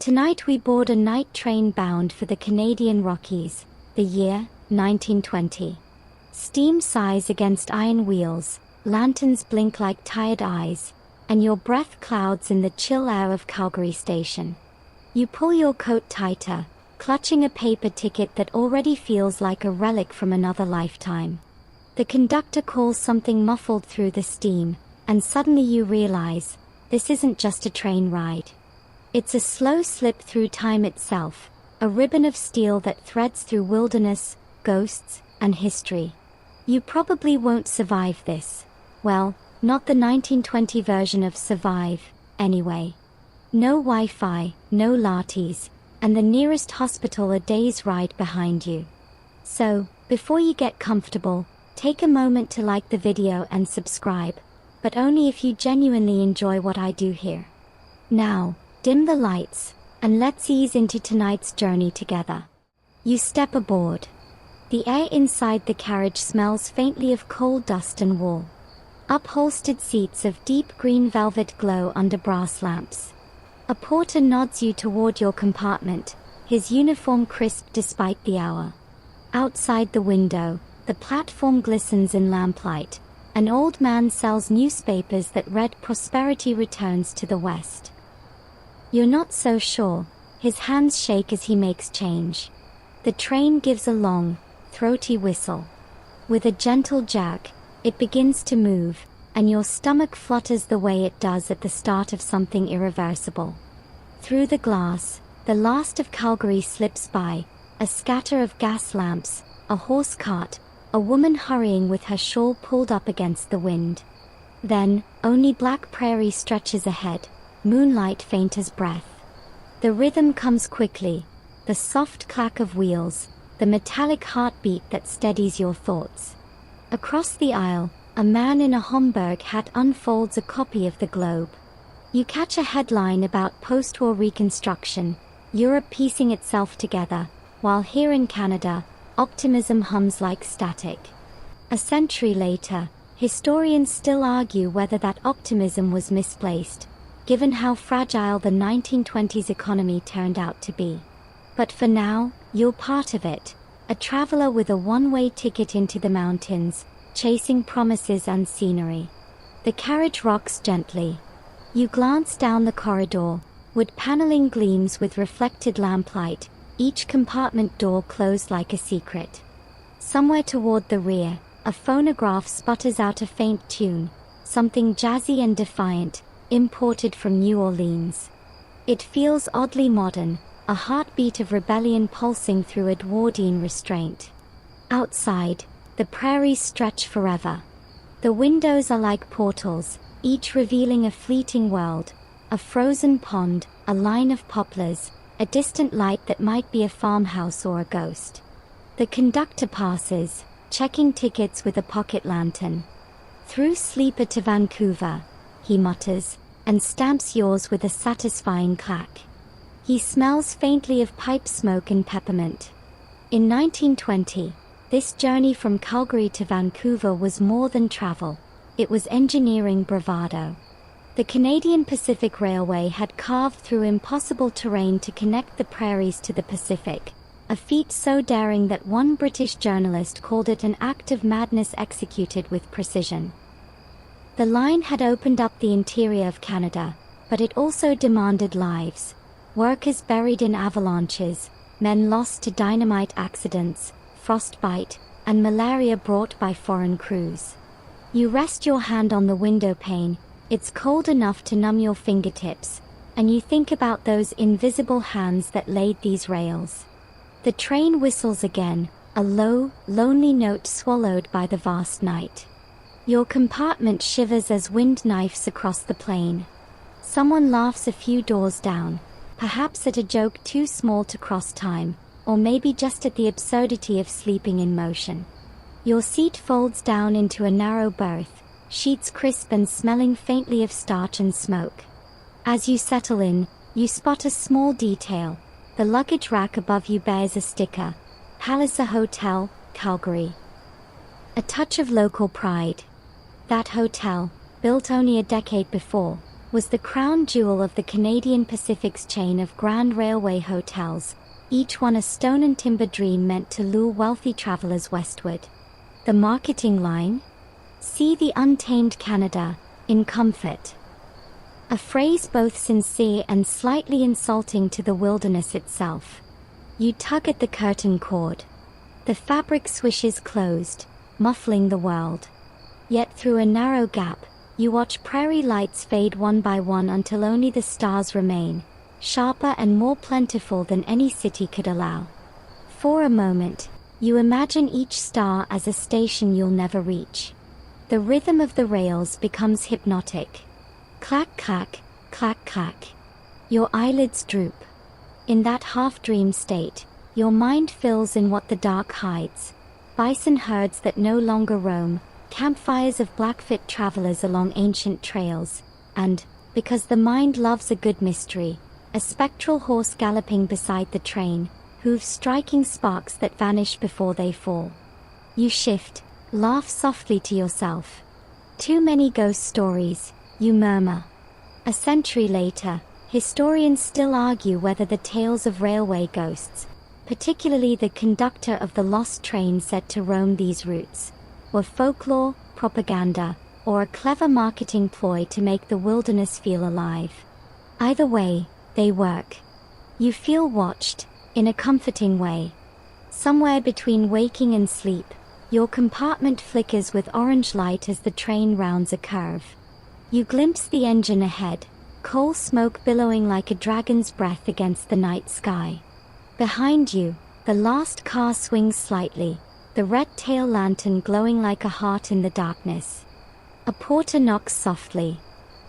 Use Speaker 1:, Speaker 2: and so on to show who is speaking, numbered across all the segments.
Speaker 1: Tonight we board a night train bound for the Canadian Rockies, the year 1920. Steam sighs against iron wheels, lanterns blink like tired eyes, and your breath clouds in the chill air of Calgary Station. You pull your coat tighter, clutching a paper ticket that already feels like a relic from another lifetime. The conductor calls something muffled through the steam, and suddenly you realize, this isn't just a train ride. It's a slow slip through time itself, a ribbon of steel that threads through wilderness, ghosts, and history. You probably won't survive this. Well, not the 1920 version of survive, anyway. No Wi-Fi, no lattes, and the nearest hospital a day's ride behind you. So, before you get comfortable, take a moment to like the video and subscribe, but only if you genuinely enjoy what I do here. Now, dim the lights, and let's ease into tonight's journey together. You step aboard. The air inside the carriage smells faintly of coal dust and wool. Upholstered seats of deep green velvet glow under brass lamps. A porter nods you toward your compartment, his uniform crisp despite the hour. Outside the window, the platform glistens in lamplight. An old man sells newspapers that read "Prosperity returns to the West." You're not so sure. His hands shake as he makes change. The train gives a long, throaty whistle. With a gentle jerk, it begins to move, and your stomach flutters the way it does at the start of something irreversible. Through the glass, the last of Calgary slips by, a scatter of gas lamps, a horse cart, a woman hurrying with her shawl pulled up against the wind. Then, only black prairie stretches ahead, moonlight faint as breath. The rhythm comes quickly, the soft clack of wheels, the metallic heartbeat that steadies your thoughts. Across the aisle, a man in a Homburg hat unfolds a copy of the Globe. You catch a headline about post-war reconstruction, Europe piecing itself together, while here in Canada, optimism hums like static. A century later, historians still argue whether that optimism was misplaced, given how fragile the 1920s economy turned out to be. But for now, you're part of it, a traveler with a one-way ticket into the mountains, chasing promises and scenery. The carriage rocks gently. You glance down the corridor, wood paneling gleams with reflected lamplight, each compartment door closed like a secret. Somewhere toward the rear, a phonograph sputters out a faint tune, something jazzy and defiant, imported from New Orleans. It feels oddly modern, a heartbeat of rebellion pulsing through Edwardian restraint. Outside, the prairies stretch forever. The windows are like portals, each revealing a fleeting world, a frozen pond, a line of poplars, a distant light that might be a farmhouse or a ghost. The conductor passes, checking tickets with a pocket lantern. "Through sleeper to Vancouver," he mutters, and stamps yours with a satisfying clack. He smells faintly of pipe smoke and peppermint. In 1920, this journey from Calgary to Vancouver was more than travel. It was engineering bravado. The Canadian Pacific Railway had carved through impossible terrain to connect the prairies to the Pacific, a feat so daring that one British journalist called it an act of madness executed with precision. The line had opened up the interior of Canada, but it also demanded lives. Workers buried in avalanches, men lost to dynamite accidents, frostbite, and malaria brought by foreign crews. You rest your hand on the window pane, it's cold enough to numb your fingertips, and you think about those invisible hands that laid these rails. The train whistles again, a low, lonely note swallowed by the vast night. Your compartment shivers as wind knifes across the plain. Someone laughs a few doors down, perhaps at a joke too small to cross time, or maybe just at the absurdity of sleeping in motion. Your seat folds down into a narrow berth, sheets crisp and smelling faintly of starch and smoke. As you settle in, you spot a small detail. The luggage rack above you bears a sticker, Palliser Hotel, Calgary. A touch of local pride. That hotel, built only a decade before, was the crown jewel of the Canadian Pacific's chain of Grand Railway hotels, each one a stone and timber dream meant to lure wealthy travelers westward. The marketing line? See the untamed Canada, in comfort. A phrase both sincere and slightly insulting to the wilderness itself. You tug at the curtain cord. The fabric swishes closed, muffling the world. Yet through a narrow gap, you watch prairie lights fade one by one until only the stars remain, sharper and more plentiful than any city could allow. For a moment, you imagine each star as a station you'll never reach. The rhythm of the rails becomes hypnotic. Clack, clack, clack, clack. Your eyelids droop. In that half-dream state, your mind fills in what the dark hides. Bison herds that no longer roam, campfires of Blackfoot travelers along ancient trails, and, because the mind loves a good mystery, a spectral horse galloping beside the train, hooves striking sparks that vanish before they fall. You shift, laugh softly to yourself. Too many ghost stories, you murmur. A century later, historians still argue whether the tales of railway ghosts, particularly the conductor of the lost train said to roam these routes, were folklore, propaganda, or a clever marketing ploy to make the wilderness feel alive. Either way, they work. You feel watched, in a comforting way. Somewhere between waking and sleep, your compartment flickers with orange light as the train rounds a curve. You glimpse the engine ahead, coal smoke billowing like a dragon's breath against the night sky. Behind you, the last car swings slightly, the red tail lantern glowing like a heart in the darkness. A porter knocks softly.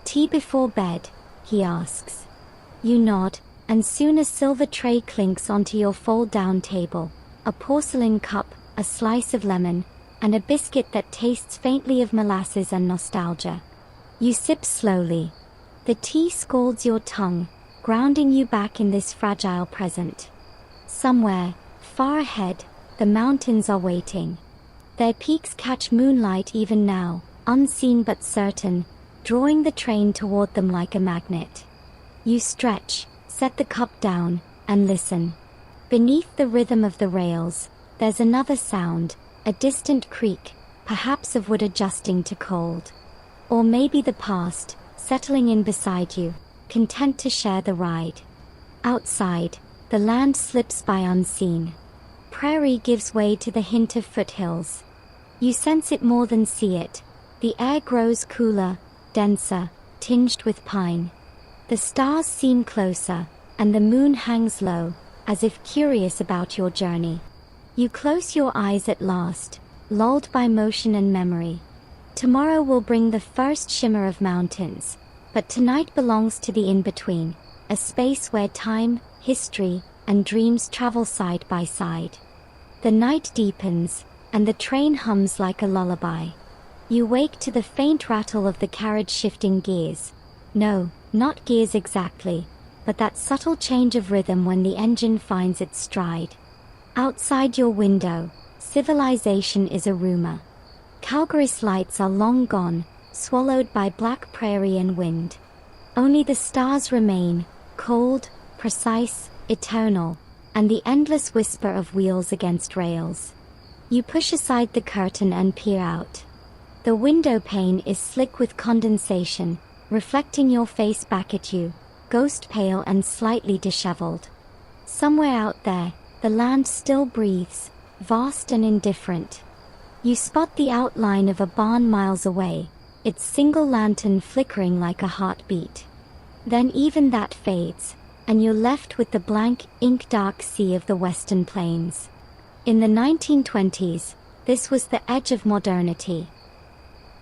Speaker 1: "Tea before bed?" he asks. You nod, and soon a silver tray clinks onto your fold-down table, a porcelain cup, a slice of lemon, and a biscuit that tastes faintly of molasses and nostalgia. You sip slowly. The tea scalds your tongue, grounding you back in this fragile present. Somewhere, far ahead, the mountains are waiting. Their peaks catch moonlight even now, unseen but certain, drawing the train toward them like a magnet. You stretch, set the cup down, and listen. Beneath the rhythm of the rails, there's another sound, a distant creak, perhaps of wood adjusting to cold. Or maybe the past, settling in beside you, content to share the ride. Outside, the land slips by unseen. Prairie gives way to the hint of foothills. You sense it more than see it. The air grows cooler, denser, tinged with pine. The stars seem closer, and the moon hangs low, as if curious about your journey. You close your eyes at last, lulled by motion and memory. Tomorrow will bring the first shimmer of mountains, but tonight belongs to the in-between, a space where time, history, and dreams travel side by side. The night deepens, and the train hums like a lullaby. You wake to the faint rattle of the carriage shifting gears. No, not gears exactly, but that subtle change of rhythm when the engine finds its stride. Outside your window, civilization is a rumor. Calgary's lights are long gone, swallowed by black prairie and wind. Only the stars remain, cold, precise, eternal, and the endless whisper of wheels against rails. You push aside the curtain and peer out. The window pane is slick with condensation, reflecting your face back at you, ghost pale and slightly disheveled. Somewhere out there, the land still breathes, vast and indifferent. You spot the outline of a barn miles away, its single lantern flickering like a heartbeat. Then even that fades, and you're left with the blank, ink-dark sea of the Western Plains. In the 1920s, this was the edge of modernity.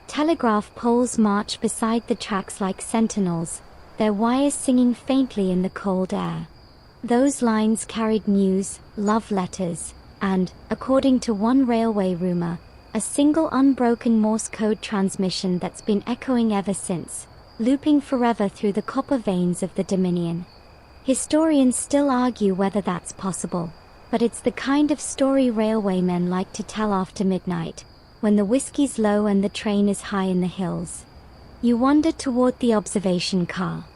Speaker 1: Telegraph poles march beside the tracks like sentinels, their wires singing faintly in the cold air. Those lines carried news, love letters, and, according to one railway rumor, a single unbroken Morse code transmission that's been echoing ever since, looping forever through the copper veins of the Dominion. Historians still argue whether that's possible, but it's the kind of story railwaymen like to tell after midnight, when the whiskey's low and the train is high in the hills. You wander toward the observation car.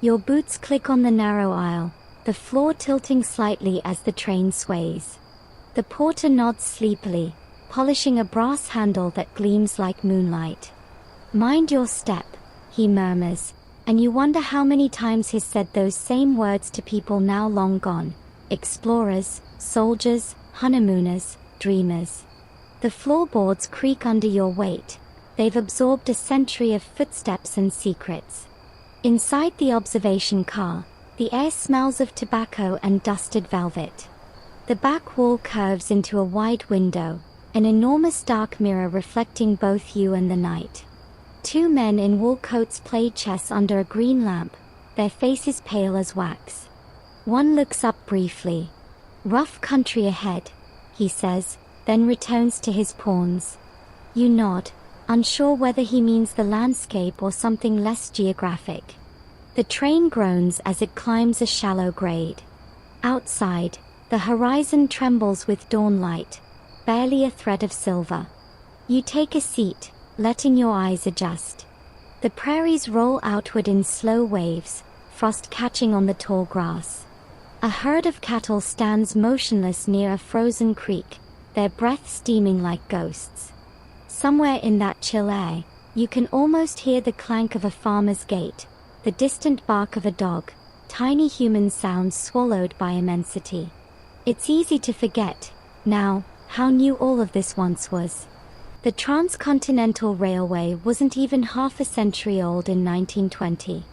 Speaker 1: Your boots click on the narrow aisle, the floor tilting slightly as the train sways. The porter nods sleepily, polishing a brass handle that gleams like moonlight. "Mind your step," he murmurs, and you wonder how many times he's said those same words to people now long gone: explorers, soldiers, honeymooners, dreamers. The floorboards creak under your weight. They've absorbed a century of footsteps and secrets. Inside the observation car, the air smells of tobacco and dusted velvet. The back wall curves into a wide window, an enormous dark mirror reflecting both you and the night. Two men in wool coats play chess under a green lamp, their faces pale as wax. One looks up briefly. "Rough country ahead," he says, then returns to his pawns. You nod, unsure whether he means the landscape or something less geographic. The train groans as it climbs a shallow grade. Outside, the horizon trembles with dawn light, barely a thread of silver. You take a seat, letting your eyes adjust. The prairies roll outward in slow waves, frost catching on the tall grass. A herd of cattle stands motionless near a frozen creek, their breath steaming like ghosts. Somewhere in that chill air, you can almost hear the clank of a farmer's gate, the distant bark of a dog, tiny human sounds swallowed by immensity. It's easy to forget, now, how new all of this once was. The Transcontinental Railway wasn't even half a century old in 1920.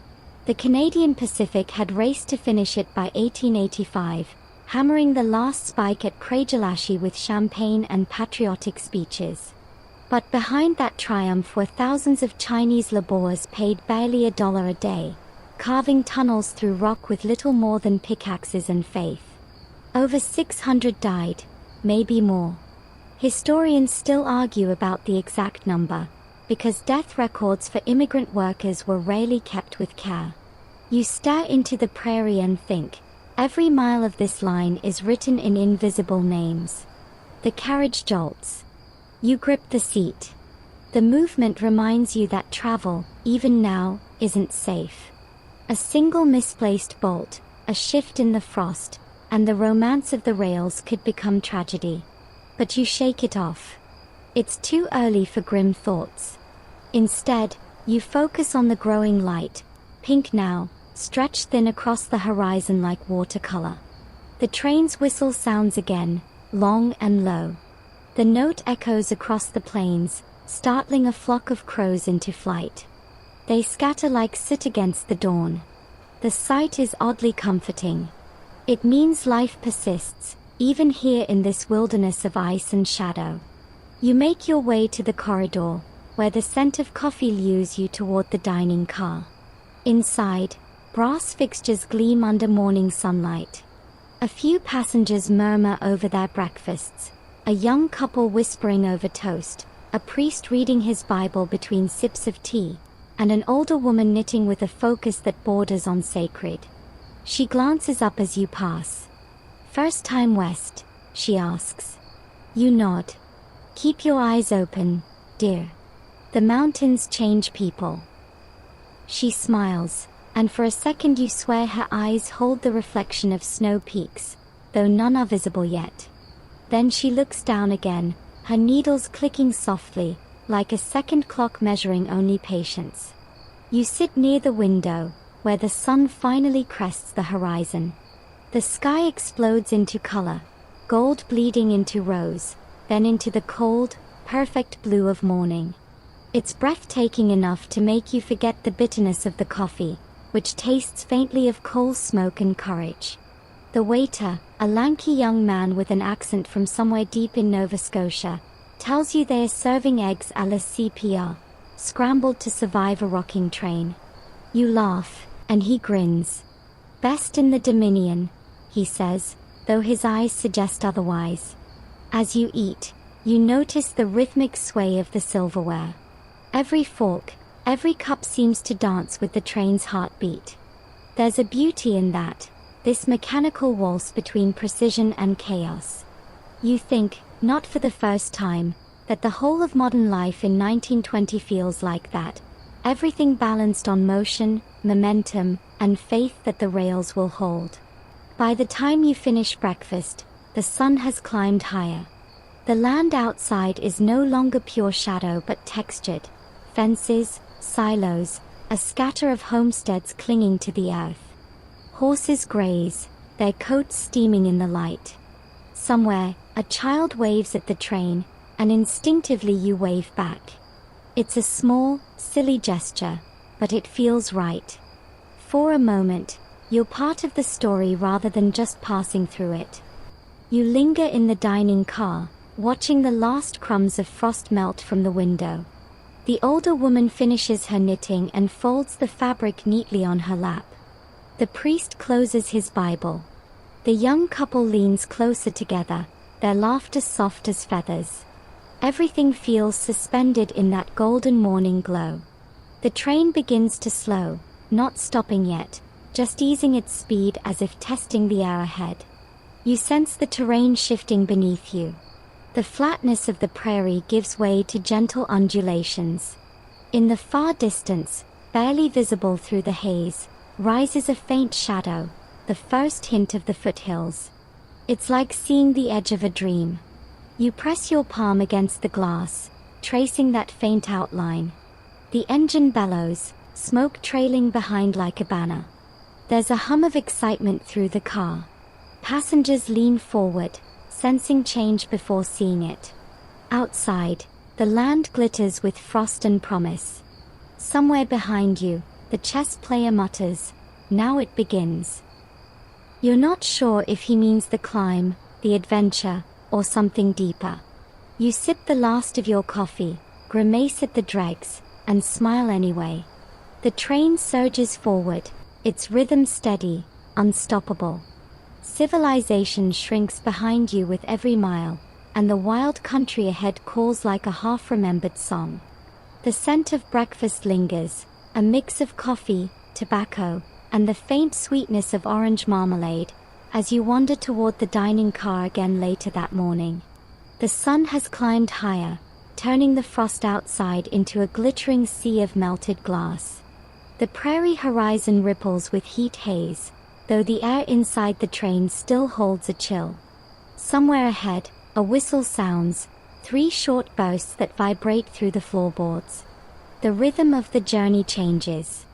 Speaker 1: The Canadian Pacific had raced to finish it by 1885, hammering the last spike at Creagalashi with champagne and patriotic speeches. But behind that triumph were thousands of Chinese laborers paid barely $1 a day, carving tunnels through rock with little more than pickaxes and faith. Over 600 died, maybe more. Historians still argue about the exact number, because death records for immigrant workers were rarely kept with care. You stare into the prairie and think, every mile of this line is written in invisible names. The carriage jolts. You grip the seat. The movement reminds you that travel, even now, isn't safe. A single misplaced bolt, a shift in the frost, and the romance of the rails could become tragedy. But you shake it off. It's too early for grim thoughts. Instead, you focus on the growing light, pink now, stretched thin across the horizon like watercolor. The train's whistle sounds again, long and low. The note echoes across the plains, startling a flock of crows into flight. They scatter like soot against the dawn. The sight is oddly comforting. It means life persists, even here in this wilderness of ice and shadow. You make your way to the corridor, where the scent of coffee lures you toward the dining car. Inside, brass fixtures gleam under morning sunlight. A few passengers murmur over their breakfasts, a young couple whispering over toast, a priest reading his Bible between sips of tea, and an older woman knitting with a focus that borders on sacred. She glances up as you pass. "First time west?" she asks. You nod. "Keep your eyes open, dear. The mountains change people." She smiles, and for a second you swear her eyes hold the reflection of snow peaks, though none are visible yet. Then she looks down again, her needles clicking softly, like a second clock measuring only patience. You sit near the window, where the sun finally crests the horizon. The sky explodes into color, gold bleeding into rose, then into the cold, perfect blue of morning. It's breathtaking enough to make you forget the bitterness of the coffee, which tastes faintly of coal smoke and courage. The waiter, a lanky young man with an accent from somewhere deep in Nova Scotia, tells you they are serving eggs à la CPR, scrambled to survive a rocking train. You laugh, and he grins. "Best in the Dominion," he says, though his eyes suggest otherwise. As you eat, you notice the rhythmic sway of the silverware. Every fork, every cup seems to dance with the train's heartbeat. There's a beauty in that, this mechanical waltz between precision and chaos. You think, not for the first time, that the whole of modern life in 1920 feels like that, everything balanced on motion, momentum, and faith that the rails will hold. By the time you finish breakfast, the sun has climbed higher. The land outside is no longer pure shadow but textured. Fences, silos, a scatter of homesteads clinging to the earth. Horses graze, their coats steaming in the light. Somewhere, a child waves at the train, and instinctively you wave back. It's a small, silly gesture, but it feels right. For a moment, you're part of the story rather than just passing through it. You linger in the dining car, watching the last crumbs of frost melt from the window. The older woman finishes her knitting and folds the fabric neatly on her lap. The priest closes his Bible. The young couple leans closer together, their laughter soft as feathers. Everything feels suspended in that golden morning glow. The train begins to slow, not stopping yet, just easing its speed as if testing the air ahead. You sense the terrain shifting beneath you. The flatness of the prairie gives way to gentle undulations. In the far distance, barely visible through the haze, rises a faint shadow, the first hint of the foothills. It's like seeing the edge of a dream. You press your palm against the glass, tracing that faint outline. The engine bellows, smoke trailing behind like a banner. There's a hum of excitement through the car. Passengers lean forward, sensing change before seeing it. Outside, the land glitters with frost and promise. Somewhere behind you, the chess player mutters, "Now it begins." You're not sure if he means the climb, the adventure, or something deeper. You sip the last of your coffee, grimace at the dregs, and smile anyway. The train surges forward, its rhythm steady, unstoppable. Civilization shrinks behind you with every mile, and the wild country ahead calls like a half-remembered song. The scent of breakfast lingers, a mix of coffee, tobacco, and the faint sweetness of orange marmalade, as you wander toward the dining car again later that morning. The sun has climbed higher, turning the frost outside into a glittering sea of melted glass. The prairie horizon ripples with heat haze, though the air inside the train still holds a chill. Somewhere ahead, a whistle sounds, 3 short bursts that vibrate through the floorboards. The rhythm of the journey changes.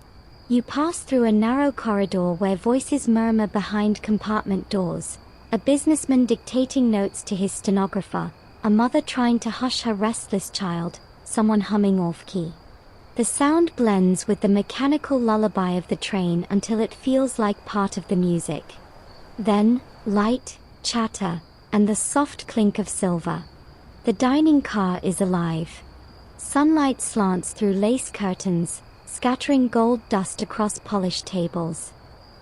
Speaker 1: You pass through a narrow corridor where voices murmur behind compartment doors, a businessman dictating notes to his stenographer, a mother trying to hush her restless child, someone humming off-key. The sound blends with the mechanical lullaby of the train until it feels like part of the music. Then, light, chatter, and the soft clink of silver. The dining car is alive. Sunlight slants through lace curtains, scattering gold dust across polished tables.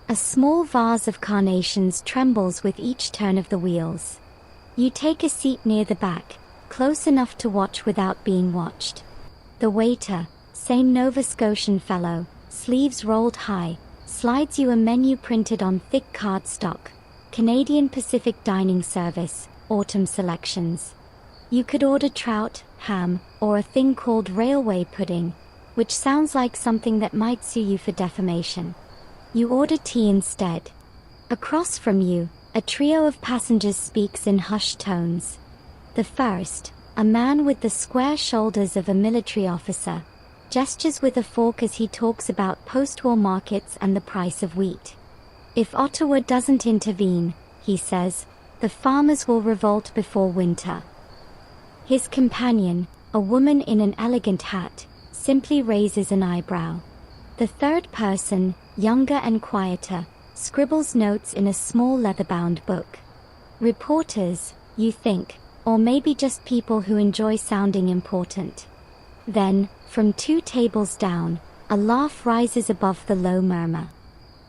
Speaker 1: A small vase of carnations trembles with each turn of the wheels. You take a seat near the back, close enough to watch without being watched. The waiter, same Nova Scotian fellow, sleeves rolled high, slides you a menu printed on thick cardstock. Canadian Pacific Dining Service, autumn selections. You could order trout, ham, or a thing called railway pudding, which sounds like something that might sue you for defamation. You order tea instead. Across from you, a trio of passengers speaks in hushed tones. The first, a man with the square shoulders of a military officer, gestures with a fork as he talks about post-war markets and the price of wheat. If Ottawa doesn't intervene, he says, the farmers will revolt before winter. His companion, a woman in an elegant hat, simply raises an eyebrow. The third person, younger and quieter, scribbles notes in a small leather-bound book. Reporters, you think, or maybe just people who enjoy sounding important. Then, from 2 tables down, a laugh rises above the low murmur.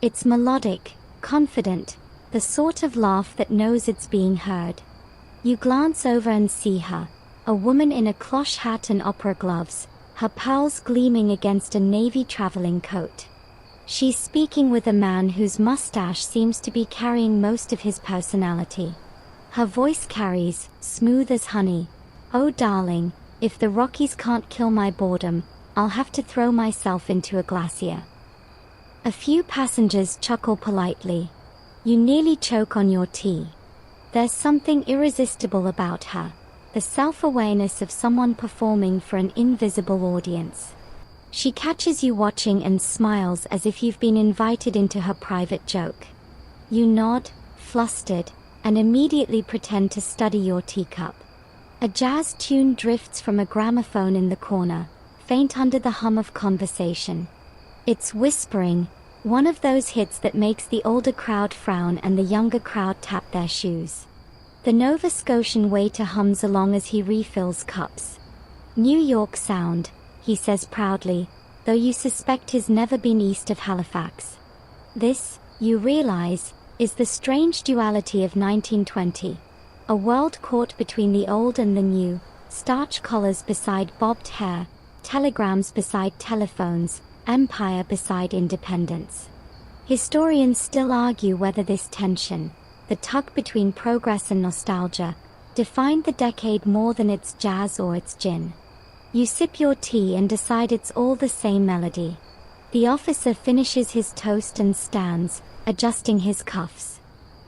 Speaker 1: It's melodic, confident, the sort of laugh that knows it's being heard. You glance over and see her, a woman in a cloche hat and opera gloves, her pearls gleaming against a navy traveling coat. She's speaking with a man whose mustache seems to be carrying most of his personality. Her voice carries, smooth as honey, "Oh darling, if the Rockies can't kill my boredom, I'll have to throw myself into a glacier. A few passengers chuckle politely. You nearly choke on your tea. There's something irresistible about her, the self-awareness of someone performing for an invisible audience. She catches you watching and smiles as if you've been invited into her private joke. You nod, flustered, and immediately pretend to study your teacup. A jazz tune drifts from a gramophone in the corner, faint under the hum of conversation. It's whispering, one of those hits that makes the older crowd frown and the younger crowd tap their shoes. The Nova Scotian waiter hums along as he refills cups. New York sound, he says proudly, though you suspect he's never been east of Halifax. This, you realize, is the strange duality of 1920. A world caught between the old and the new, starch collars beside bobbed hair, telegrams beside telephones, empire beside independence. Historians still argue whether this tension, the tug between progress and nostalgia, defined the decade more than its jazz or its gin. You sip your tea and decide it's all the same melody. The officer finishes his toast and stands, adjusting his cuffs.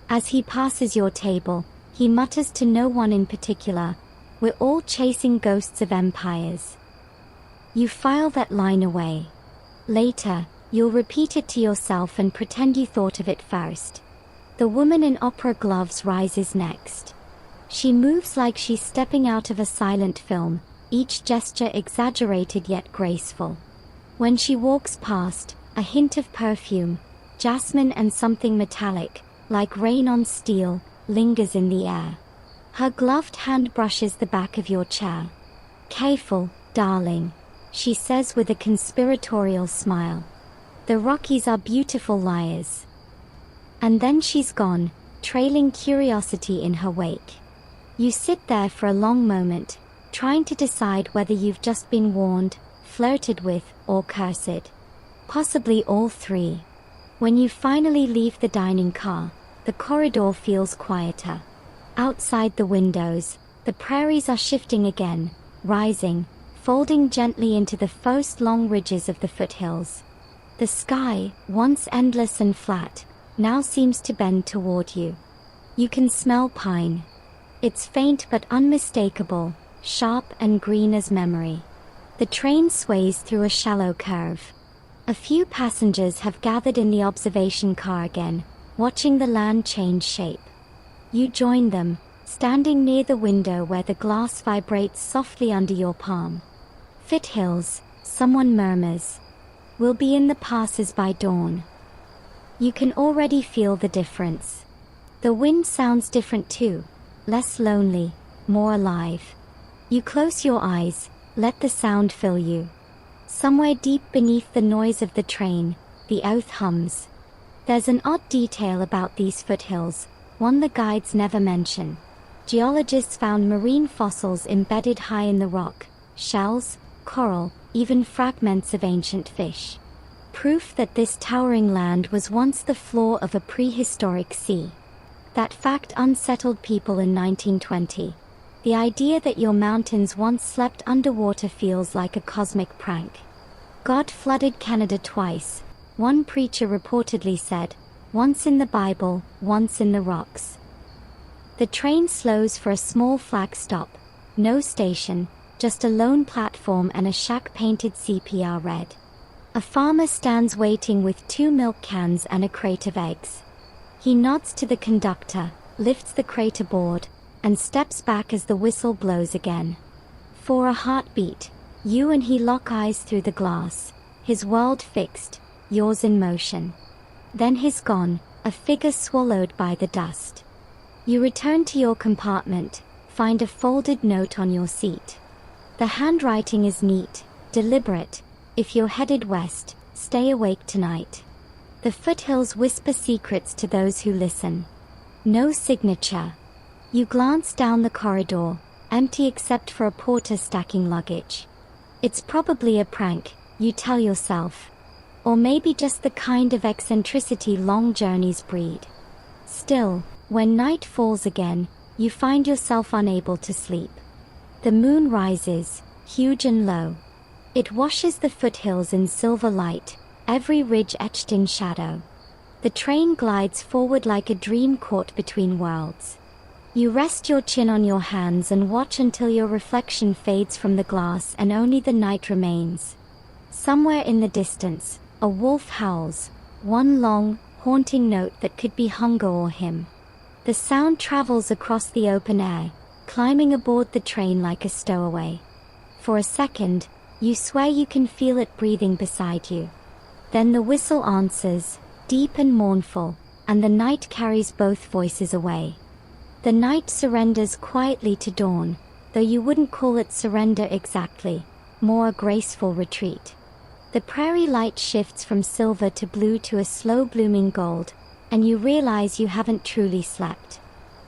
Speaker 1: As he passes your table, he mutters to no one in particular, "We're all chasing ghosts of empires." You file that line away. Later, you'll repeat it to yourself and pretend you thought of it first. The woman in opera gloves rises next. She moves like she's stepping out of a silent film, each gesture exaggerated yet graceful. When she walks past, a hint of perfume, jasmine and something metallic, like rain on steel, lingers in the air. Her gloved hand brushes the back of your chair. "Careful, darling," she says with a conspiratorial smile. "The Rockies are beautiful liars." And then she's gone, trailing curiosity in her wake. You sit there for a long moment, trying to decide whether you've just been warned, flirted with, or cursed. Possibly all three. When you finally leave the dining car, the corridor feels quieter. Outside the windows, the prairies are shifting again, rising, folding gently into the first long ridges of the foothills. The sky, once endless and flat, now seems to bend toward you. You can smell pine. It's faint but unmistakable, sharp and green as memory. The train sways through a shallow curve. A few passengers have gathered in the observation car again, watching the land change shape. You join them, standing near the window where the glass vibrates softly under your palm. "Foothills," someone murmurs. "We'll be in the passes by dawn." You can already feel the difference. The wind sounds different too, less lonely, more alive. You close your eyes, let the sound fill you. Somewhere deep beneath the noise of the train, the earth hums. There's an odd detail about these foothills, one the guides never mention. Geologists found marine fossils embedded high in the rock, shells, coral, even fragments of ancient fish. Proof that this towering land was once the floor of a prehistoric sea. That fact unsettled people in 1920. The idea that your mountains once slept underwater feels like a cosmic prank. God flooded Canada twice, one preacher reportedly said, once in the Bible, once in the rocks. The train slows for a small flag stop, no station, just a lone platform and a shack painted sepia red. A farmer stands waiting with 2 milk cans and a crate of eggs. He nods to the conductor, lifts the crate aboard, and steps back as the whistle blows again. For a heartbeat, you and he lock eyes through the glass, his world fixed, yours in motion. Then he's gone, a figure swallowed by the dust. You return to your compartment, find a folded note on your seat. The handwriting is neat, deliberate. If you're headed west, stay awake tonight. The foothills whisper secrets to those who listen. No signature. You glance down the corridor, empty except for a porter stacking luggage. It's probably a prank, you tell yourself. Or maybe just the kind of eccentricity long journeys breed. Still, when night falls again, you find yourself unable to sleep. The moon rises, huge and low. It washes the foothills in silver light, every ridge etched in shadow. The train glides forward like a dream caught between worlds. You rest your chin on your hands and watch until your reflection fades from the glass and only the night remains. Somewhere in the distance, a wolf howls, one long, haunting note that could be hunger or him. The sound travels across the open air, climbing aboard the train like a stowaway. For a second, you swear you can feel it breathing beside you. Then the whistle answers, deep and mournful, and the night carries both voices away. The night surrenders quietly to dawn, though you wouldn't call it surrender exactly, more a graceful retreat. The prairie light shifts from silver to blue to a slow-blooming gold, and you realize you haven't truly slept.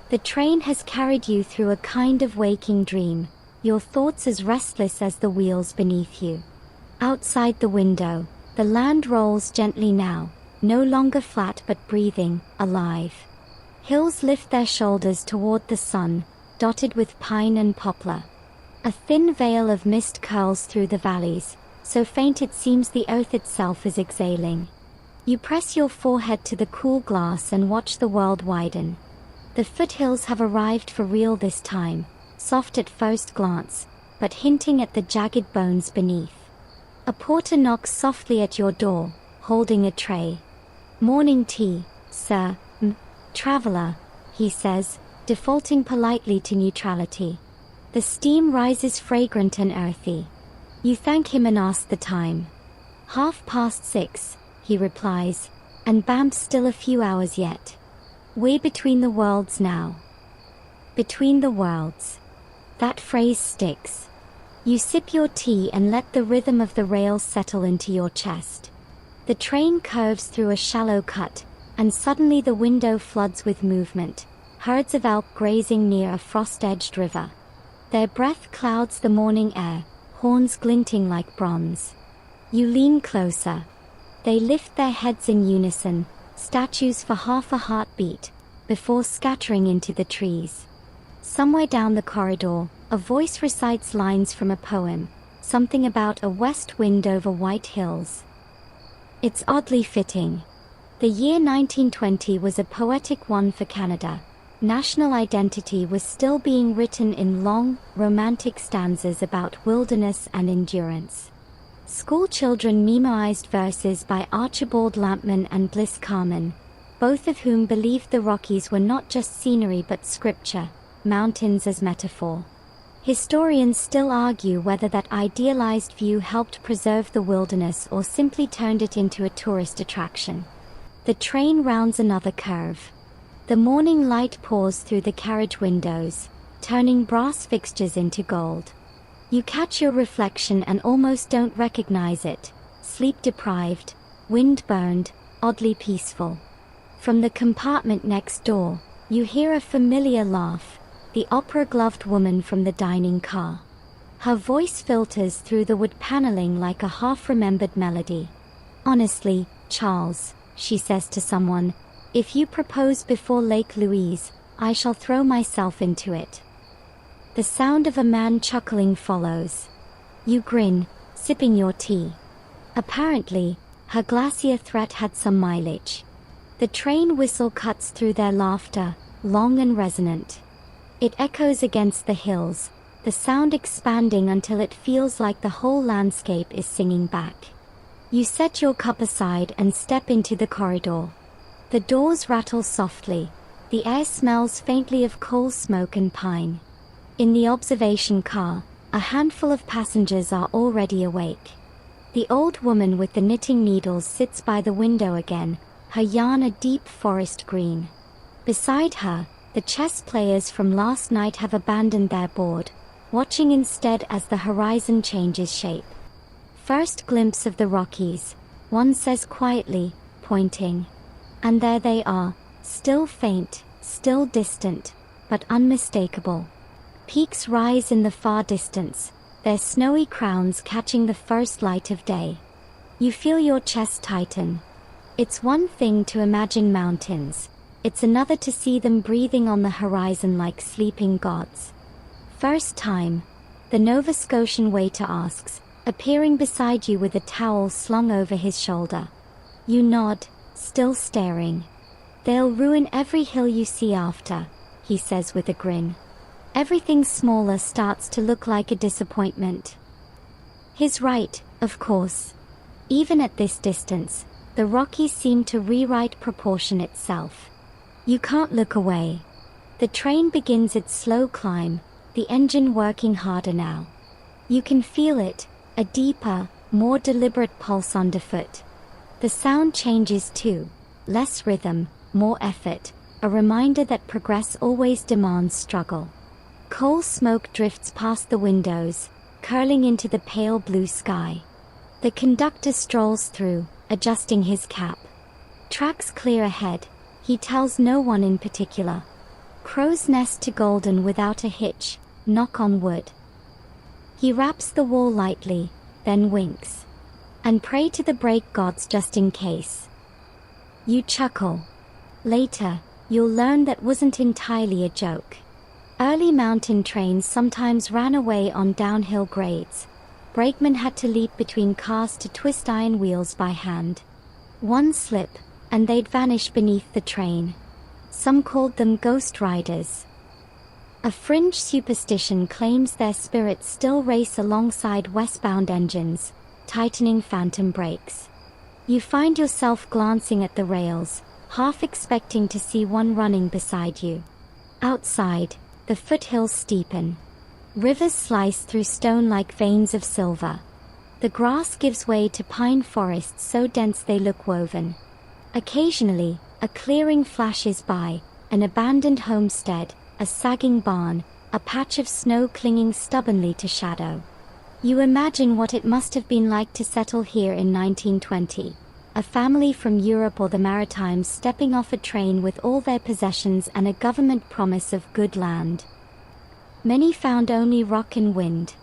Speaker 1: The train has carried you through a kind of waking dream, your thoughts as restless as the wheels beneath you. Outside the window, the land rolls gently now, no longer flat but breathing, alive. Hills lift their shoulders toward the sun, dotted with pine and poplar. A thin veil of mist curls through the valleys, so faint it seems the earth itself is exhaling. You press your forehead to the cool glass and watch the world widen. The foothills have arrived for real this time, soft at first glance, but hinting at the jagged bones beneath. A porter knocks softly at your door, holding a tray. "Morning tea, sir, traveler," he says, defaulting politely to neutrality. The steam rises fragrant and earthy. You thank him and ask the time. 6:30, he replies, and bam's still a few hours yet. We're between the worlds now. Between the worlds. That phrase sticks. You sip your tea and let the rhythm of the rails settle into your chest. The train curves through a shallow cut, and suddenly the window floods with movement, herds of elk grazing near a frost-edged river. Their breath clouds the morning air, horns glinting like bronze. You lean closer. They lift their heads in unison, statues for half a heartbeat, before scattering into the trees. Somewhere down the corridor, a voice recites lines from a poem, something about a west wind over white hills. It's oddly fitting. The year 1920 was a poetic one for Canada. National identity was still being written in long, romantic stanzas about wilderness and endurance. School children memorized verses by Archibald Lampman and Bliss Carman, both of whom believed the Rockies were not just scenery but scripture, mountains as metaphor. Historians still argue whether that idealized view helped preserve the wilderness or simply turned it into a tourist attraction. The train rounds another curve. The morning light pours through the carriage windows, turning brass fixtures into gold. You catch your reflection and almost don't recognize it, sleep-deprived, wind-burned, oddly peaceful. From the compartment next door, you hear a familiar laugh, the opera-gloved woman from the dining car. Her voice filters through the wood paneling like a half-remembered melody. "Honestly, Charles," she says to someone, "if you propose before Lake Louise, I shall throw myself into it." The sound of a man chuckling follows. You grin, sipping your tea. Apparently, her glacier threat had some mileage. The train whistle cuts through their laughter, long and resonant. It echoes against the hills, the sound expanding until it feels like the whole landscape is singing back. You set your cup aside and step into the corridor. The doors rattle softly. The air smells faintly of coal smoke and pine. In the observation car, a handful of passengers are already awake. The old woman with the knitting needles sits by the window again, her yarn a deep forest green. Beside her, the chess players from last night have abandoned their board, watching instead as the horizon changes shape. "First glimpse of the Rockies," one says quietly, pointing. And there they are, still faint, still distant, but unmistakable. Peaks rise in the far distance, their snowy crowns catching the first light of day. You feel your chest tighten. It's one thing to imagine mountains. It's another to see them breathing on the horizon like sleeping gods. "First time?" the Nova Scotian waiter asks, appearing beside you with a towel slung over his shoulder. You nod, still staring. "They'll ruin every hill you see after," he says with a grin. Everything smaller starts to look like a disappointment. He's right, of course. Even at this distance, the Rockies seem to rewrite proportion itself. You can't look away. The train begins its slow climb, the engine working harder now. You can feel it, a deeper, more deliberate pulse underfoot. The sound changes too, less rhythm, more effort, a reminder that progress always demands struggle. Coal smoke drifts past the windows, curling into the pale blue sky. The conductor strolls through, adjusting his cap. Tracks clear ahead, he tells no one in particular. Crow's nest to Golden without a hitch, knock on wood. He raps the wall lightly, then winks. And pray to the brake gods just in case. You chuckle. Later, you'll learn that wasn't entirely a joke. Early mountain trains sometimes ran away on downhill grades. Brakemen had to leap between cars to twist iron wheels by hand. One slip, and they'd vanish beneath the train. Some called them ghost riders. A fringe superstition claims their spirits still race alongside westbound engines, tightening phantom brakes. You find yourself glancing at the rails, half expecting to see one running beside you. Outside, the foothills steepen. Rivers slice through stone like veins of silver. The grass gives way to pine forests so dense they look woven. Occasionally, a clearing flashes by, an abandoned homestead, a sagging barn, a patch of snow clinging stubbornly to shadow. You imagine what it must have been like to settle here in 1920. A family from Europe or the Maritimes stepping off a train with all their possessions and a government promise of good land. Many found only rock and wind.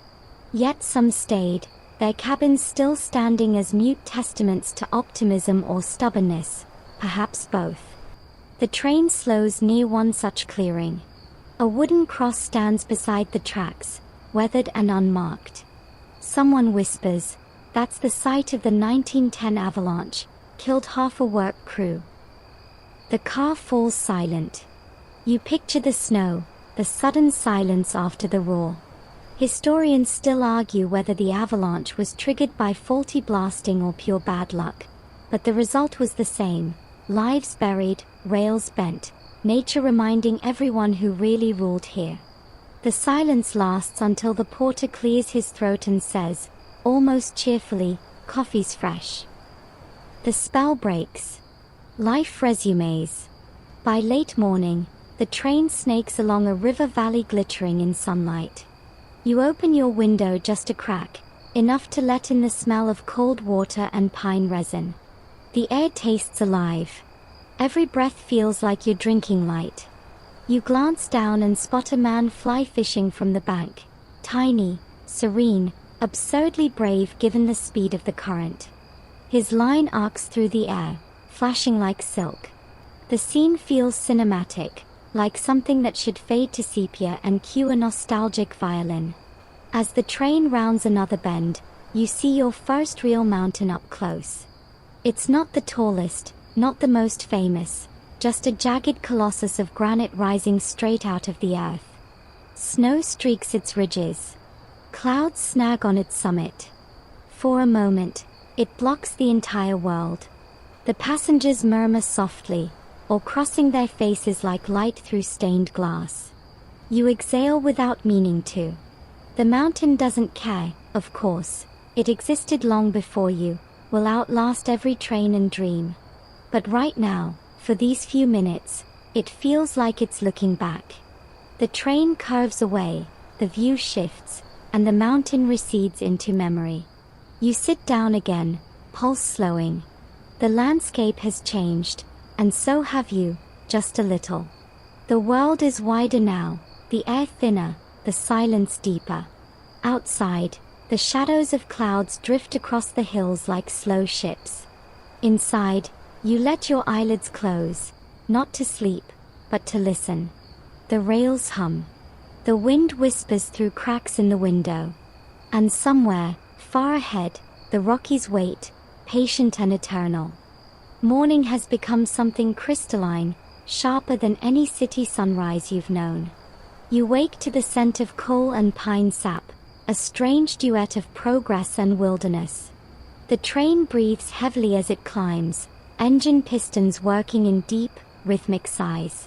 Speaker 1: Yet some stayed, their cabins still standing as mute testaments to optimism or stubbornness, perhaps both. The train slows near one such clearing. A wooden cross stands beside the tracks, weathered and unmarked. Someone whispers, "That's the site of the 1910 avalanche, killed half a work crew." The car falls silent. You picture the snow, the sudden silence after the roar. Historians still argue whether the avalanche was triggered by faulty blasting or pure bad luck, but the result was the same: lives buried, rails bent, nature reminding everyone who really ruled here. The silence lasts until the porter clears his throat and says, almost cheerfully, "Coffee's fresh." The spell breaks. Life resumes. By late morning, the train snakes along a river valley glittering in sunlight. You open your window just a crack, enough to let in the smell of cold water and pine resin. The air tastes alive. Every breath feels like you're drinking light. You glance down and spot a man fly fishing from the bank. Tiny, serene, absurdly brave given the speed of the current. His line arcs through the air, flashing like silk. The scene feels cinematic, like something that should fade to sepia and cue a nostalgic violin. As the train rounds another bend, you see your first real mountain up close. It's not the tallest, not the most famous, just a jagged colossus of granite rising straight out of the earth. Snow streaks its ridges. Clouds snag on its summit. For a moment, it blocks the entire world. The passengers murmur softly, or crossing their faces like light through stained glass. You exhale without meaning to. The mountain doesn't care, of course. It existed long before you, will outlast every train and dream. But right now, for these few minutes, it feels like it's looking back. The train curves away, the view shifts, and the mountain recedes into memory. You sit down again, pulse slowing. The landscape has changed, and so have you, just a little. The world is wider now, the air thinner, the silence deeper. Outside, the shadows of clouds drift across the hills like slow ships. Inside, you let your eyelids close, not to sleep, but to listen. The rails hum. The wind whispers through cracks in the window. And somewhere, Far ahead, the Rockies wait, patient and eternal. Morning has become something crystalline, sharper than any city sunrise you've known. You wake to the scent of coal and pine sap, a strange duet of progress and wilderness. The train breathes heavily as it climbs, engine pistons working in deep, rhythmic sighs.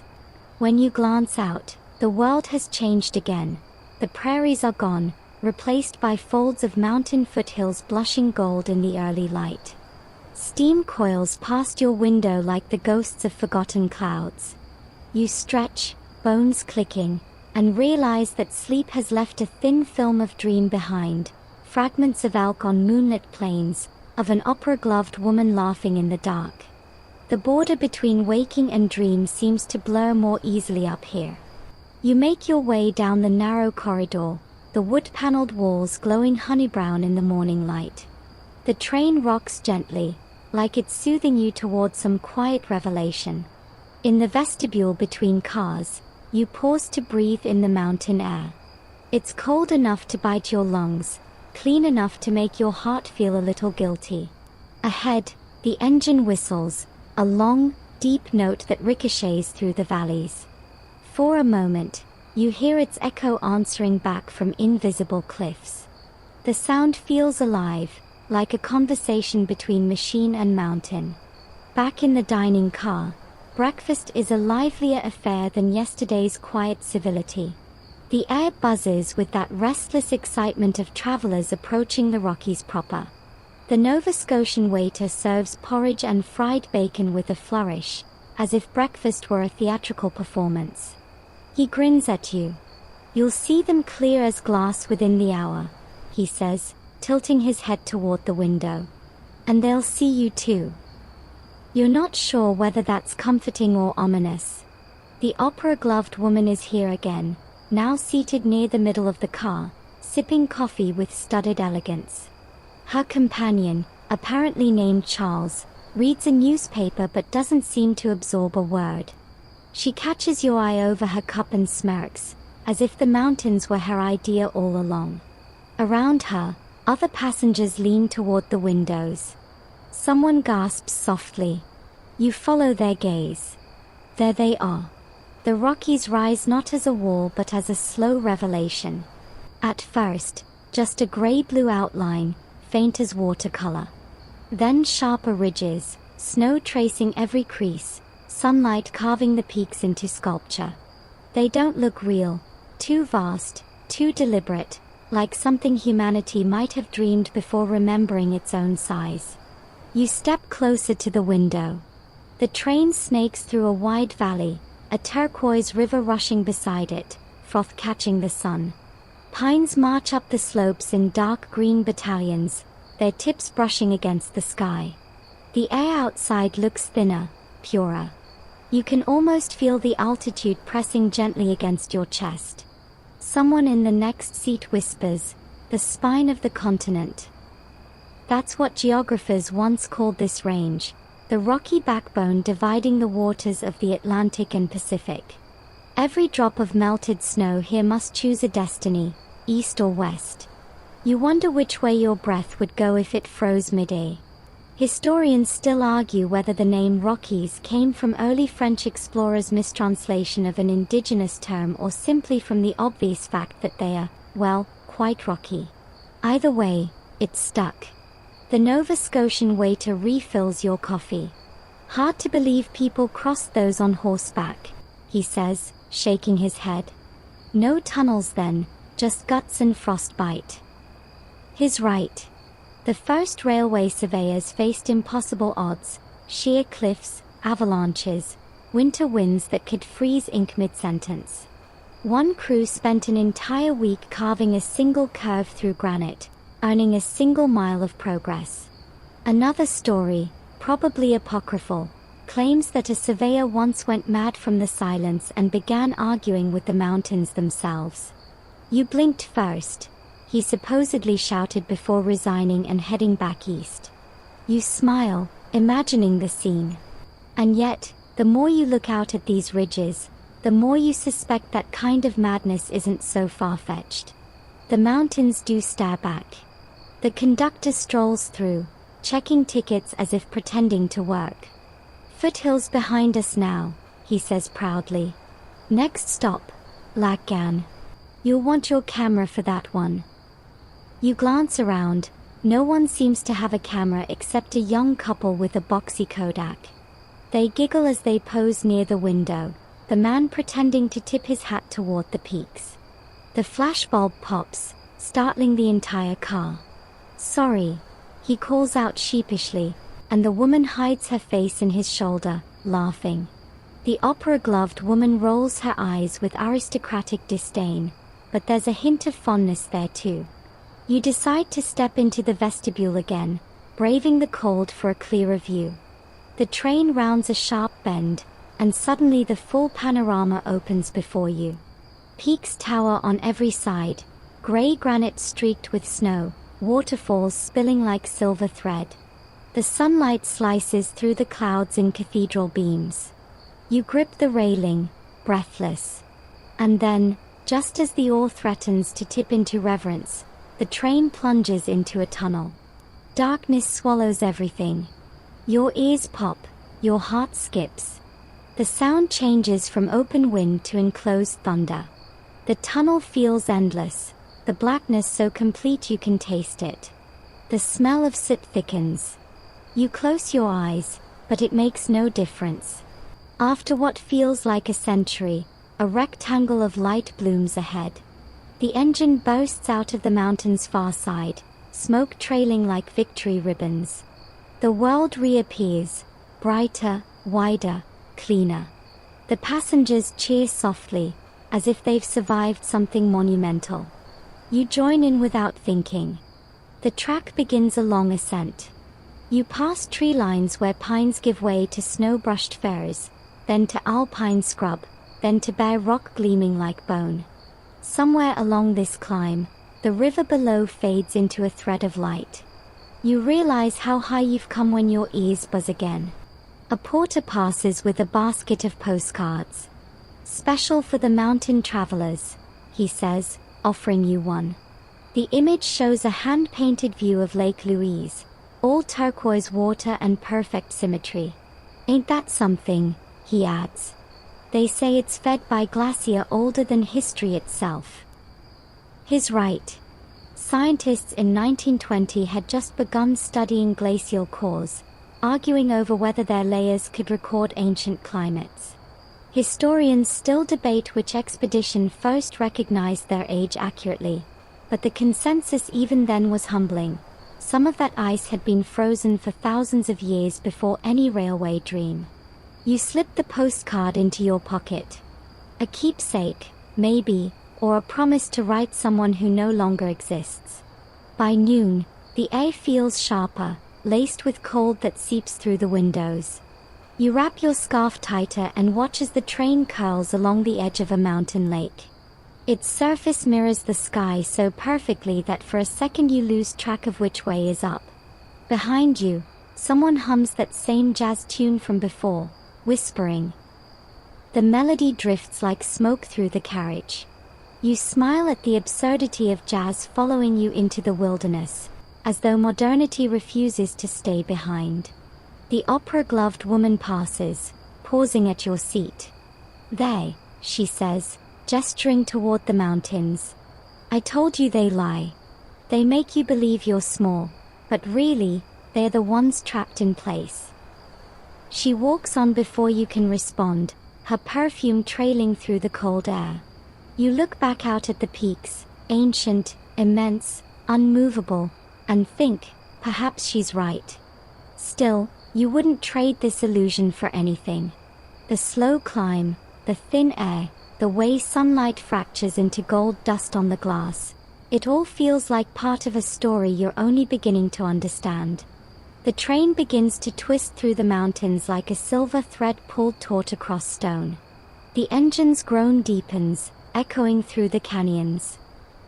Speaker 1: When you glance out, the world has changed again. The prairies are gone, replaced by folds of mountain foothills blushing gold in the early light. Steam coils past your window like the ghosts of forgotten clouds. You stretch, bones clicking, and realize that sleep has left a thin film of dream behind, fragments of elk on moonlit plains, of an opera-gloved woman laughing in the dark. The border between waking and dream seems to blur more easily up here. You make your way down the narrow corridor, the wood-paneled walls glowing honey-brown in the morning light. The train rocks gently, like it's soothing you toward some quiet revelation. In the vestibule between cars, you pause to breathe in the mountain air. It's cold enough to bite your lungs, clean enough to make your heart feel a little guilty. Ahead, the engine whistles, a long, deep note that ricochets through the valleys. For a moment, you hear its echo answering back from invisible cliffs. The sound feels alive, like a conversation between machine and mountain. Back in the dining car, breakfast is a livelier affair than yesterday's quiet civility. The air buzzes with that restless excitement of travelers approaching the Rockies proper. The Nova Scotian waiter serves porridge and fried bacon with a flourish, as if breakfast were a theatrical performance. He grins at you. "You'll see them clear as glass within the hour," he says, tilting his head toward the window. "And they'll see you too." You're not sure whether that's comforting or ominous. The opera-gloved woman is here again, now seated near the middle of the car, sipping coffee with studied elegance. Her companion, apparently named Charles, reads a newspaper but doesn't seem to absorb a word. She catches your eye over her cup and smirks, as if the mountains were her idea all along. Around her, other passengers lean toward the windows. Someone gasps softly. You follow their gaze. There they are. The Rockies rise not as a wall but as a slow revelation. At first, just a gray-blue outline, faint as watercolor. Then sharper ridges, snow tracing every crease, sunlight carving the peaks into sculpture. They don't look real, too vast, too deliberate, like something humanity might have dreamed before remembering its own size. You step closer to the window. The train snakes through a wide valley, a turquoise river rushing beside it, froth catching the sun. Pines march up the slopes in dark green battalions, their tips brushing against the sky. The air outside looks thinner, purer. You can almost feel the altitude pressing gently against your chest. Someone in the next seat whispers, "The spine of the continent." That's what geographers once called this range, the rocky backbone dividing the waters of the Atlantic and Pacific. Every drop of melted snow here must choose a destiny, east or west. You wonder which way your breath would go if it froze mid-air. Historians still argue whether the name Rockies came from early French explorers' mistranslation of an indigenous term or simply from the obvious fact that they are, well, quite rocky. Either way, it's stuck. The Nova Scotian waiter refills your coffee. "Hard to believe people crossed those on horseback," he says, shaking his head. "No tunnels then, just guts and frostbite." He's right. The first railway surveyors faced impossible odds, sheer cliffs, avalanches, winter winds that could freeze ink mid-sentence. One crew spent an entire week carving a single curve through granite, earning a single mile of progress. Another story, probably apocryphal, claims that a surveyor once went mad from the silence and began arguing with the mountains themselves. "You blinked first," he supposedly shouted before resigning and heading back east. You smile, imagining the scene. And yet, the more you look out at these ridges, the more you suspect that kind of madness isn't so far-fetched. The mountains do stare back. The conductor strolls through, checking tickets as if pretending to work. "Foothills behind us now," he says proudly. "Next stop, Laggan. You'll want your camera for that one." You glance around. No one seems to have a camera except a young couple with a boxy Kodak. They giggle as they pose near the window, the man pretending to tip his hat toward the peaks. The flashbulb pops, startling the entire car. "Sorry," he calls out sheepishly, and the woman hides her face in his shoulder, laughing. The opera-gloved woman rolls her eyes with aristocratic disdain, but there's a hint of fondness there too. You decide to step into the vestibule again, braving the cold for a clearer view. The train rounds a sharp bend, and suddenly the full panorama opens before you. Peaks tower on every side, gray granite streaked with snow, waterfalls spilling like silver thread. The sunlight slices through the clouds in cathedral beams. You grip the railing, breathless. And then, just as the oar threatens to tip into reverence, the train plunges into a tunnel. Darkness swallows everything. Your ears pop, your heart skips. The sound changes from open wind to enclosed thunder. The tunnel feels endless, the blackness so complete you can taste it. The smell of soot thickens. You close your eyes, but it makes no difference. After what feels like a century, a rectangle of light blooms ahead. The engine bursts out of the mountain's far side, smoke trailing like victory ribbons. The world reappears, brighter, wider, cleaner. The passengers cheer softly, as if they've survived something monumental. You join in without thinking. The track begins a long ascent. You pass tree lines where pines give way to snow-brushed firs, then to alpine scrub, then to bare rock gleaming like bone. Somewhere along this climb, the river below fades into a thread of light. You realize how high you've come when your ears buzz again. A porter passes with a basket of postcards. "Special for the mountain travelers," he says, offering you one. The image shows a hand-painted view of Lake Louise, all turquoise water and perfect symmetry. "Ain't that something?" he adds. "They say it's fed by glacier older than history itself." He's right. Scientists in 1920 had just begun studying glacial cores, arguing over whether their layers could record ancient climates. Historians still debate which expedition first recognized their age accurately, but the consensus even then was humbling. Some of that ice had been frozen for thousands of years before any railway dream. You slip the postcard into your pocket. A keepsake, maybe, or a promise to write someone who no longer exists. By noon, the air feels sharper, laced with cold that seeps through the windows. You wrap your scarf tighter and watch as the train curls along the edge of a mountain lake. Its surface mirrors the sky so perfectly that for a second you lose track of which way is up. Behind you, someone hums that same jazz tune from before, whispering. The melody drifts like smoke through the carriage. You smile at the absurdity of jazz following you into the wilderness, as though modernity refuses to stay behind. The opera-gloved woman passes, pausing at your seat. "They," she says, gesturing toward the mountains. "I told you they lie. They make you believe you're small, but really, they're the ones trapped in place." She walks on before you can respond, her perfume trailing through the cold air. You look back out at the peaks, ancient, immense, unmovable, and think, perhaps she's right. Still, you wouldn't trade this illusion for anything. The slow climb, the thin air, the way sunlight fractures into gold dust on the glass, it all feels like part of a story you're only beginning to understand. The train begins to twist through the mountains like a silver thread pulled taut across stone. The engine's groan deepens, echoing through the canyons.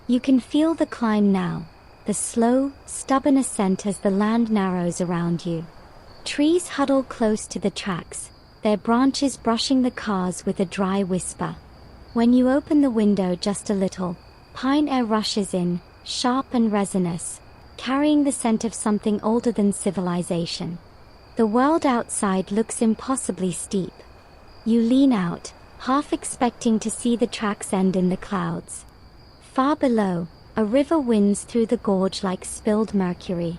Speaker 1: You can feel the climb now, the slow, stubborn ascent as the land narrows around you. Trees huddle close to the tracks, their branches brushing the cars with a dry whisper. When you open the window just a little, pine air rushes in, sharp and resinous, carrying the scent of something older than civilization. The world outside looks impossibly steep. You lean out, half expecting to see the tracks end in the clouds. Far below, a river winds through the gorge like spilled mercury.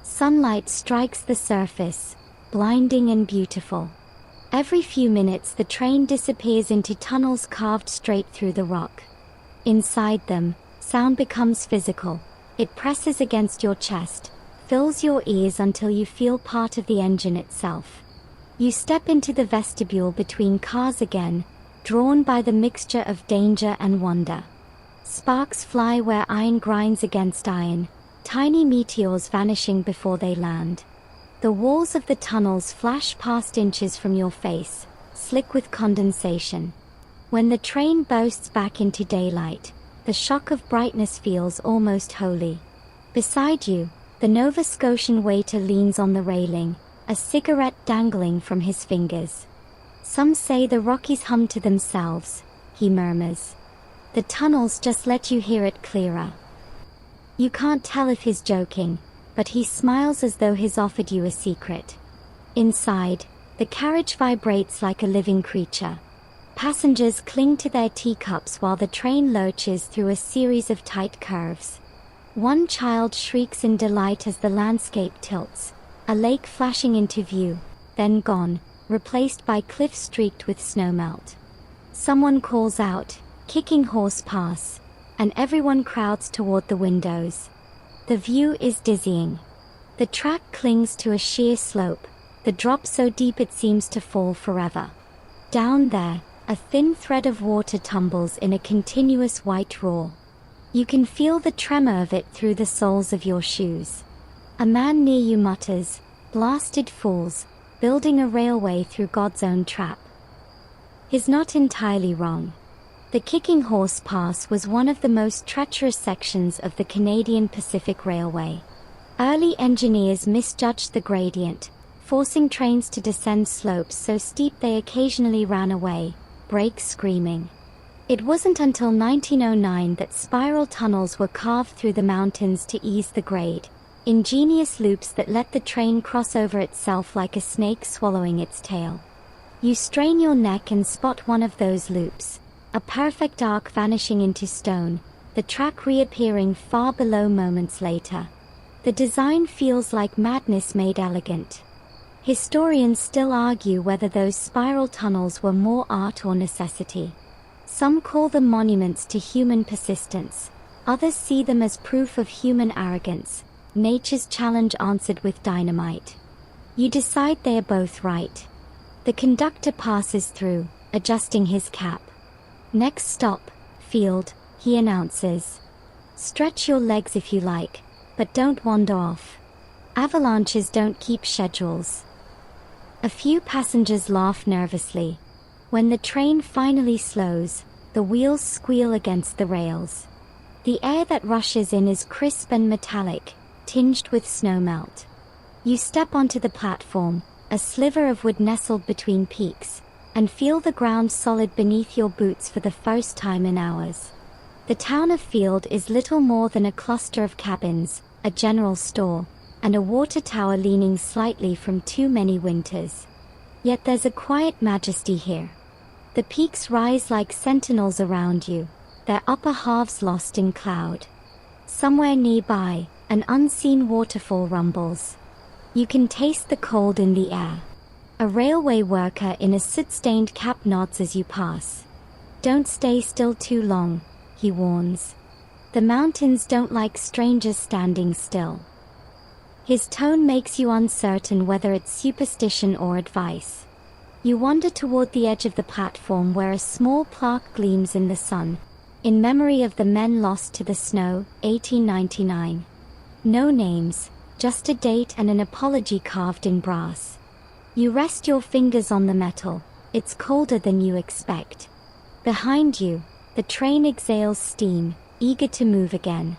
Speaker 1: Sunlight strikes the surface, blinding and beautiful. Every few minutes the train disappears into tunnels carved straight through the rock. Inside them, sound becomes physical. It presses against your chest, fills your ears until you feel part of the engine itself. You step into the vestibule between cars again, drawn by the mixture of danger and wonder. Sparks fly where iron grinds against iron, tiny meteors vanishing before they land. The walls of the tunnels flash past inches from your face, slick with condensation. When the train bursts back into daylight, the shock of brightness feels almost holy. Beside you, the Nova Scotian waiter leans on the railing, a cigarette dangling from his fingers. Some say the Rockies hum to themselves, he murmurs. The tunnels just let you hear it clearer. You can't tell if he's joking, but he smiles as though he's offered you a secret. Inside, the carriage vibrates like a living creature. Passengers cling to their teacups while the train lurches through a series of tight curves. One child shrieks in delight as the landscape tilts, a lake flashing into view, then gone, replaced by cliffs streaked with snowmelt. Someone calls out, "Kicking horse pass," and everyone crowds toward the windows. The view is dizzying. The track clings to a sheer slope, the drop so deep it seems to fall forever. Down there, a thin thread of water tumbles in a continuous white roar. You can feel the tremor of it through the soles of your shoes. A man near you mutters, "Blasted fools, building a railway through God's own trap." He's not entirely wrong. The Kicking Horse Pass was one of the most treacherous sections of the Canadian Pacific Railway. Early engineers misjudged the gradient, forcing trains to descend slopes so steep they occasionally ran away, brake screaming. It wasn't until 1909 that spiral tunnels were carved through the mountains to ease the grade, ingenious loops that let the train cross over itself like a snake swallowing its tail. You strain your neck and spot one of those loops, a perfect arc vanishing into stone, the track reappearing far below moments later. The design feels like madness made elegant. Historians still argue whether those spiral tunnels were more art or necessity. Some call them monuments to human persistence. Others see them as proof of human arrogance, nature's challenge answered with dynamite. You decide they are both right. The conductor passes through, adjusting his cap. "Next stop, Field," he announces. "Stretch your legs if you like, but don't wander off. Avalanches don't keep schedules." A few passengers laugh nervously. When the train finally slows, the wheels squeal against the rails. The air that rushes in is crisp and metallic, tinged with snowmelt. You step onto the platform, a sliver of wood nestled between peaks, and feel the ground solid beneath your boots for the first time in hours. The town of Field is little more than a cluster of cabins, a general store, and a water tower leaning slightly from too many winters. Yet there's a quiet majesty here. The peaks rise like sentinels around you, their upper halves lost in cloud. Somewhere nearby, an unseen waterfall rumbles. You can taste the cold in the air. A railway worker in a soot-stained cap nods as you pass. "Don't stay still too long," he warns. "The mountains don't like strangers standing still." His tone makes you uncertain whether it's superstition or advice. You wander toward the edge of the platform where a small plaque gleams in the sun, in memory of the men lost to the snow, 1899. No names, just a date and an apology carved in brass. You rest your fingers on the metal. It's colder than you expect. Behind you, the train exhales steam, eager to move again.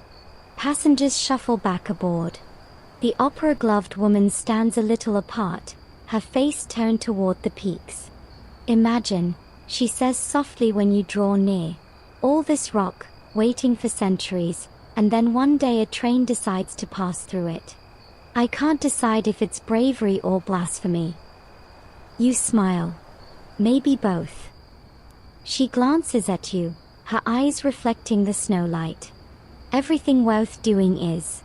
Speaker 1: Passengers shuffle back aboard. The opera-gloved woman stands a little apart, her face turned toward the peaks. "Imagine," she says softly when you draw near, "all this rock, waiting for centuries, and then one day a train decides to pass through it. I can't decide if it's bravery or blasphemy. You smile. Maybe both. She glances at you, her eyes reflecting the snowlight. Everything worth doing is.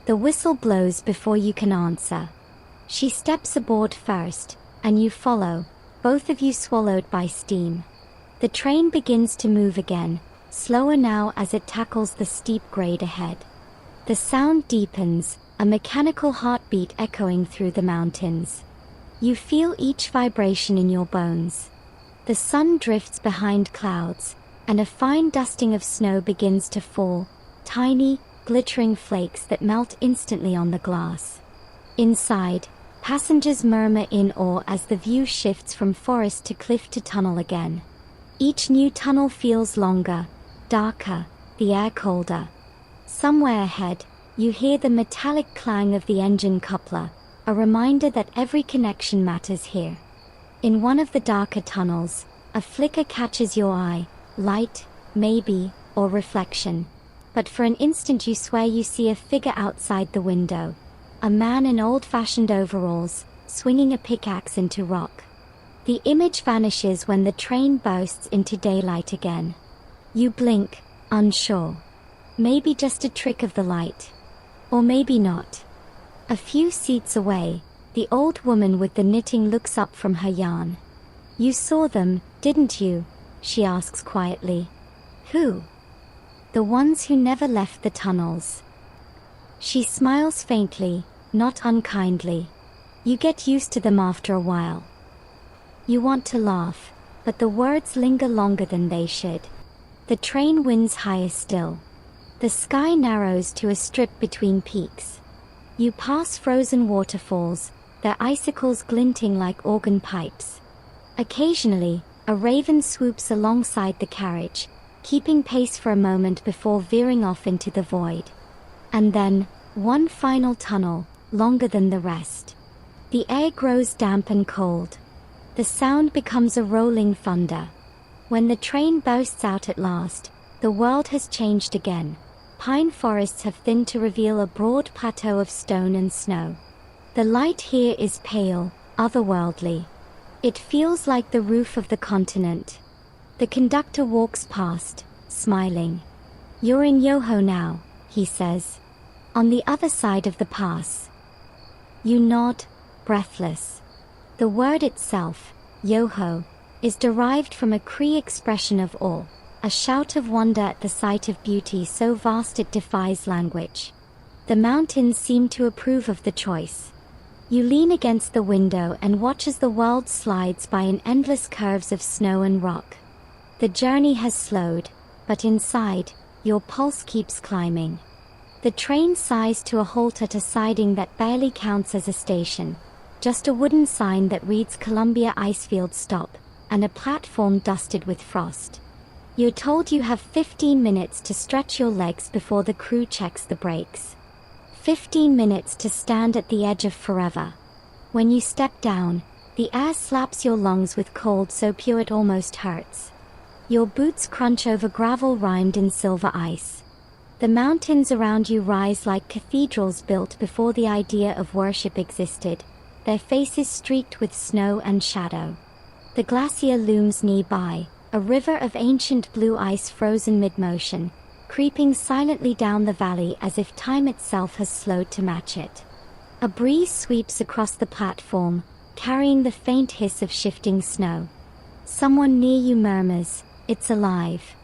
Speaker 1: The whistle blows before you can answer. She steps aboard first, and you follow, both of you swallowed by steam. The train begins to move again, slower now as it tackles the steep grade ahead. The sound deepens, a mechanical heartbeat echoing through the mountains. You feel each vibration in your bones. The sun drifts behind clouds, and a fine dusting of snow begins to fall, tiny, glittering flakes that melt instantly on the glass. Inside, passengers murmur in awe as the view shifts from forest to cliff to tunnel again. Each new tunnel feels longer, darker, the air colder. Somewhere ahead, you hear the metallic clang of the engine coupler, a reminder that every connection matters here. In one of the darker tunnels, a flicker catches your eye, light, maybe, or reflection. But for an instant you swear you see a figure outside the window. A man in old-fashioned overalls, swinging a pickaxe into rock. The image vanishes when the train bursts into daylight again. You blink, unsure. Maybe just a trick of the light. Or maybe not. A few seats away, the old woman with the knitting looks up from her yarn. You saw them, didn't you? She asks quietly. Who? The ones who never left the tunnels. She smiles faintly, not unkindly. You get used to them after a while. You want to laugh, but the words linger longer than they should. The train winds higher still. The sky narrows to a strip between peaks. You pass frozen waterfalls, their icicles glinting like organ pipes. Occasionally, a raven swoops alongside the carriage, keeping pace for a moment before veering off into the void. And then, one final tunnel, longer than the rest. The air grows damp and cold. The sound becomes a rolling thunder. When the train bursts out at last, the world has changed again. Pine forests have thinned to reveal a broad plateau of stone and snow. The light here is pale, otherworldly. It feels like the roof of the continent. The conductor walks past, smiling. You're in Yoho now, he says. On the other side of the pass. You nod, breathless. The word itself, Yoho, is derived from a Cree expression of awe, a shout of wonder at the sight of beauty so vast it defies language. The mountains seem to approve of the choice. You lean against the window and watch as the world slides by in endless curves of snow and rock. The journey has slowed, but inside, your pulse keeps climbing. The train sighs to a halt at a siding that barely counts as a station. Just a wooden sign that reads Columbia Icefield Stop, and a platform dusted with frost. You're told you have 15 minutes to stretch your legs before the crew checks the brakes. 15 minutes to stand at the edge of forever. When you step down, the air slaps your lungs with cold so pure it almost hurts. Your boots crunch over gravel rimed in silver ice. The mountains around you rise like cathedrals built before the idea of worship existed, their faces streaked with snow and shadow. The glacier looms nearby, a river of ancient blue ice frozen mid-motion, creeping silently down the valley as if time itself has slowed to match it. A breeze sweeps across the platform, carrying the faint hiss of shifting snow. Someone near you murmurs, "It's alive."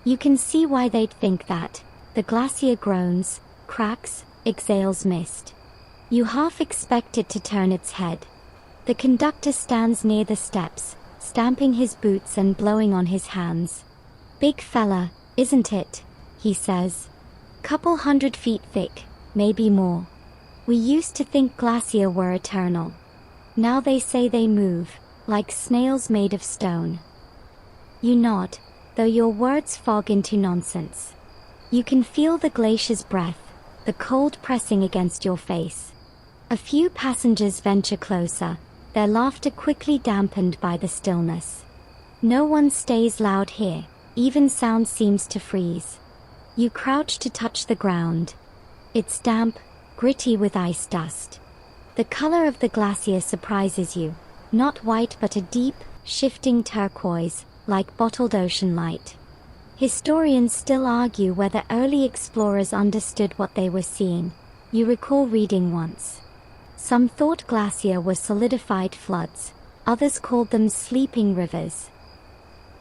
Speaker 1: You can see why they'd think that. The glacier groans, cracks, exhales mist. You half expect it to turn its head. The conductor stands near the steps, stamping his boots and blowing on his hands. "Big fella, isn't it?" he says. "Couple 100 feet thick, maybe more. We used to think glacier were eternal. Now they say they move, like snails made of stone." You nod, though your words fog into nonsense. You can feel the glacier's breath, the cold pressing against your face. A few passengers venture closer, their laughter quickly dampened by the stillness. No one stays loud here, even sound seems to freeze. You crouch to touch the ground. It's damp, gritty with ice dust. The color of the glacier surprises you. Not white but a deep, shifting turquoise, like bottled ocean light. Historians still argue whether early explorers understood what they were seeing. You recall reading once. Some thought glacier were solidified floods, others called them sleeping rivers.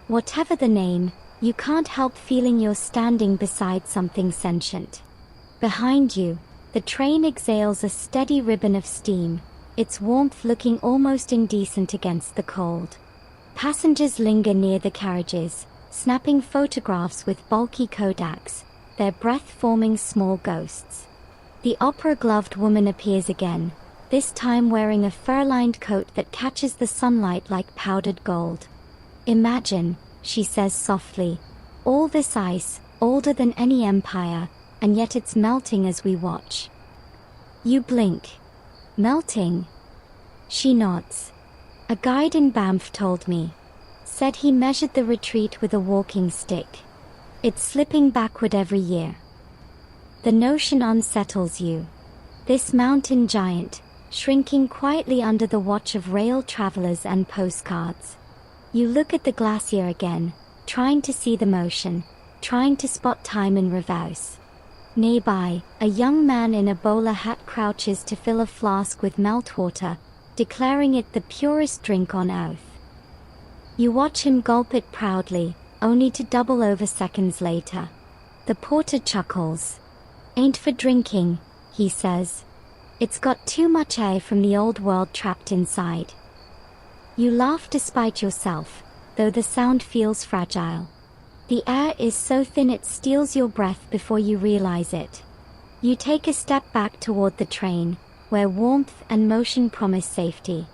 Speaker 1: Whatever the name, you can't help feeling you're standing beside something sentient. Behind you, the train exhales a steady ribbon of steam, its warmth looking almost indecent against the cold. Passengers linger near the carriages, snapping photographs with bulky Kodaks, their breath forming small ghosts. The opera-gloved woman appears again, this time wearing a fur-lined coat that catches the sunlight like powdered gold. Imagine, she says softly, all this ice, older than any empire, and yet it's melting as we watch. You blink. Melting? She nods. A guide in Banff told me. Said he measured the retreat with a walking stick. It's slipping backward every year. The notion unsettles you. This mountain giant, shrinking quietly under the watch of rail travelers and postcards. You look at the glacier again, trying to see the motion, trying to spot time in reverse. Nearby, a young man in a bowler hat crouches to fill a flask with meltwater, declaring it the purest drink on earth. You watch him gulp it proudly, only to double over seconds later. The porter chuckles. Ain't for drinking, he says. It's got too much air from the old world trapped inside. You laugh despite yourself, though the sound feels fragile. The air is so thin it steals your breath before you realize it. You take a step back toward the train, where warmth and motion promise safety.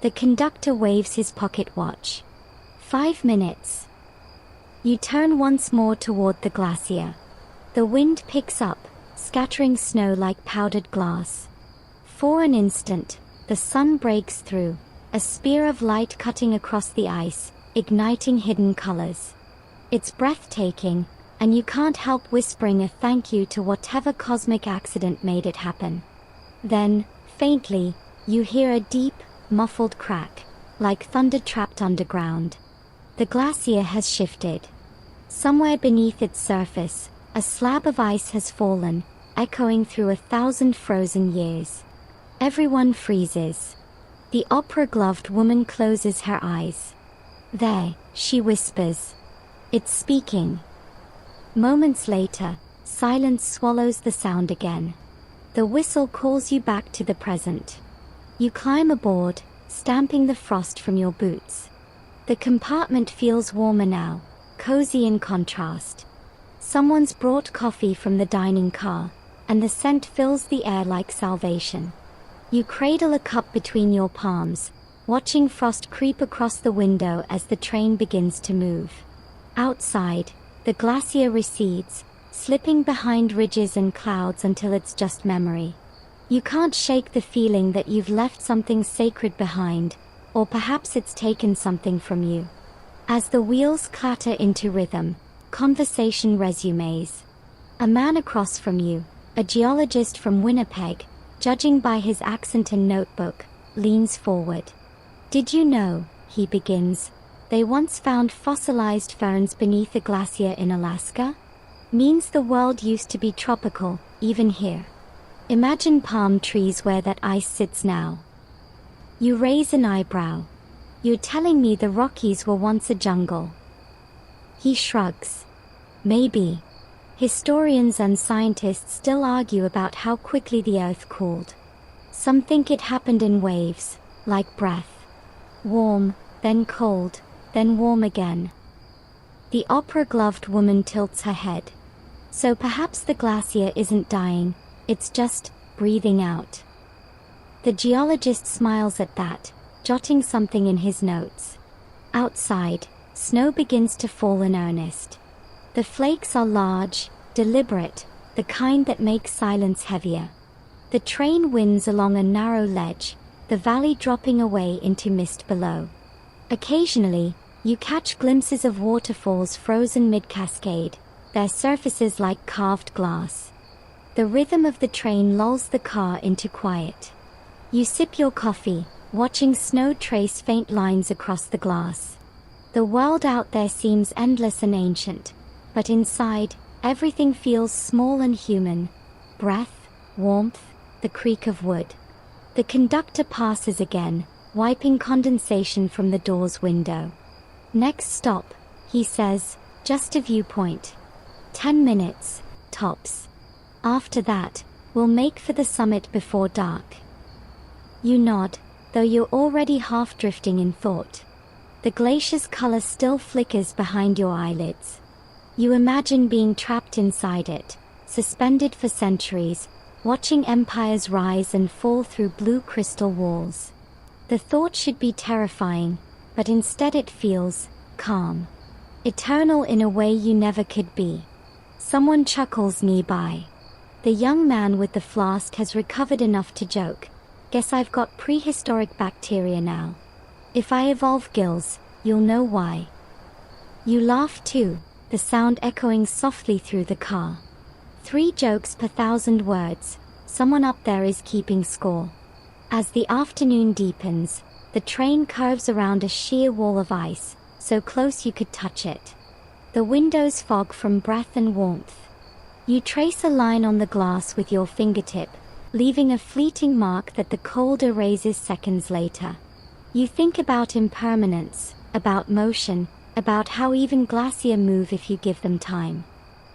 Speaker 1: The conductor waves his pocket watch. 5 minutes. You turn once more toward the glacier. The wind picks up, scattering snow like powdered glass. For an instant, the sun breaks through, a spear of light cutting across the ice, igniting hidden colors. It's breathtaking, and you can't help whispering a thank you to whatever cosmic accident made it happen. Then, faintly, you hear a deep, muffled crack, like thunder trapped underground. The glacier has shifted. Somewhere beneath its surface, a slab of ice has fallen, echoing through 1,000 frozen years. Everyone freezes. The opera-gloved woman closes her eyes. There, she whispers. It's speaking. Moments later, silence swallows the sound again. The whistle calls you back to the present. You climb aboard, stamping the frost from your boots. The compartment feels warmer now, cozy in contrast. Someone's brought coffee from the dining car, and the scent fills the air like salvation. You cradle a cup between your palms, watching frost creep across the window as the train begins to move. Outside, the glacier recedes, slipping behind ridges and clouds until it's just memory. You can't shake the feeling that you've left something sacred behind, or perhaps it's taken something from you. As the wheels clatter into rhythm, conversation resumes. A man across from you, a geologist from Winnipeg, judging by his accent and notebook, leans forward. Did you know, he begins, they once found fossilized ferns beneath a glacier in Alaska? Means the world used to be tropical, even here. Imagine palm trees where that ice sits now. You raise an eyebrow. You're telling me the Rockies were once a jungle. He shrugs. Maybe. Historians and scientists still argue about how quickly the Earth cooled. Some think it happened in waves, like breath. Warm, then cold, then warm again. The opera-gloved woman tilts her head. So perhaps the glacier isn't dying, it's just breathing out. The geologist smiles at that, jotting something in his notes. Outside, snow begins to fall in earnest. The flakes are large, deliberate, the kind that makes silence heavier. The train winds along a narrow ledge, the valley dropping away into mist below. Occasionally, you catch glimpses of waterfalls frozen mid-cascade, their surfaces like carved glass. The rhythm of the train lulls the car into quiet. You sip your coffee, watching snow trace faint lines across the glass. The world out there seems endless and ancient, but inside, everything feels small and human. Breath, warmth, the creak of wood. The conductor passes again, wiping condensation from the door's window. Next stop, he says, just a viewpoint. 10 minutes, tops. After that, we'll make for the summit before dark. You nod, though you're already half drifting in thought. The glacier's color still flickers behind your eyelids. You imagine being trapped inside it, suspended for centuries, watching empires rise and fall through blue crystal walls. The thought should be terrifying, but instead it feels calm. Eternal in a way you never could be. Someone chuckles nearby. The young man with the flask has recovered enough to joke. Guess I've got prehistoric bacteria now. If I evolve gills, you'll know why. You laugh too, the sound echoing softly through the car. 3 jokes per 1,000 words, someone up there is keeping score. As the afternoon deepens, the train curves around a sheer wall of ice, so close you could touch it. The windows fog from breath and warmth. You trace a line on the glass with your fingertip, leaving a fleeting mark that the cold erases seconds later. You think about impermanence, about motion, about how even glaciers move if you give them time.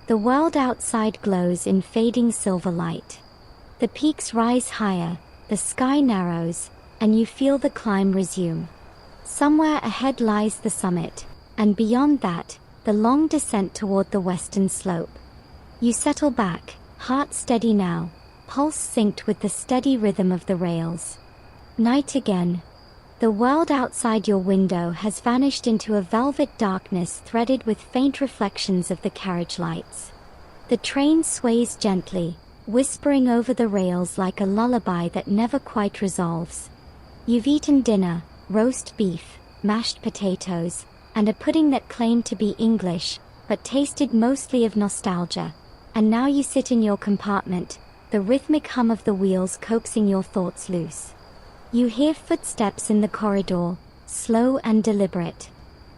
Speaker 1: The world outside glows in fading silver light. The peaks rise higher, the sky narrows, and you feel the climb resume. Somewhere ahead lies the summit, and beyond that, the long descent toward the western slope. You settle back, heart steady now, pulse synced with the steady rhythm of the rails. Night again. The world outside your window has vanished into a velvet darkness threaded with faint reflections of the carriage lights. The train sways gently, whispering over the rails like a lullaby that never quite resolves. You've eaten dinner, roast beef, mashed potatoes, and a pudding that claimed to be English, but tasted mostly of nostalgia. And now you sit in your compartment, the rhythmic hum of the wheels coaxing your thoughts loose. You hear footsteps in the corridor, slow and deliberate.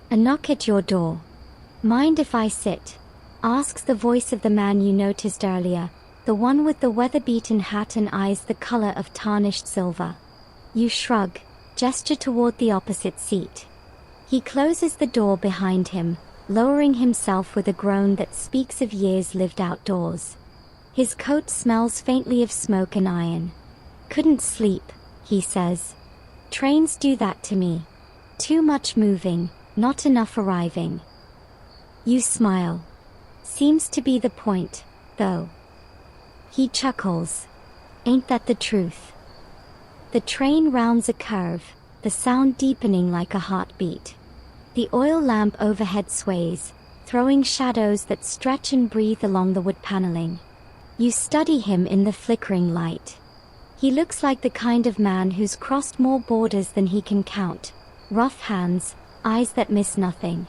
Speaker 1: A knock at your door. "Mind if I sit?" asks the voice of the man you noticed earlier, the one with the weather-beaten hat and eyes the color of tarnished silver. You shrug, gesture toward the opposite seat. He closes the door behind him, lowering himself with a groan that speaks of years lived outdoors. His coat smells faintly of smoke and iron. "Couldn't sleep," he says. "Trains do that to me. Too much moving, not enough arriving." You smile. Seems to be the point, though. He chuckles. "Ain't that the truth?" The train rounds a curve, the sound deepening like a heartbeat. The oil lamp overhead sways, throwing shadows that stretch and breathe along the wood paneling. You study him in the flickering light. He looks like the kind of man who's crossed more borders than he can count. Rough hands, eyes that miss nothing.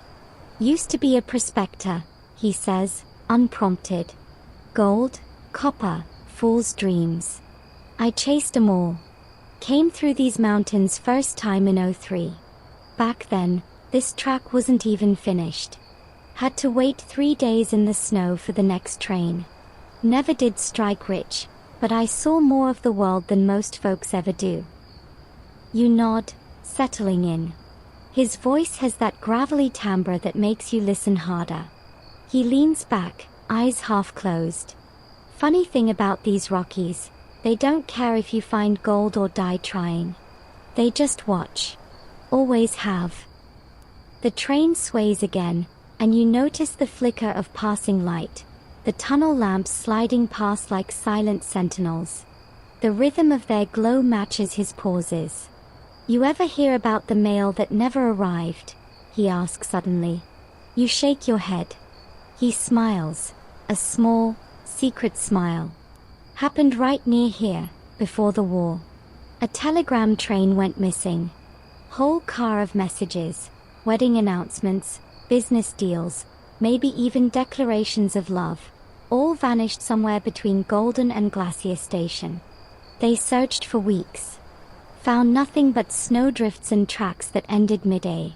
Speaker 1: "Used to be a prospector," he says, unprompted. "Gold, copper, fool's dreams. I chased 'em all. Came through these mountains first time in '03. Back then, this track wasn't even finished. Had to wait 3 days in the snow for the next train. Never did strike rich, but I saw more of the world than most folks ever do." You nod, settling in. His voice has that gravelly timbre that makes you listen harder. He leans back, eyes half closed. "Funny thing about these Rockies, they don't care if you find gold or die trying. They just watch. Always have." The train sways again, and you notice the flicker of passing light, the tunnel lamps sliding past like silent sentinels. The rhythm of their glow matches his pauses. "You ever hear about the mail that never arrived?" he asks suddenly. You shake your head. He smiles, a small, secret smile. "Happened right near here, before the war. A telegram train went missing. Whole car of messages, wedding announcements, business deals, maybe even declarations of love, all vanished somewhere between Golden and Glacier Station. They searched for weeks, found nothing but snowdrifts and tracks that ended mid-A.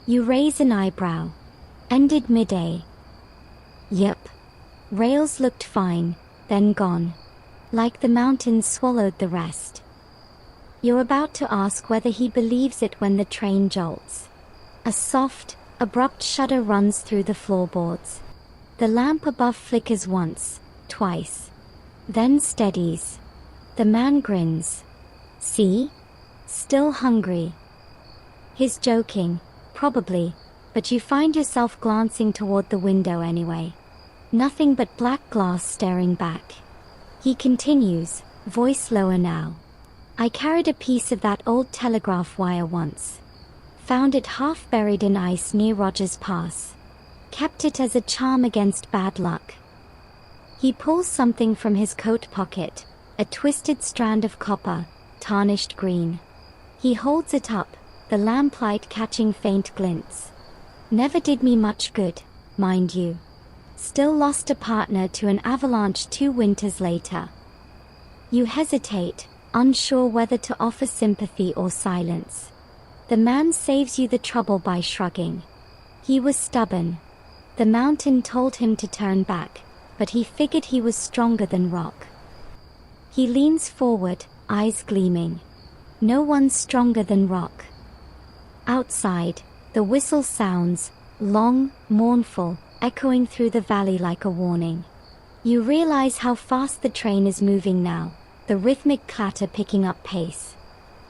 Speaker 1: You raise an eyebrow. Ended mid-A. Yep. Rails looked fine, then gone. Like the mountains swallowed the rest. You're about to ask whether he believes it when the train jolts. A soft, abrupt shudder runs through the floorboards. The lamp above flickers once, twice. Then steadies. The man grins. See? Still hungry. He's joking, probably, but you find yourself glancing toward the window anyway. Nothing but black glass staring back. He continues, voice lower now. I carried a piece of that old telegraph wire once. Found it half buried in ice near Rogers Pass. Kept it as a charm against bad luck. He pulls something from his coat pocket, a twisted strand of copper, tarnished green. He holds it up, the lamplight catching faint glints. Never did me much good, mind you. Still lost a partner to an avalanche 2 winters later. You hesitate, unsure whether to offer sympathy or silence. The man saves you the trouble by shrugging. He was stubborn. The mountain told him to turn back, but he figured he was stronger than rock. He leans forward, eyes gleaming. No one's stronger than rock. Outside, the whistle sounds, long, mournful, echoing through the valley like a warning. You realize how fast the train is moving now, the rhythmic clatter picking up pace.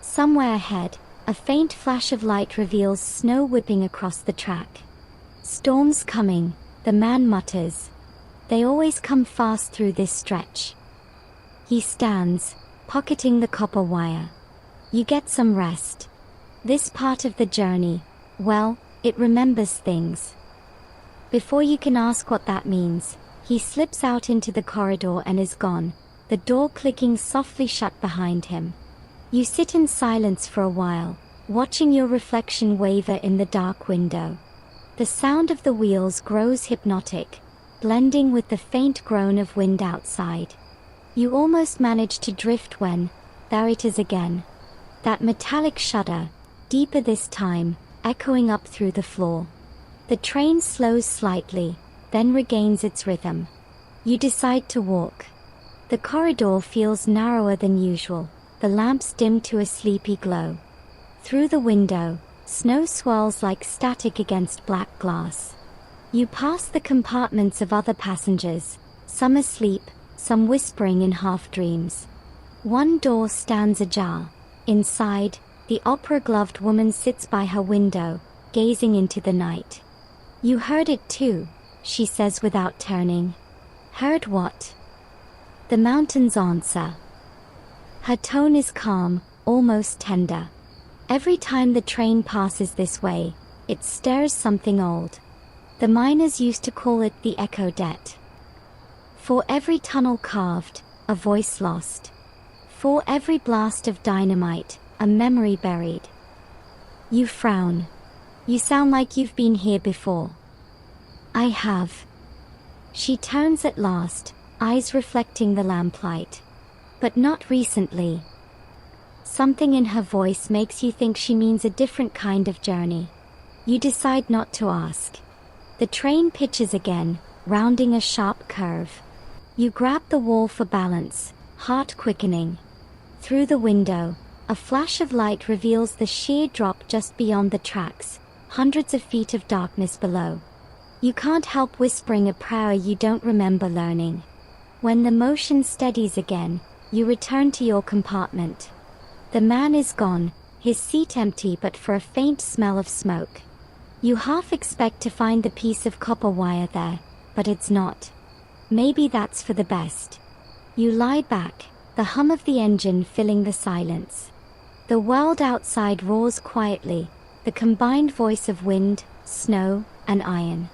Speaker 1: Somewhere ahead, a faint flash of light reveals snow whipping across the track. Storm's coming, the man mutters. They always come fast through this stretch. He stands, pocketing the copper wire. You get some rest. This part of the journey, well, it remembers things. Before you can ask what that means, he slips out into the corridor and is gone, the door clicking softly shut behind him. You sit in silence for a while, watching your reflection waver in the dark window. The sound of the wheels grows hypnotic, blending with the faint groan of wind outside. You almost manage to drift when, there it is again. That metallic shudder, deeper this time, echoing up through the floor. The train slows slightly, then regains its rhythm. You decide to walk. The corridor feels narrower than usual, the lamps dim to a sleepy glow. Through the window, snow swirls like static against black glass. You pass the compartments of other passengers, some asleep, some whispering in half-dreams. One door stands ajar. Inside, the opera-gloved woman sits by her window, gazing into the night. You heard it too, she says without turning. Heard what? The mountains answer. Her tone is calm, almost tender. Every time the train passes this way, it stirs something old. The miners used to call it the echo debt. For every tunnel carved, a voice lost. For every blast of dynamite, a memory buried. You frown. You sound like you've been here before. I have. She turns at last, eyes reflecting the lamplight. But not recently. Something in her voice makes you think she means a different kind of journey. You decide not to ask. The train pitches again, rounding a sharp curve. You grab the wall for balance, heart quickening. Through the window, a flash of light reveals the sheer drop just beyond the tracks, hundreds of feet of darkness below. You can't help whispering a prayer you don't remember learning. When the motion steadies again, you return to your compartment. The man is gone, his seat empty but for a faint smell of smoke. You half expect to find the piece of copper wire there, but it's not. Maybe that's for the best. You lie back, the hum of the engine filling the silence. The world outside roars quietly, the combined voice of wind, snow, and iron.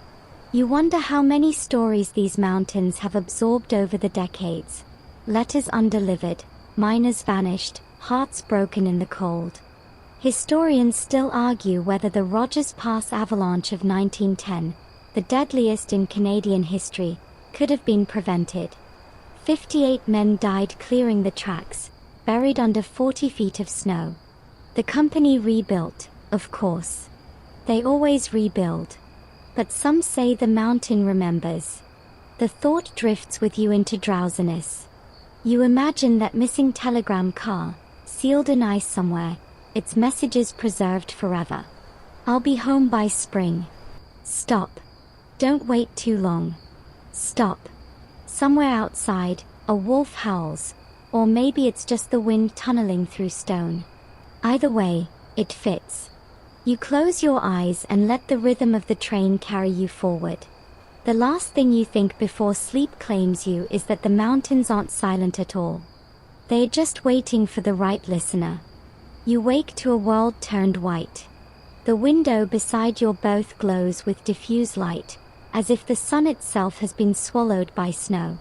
Speaker 1: You wonder how many stories these mountains have absorbed over the decades. Letters undelivered, miners vanished, hearts broken in the cold. Historians still argue whether the Rogers Pass avalanche of 1910, the deadliest in Canadian history, could have been prevented. 58 men died clearing the tracks, buried under 40 feet of snow. The company rebuilt, of course. They always rebuild. But some say the mountain remembers. The thought drifts with you into drowsiness. You imagine that missing telegram car, sealed in ice somewhere, its messages preserved forever. I'll be home by spring. Stop. Don't wait too long. Stop. Somewhere outside, a wolf howls, or maybe it's just the wind tunneling through stone. Either way, it fits. You close your eyes and let the rhythm of the train carry you forward. The last thing you think before sleep claims you is that the mountains aren't silent at all. They're just waiting for the right listener. You wake to a world turned white. The window beside your berth glows with diffuse light, as if the sun itself has been swallowed by snow.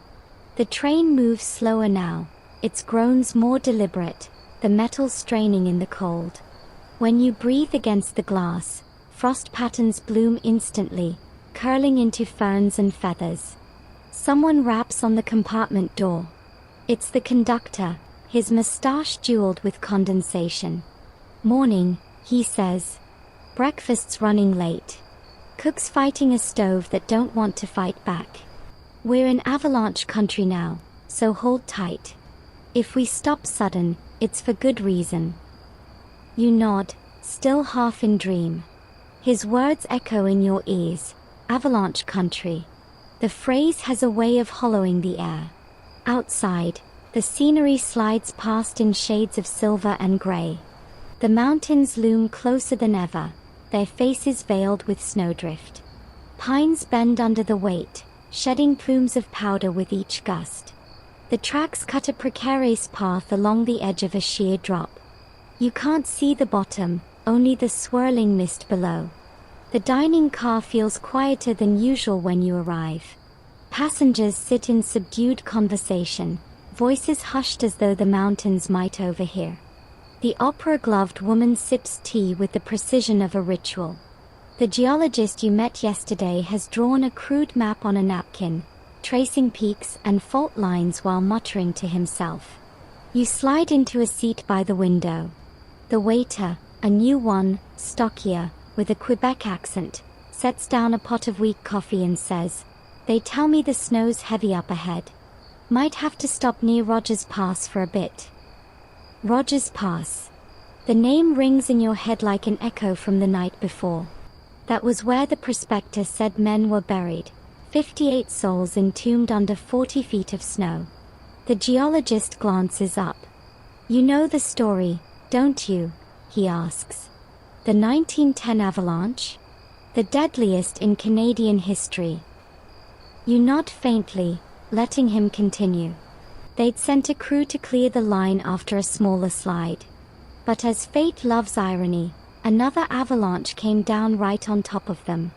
Speaker 1: The train moves slower now, its groans more deliberate, the metal straining in the cold. When you breathe against the glass, frost patterns bloom instantly, curling into ferns and feathers. Someone raps on the compartment door. It's the conductor, his mustache jeweled with condensation. "Morning," he says. "Breakfast's running late. Cooks fighting a stove that don't want to fight back. We're in avalanche country now, so hold tight. If we stop sudden, it's for good reason." You nod, still half in dream. His words echo in your ears. Avalanche country. The phrase has a way of hollowing the air. Outside, the scenery slides past in shades of silver and gray. The mountains loom closer than ever, their faces veiled with snowdrift. Pines bend under the weight, shedding plumes of powder with each gust. The tracks cut a precarious path along the edge of a sheer drop. You can't see the bottom, only the swirling mist below. The dining car feels quieter than usual when you arrive. Passengers sit in subdued conversation, voices hushed as though the mountains might overhear. The opera-gloved woman sips tea with the precision of a ritual. The geologist you met yesterday has drawn a crude map on a napkin, tracing peaks and fault lines while muttering to himself. You slide into a seat by the window. The waiter, a new one, stockier, with a Quebec accent, sets down a pot of weak coffee and says, "They tell me the snow's heavy up ahead. Might have to stop near Rogers Pass for a bit." Rogers Pass. The name rings in your head like an echo from the night before. That was where the prospectus said men were buried, 58 souls entombed under 40 feet of snow. The geologist glances up. "You know the story, don't you?" he asks. "The 1910 avalanche? The deadliest in Canadian history." You nod faintly, letting him continue. They'd sent a crew to clear the line after a smaller slide. But as fate loves irony, another avalanche came down right on top of them.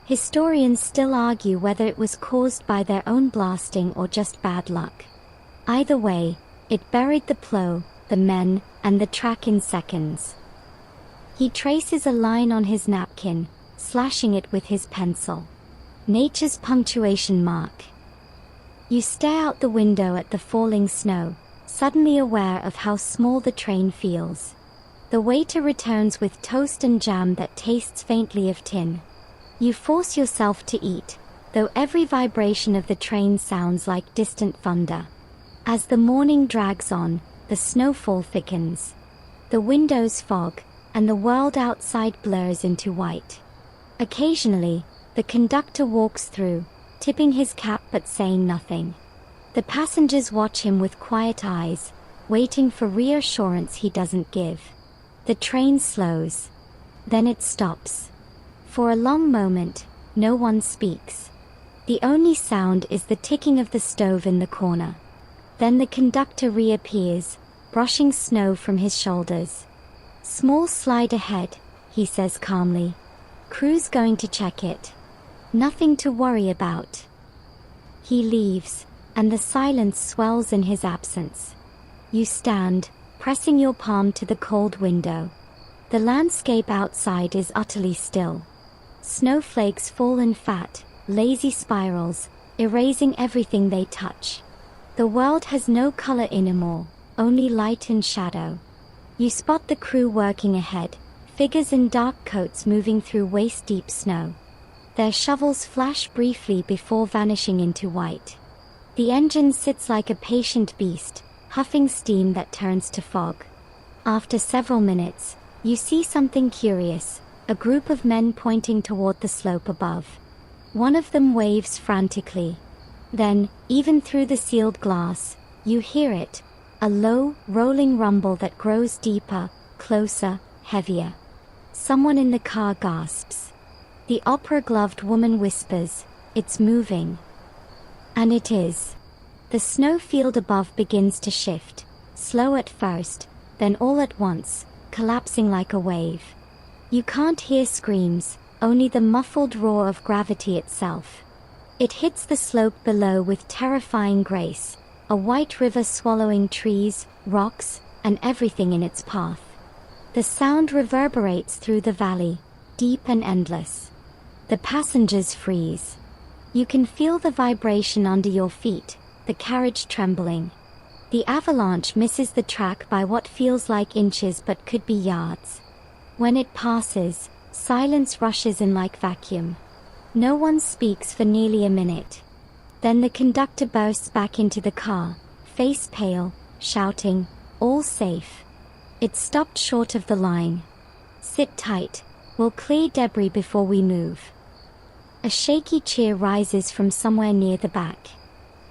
Speaker 1: Historians still argue whether it was caused by their own blasting or just bad luck. Either way, it buried the plow, the men, and the track in seconds. He traces a line on his napkin, slashing it with his pencil. Nature's punctuation mark. You stare out the window at the falling snow, suddenly aware of how small the train feels. The waiter returns with toast and jam that tastes faintly of tin. You force yourself to eat, though every vibration of the train sounds like distant thunder. As the morning drags on, the snowfall thickens. The windows fog, and the world outside blurs into white. Occasionally, the conductor walks through, tipping his cap but saying nothing. The passengers watch him with quiet eyes, waiting for reassurance he doesn't give. The train slows. Then it stops. For a long moment, no one speaks. The only sound is the ticking of the stove in the corner. Then the conductor reappears, brushing snow from his shoulders. "Small slide ahead," he says calmly. "Crew's going to check it. Nothing to worry about." He leaves, and the silence swells in his absence. You stand, pressing your palm to the cold window. The landscape outside is utterly still. Snowflakes fall in fat, lazy spirals, erasing everything they touch. The world has no color anymore, only light and shadow. You spot the crew working ahead, figures in dark coats moving through waist-deep snow. Their shovels flash briefly before vanishing into white. The engine sits like a patient beast, huffing steam that turns to fog. After several minutes, you see something curious, a group of men pointing toward the slope above. One of them waves frantically. Then, even through the sealed glass, you hear it, a low, rolling rumble that grows deeper, closer, heavier. Someone in the car gasps. The opera-gloved woman whispers, "It's moving." And it is. The snowfield above begins to shift, slow at first, then all at once, collapsing like a wave. You can't hear screams, only the muffled roar of gravity itself. It hits the slope below with terrifying grace, a white river swallowing trees, rocks, and everything in its path. The sound reverberates through the valley, deep and endless. The passengers freeze. You can feel the vibration under your feet, the carriage trembling. The avalanche misses the track by what feels like inches but could be yards. When it passes, silence rushes in like vacuum. No one speaks for nearly a minute. Then the conductor bursts back into the car, face pale, shouting, "All safe." It stopped short of the line. "Sit tight, we'll clear debris before we move." A shaky cheer rises from somewhere near the back.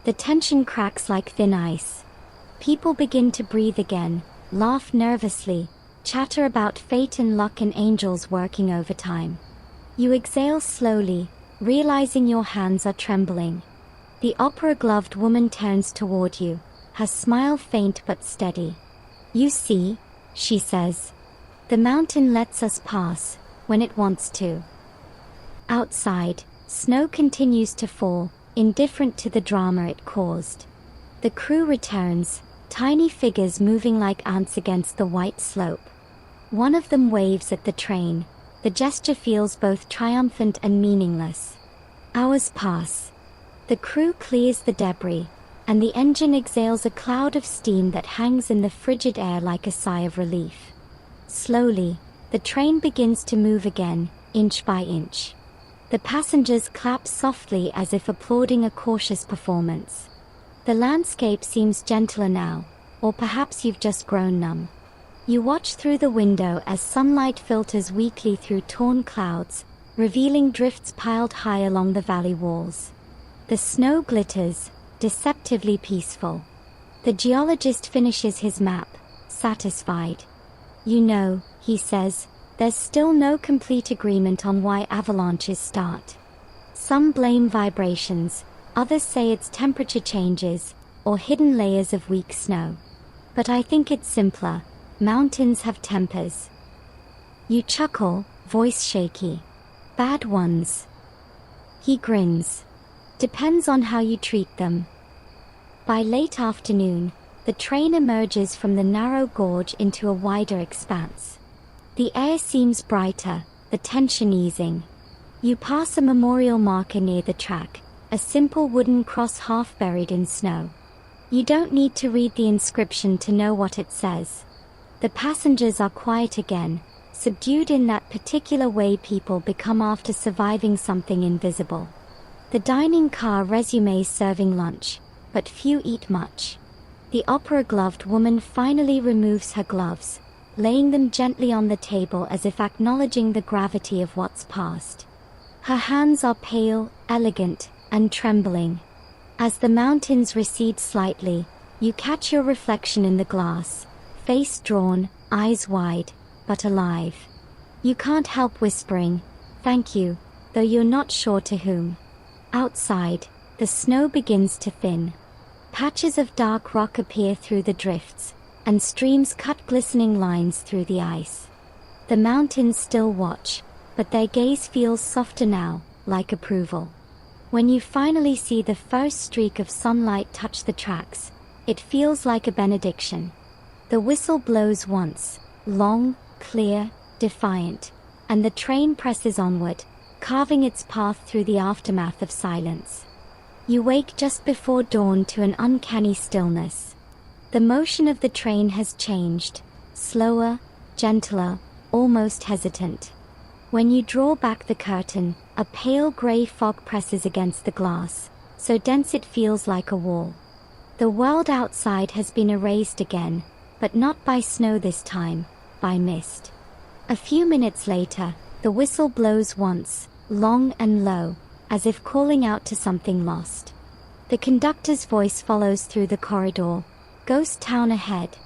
Speaker 1: The tension cracks like thin ice. People begin to breathe again, laugh nervously, chatter about fate and luck and angels working overtime. You exhale slowly, realizing your hands are trembling. The opera-gloved woman turns toward you, her smile faint but steady. "You see," she says. "The mountain lets us pass, when it wants to." Outside, snow continues to fall, indifferent to the drama it caused. The crew returns, tiny figures moving like ants against the white slope. One of them waves at the train. The gesture feels both triumphant and meaningless. Hours pass. The crew clears the debris, and the engine exhales a cloud of steam that hangs in the frigid air like a sigh of relief. Slowly, the train begins to move again, inch by inch. The passengers clap softly as if applauding a cautious performance. The landscape seems gentler now, or perhaps you've just grown numb. You watch through the window as sunlight filters weakly through torn clouds, revealing drifts piled high along the valley walls. The snow glitters, deceptively peaceful. The geologist finishes his map, satisfied. "You know," he says, "there's still no complete agreement on why avalanches start. Some blame vibrations, others say it's temperature changes, or hidden layers of weak snow. But I think it's simpler. Mountains have tempers." You chuckle, voice shaky. "Bad ones." He grins. "Depends on how you treat them." By late afternoon, the train emerges from the narrow gorge into a wider expanse. The air seems brighter, the tension easing. You pass a memorial marker near the track, a simple wooden cross half buried in snow. You don't need to read the inscription to know what it says. The passengers are quiet again, subdued in that particular way people become after surviving something invisible. The dining car resumes serving lunch, but few eat much. The opera-gloved woman finally removes her gloves, laying them gently on the table as if acknowledging the gravity of what's past. Her hands are pale, elegant, and trembling. As the mountains recede slightly, you catch your reflection in the glass, face drawn, eyes wide, but alive. You can't help whispering, "Thank you," though you're not sure to whom. Outside, the snow begins to thin. Patches of dark rock appear through the drifts, and streams cut glistening lines through the ice. The mountains still watch, but their gaze feels softer now, like approval. When you finally see the first streak of sunlight touch the tracks, it feels like a benediction. The whistle blows once, long, clear, defiant, and the train presses onward, carving its path through the aftermath of silence. You wake just before dawn to an uncanny stillness. The motion of the train has changed, slower, gentler, almost hesitant. When you draw back the curtain, a pale gray fog presses against the glass, so dense it feels like a wall. The world outside has been erased again, but not by snow this time, by mist. A few minutes later, the whistle blows once, long and low, as if calling out to something lost. The conductor's voice follows through the corridor. Ghost town ahead.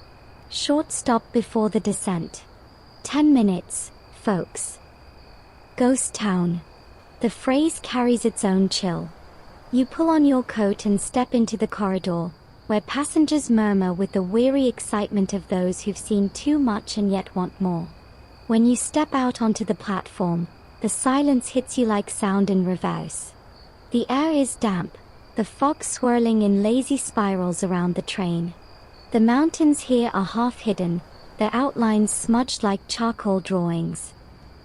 Speaker 1: Short stop before the descent. 10 minutes, folks. Ghost town. The phrase carries its own chill. You pull on your coat and step into the corridor, where passengers murmur with the weary excitement of those who've seen too much and yet want more. When you step out onto the platform, the silence hits you like sound in reverse. The air is damp, the fog swirling in lazy spirals around the train. The mountains here are half hidden, their outlines smudged like charcoal drawings.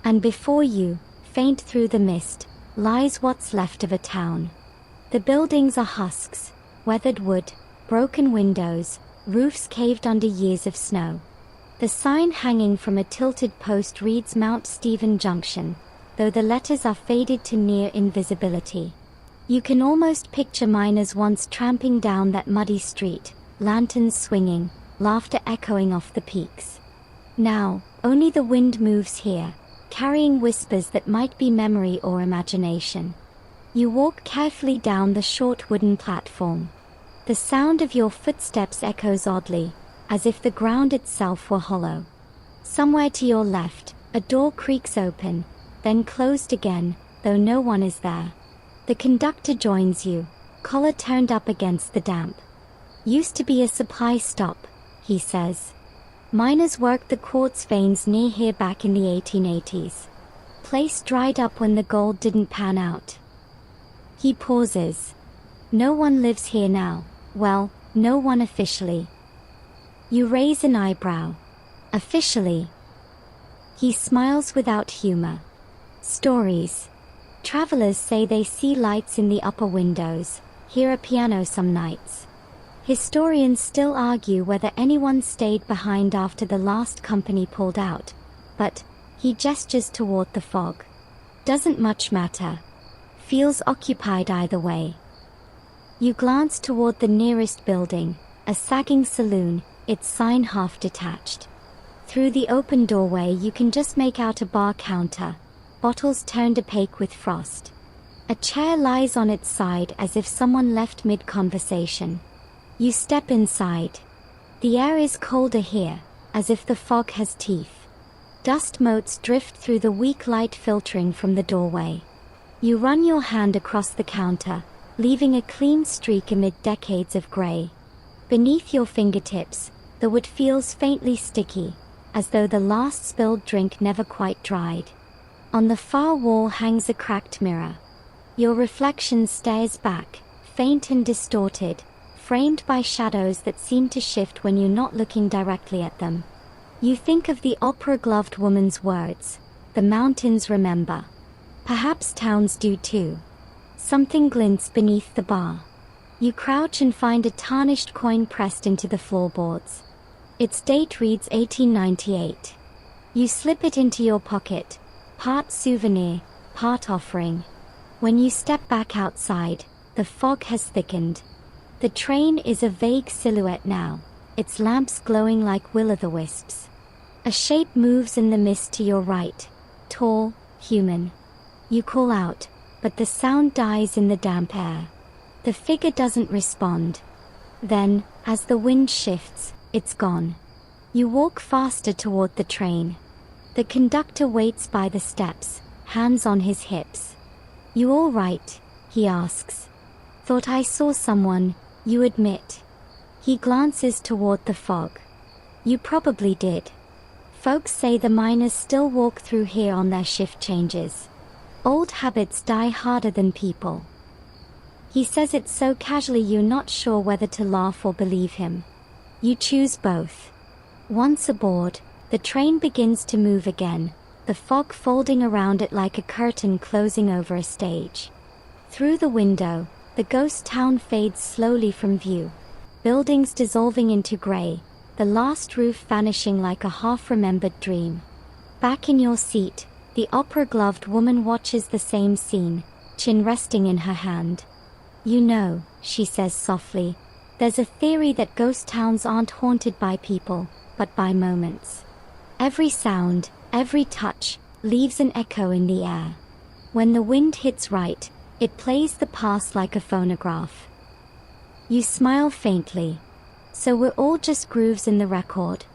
Speaker 1: And before you, faint through the mist, lies what's left of a town. The buildings are husks, weathered wood, broken windows, roofs caved under years of snow. The sign hanging from a tilted post reads Mount Stephen Junction, though the letters are faded to near invisibility. You can almost picture miners once tramping down that muddy street, lanterns swinging, laughter echoing off the peaks. Now, only the wind moves here, carrying whispers that might be memory or imagination. You walk carefully down the short wooden platform. The sound of your footsteps echoes oddly, as if the ground itself were hollow. Somewhere to your left, a door creaks open, then closed again, though no one is there. The conductor joins you, collar turned up against the damp. Used to be a supply stop, he says. Miners worked the quartz veins near here back in the 1880s. Place dried up when the gold didn't pan out. He pauses. No one lives here now. Well, no one officially. You raise an eyebrow. Officially. He smiles without humor. Stories. Travelers say they see lights in the upper windows, hear a piano some nights. Historians still argue whether anyone stayed behind after the last company pulled out, but he gestures toward the fog. Doesn't much matter. Feels occupied either way. You glance toward the nearest building, a sagging saloon, its sign half detached. Through the open doorway you can just make out a bar counter, bottles turned opaque with frost. A chair lies on its side as if someone left mid-conversation. You step inside. The air is colder here, as if the fog has teeth. Dust motes drift through the weak light filtering from the doorway. You run your hand across the counter, leaving a clean streak amid decades of gray. Beneath your fingertips, the wood feels faintly sticky, as though the last spilled drink never quite dried. On the far wall hangs a cracked mirror. Your reflection stares back, faint and distorted, framed by shadows that seem to shift when you're not looking directly at them. You think of the opera-gloved woman's words, "The mountains remember." Perhaps towns do too. Something glints beneath the bar. You crouch and find a tarnished coin pressed into the floorboards. Its date reads 1898. You slip it into your pocket, part souvenir, part offering. When you step back outside, the fog has thickened. The train is a vague silhouette now, its lamps glowing like will-o'-the-wisps. A shape moves in the mist to your right, tall, human. You call out, but the sound dies in the damp air. The figure doesn't respond. Then, as the wind shifts, it's gone. You walk faster toward the train. The conductor waits by the steps, hands on his hips. "You all right?" he asks. "Thought I saw someone," you admit. He glances toward the fog. "You probably did. Folks say the miners still walk through here on their shift changes. Old habits die harder than people." He says it so casually you're not sure whether to laugh or believe him. You choose both. Once aboard, the train begins to move again, the fog folding around it like a curtain closing over a stage. Through the window, the ghost town fades slowly from view. Buildings dissolving into gray, the last roof vanishing like a half-remembered dream. Back in your seat, the opera-gloved woman watches the same scene, chin resting in her hand. "You know," she says softly, "there's a theory that ghost towns aren't haunted by people, but by moments. Every sound, every touch, leaves an echo in the air. When the wind hits right, it plays the past like a phonograph." You smile faintly. "So we're all just grooves in the record?"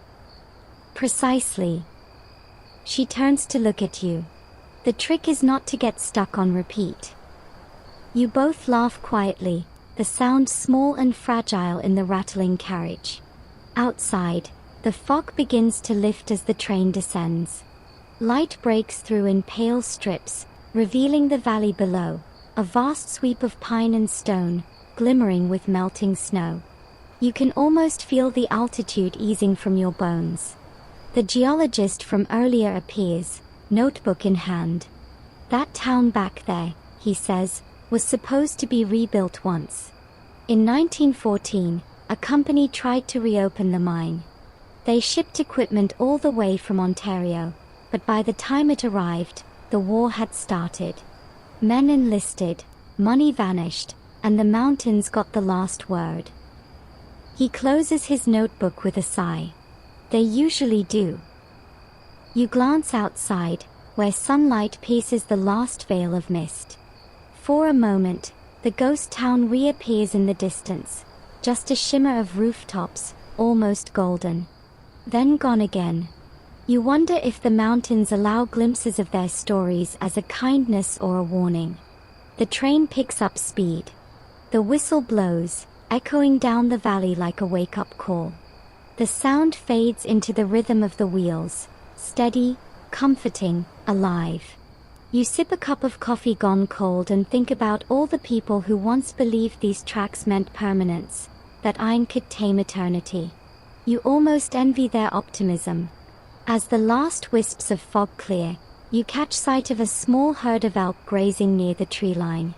Speaker 1: "Precisely." She turns to look at you. "The trick is not to get stuck on repeat." You both laugh quietly, the sound small and fragile in the rattling carriage. Outside, the fog begins to lift as the train descends. Light breaks through in pale strips, revealing the valley below, a vast sweep of pine and stone, glimmering with melting snow. You can almost feel the altitude easing from your bones. The geologist from earlier appears, notebook in hand. "That town back there," he says, "was supposed to be rebuilt once. In 1914, a company tried to reopen the mine. They shipped equipment all the way from Ontario, but by the time it arrived, the war had started. Men enlisted, money vanished, and the mountains got the last word." He closes his notebook with a sigh. "They usually do." You glance outside, where sunlight pierces the last veil of mist. For a moment, the ghost town reappears in the distance, just a shimmer of rooftops, almost golden. Then gone again. You wonder if the mountains allow glimpses of their stories as a kindness or a warning. The train picks up speed. The whistle blows, echoing down the valley like a wake-up call. The sound fades into the rhythm of the wheels, steady, comforting, alive. You sip a cup of coffee gone cold and think about all the people who once believed these tracks meant permanence, that iron could tame eternity. You almost envy their optimism. As the last wisps of fog clear, you catch sight of a small herd of elk grazing near the tree line.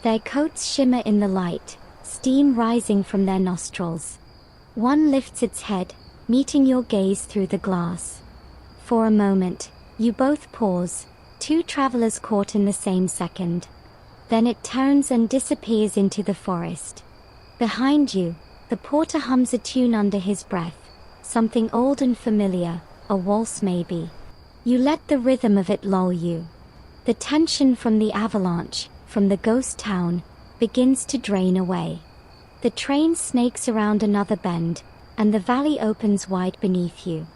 Speaker 1: Their coats shimmer in the light, steam rising from their nostrils. One lifts its head, meeting your gaze through the glass. For a moment, you both pause, two travelers caught in the same second. Then it turns and disappears into the forest. Behind you, the porter hums a tune under his breath, something old and familiar, a waltz maybe. You let the rhythm of it lull you. The tension from the avalanche, from the ghost town, begins to drain away. The train snakes around another bend, and the valley opens wide beneath you.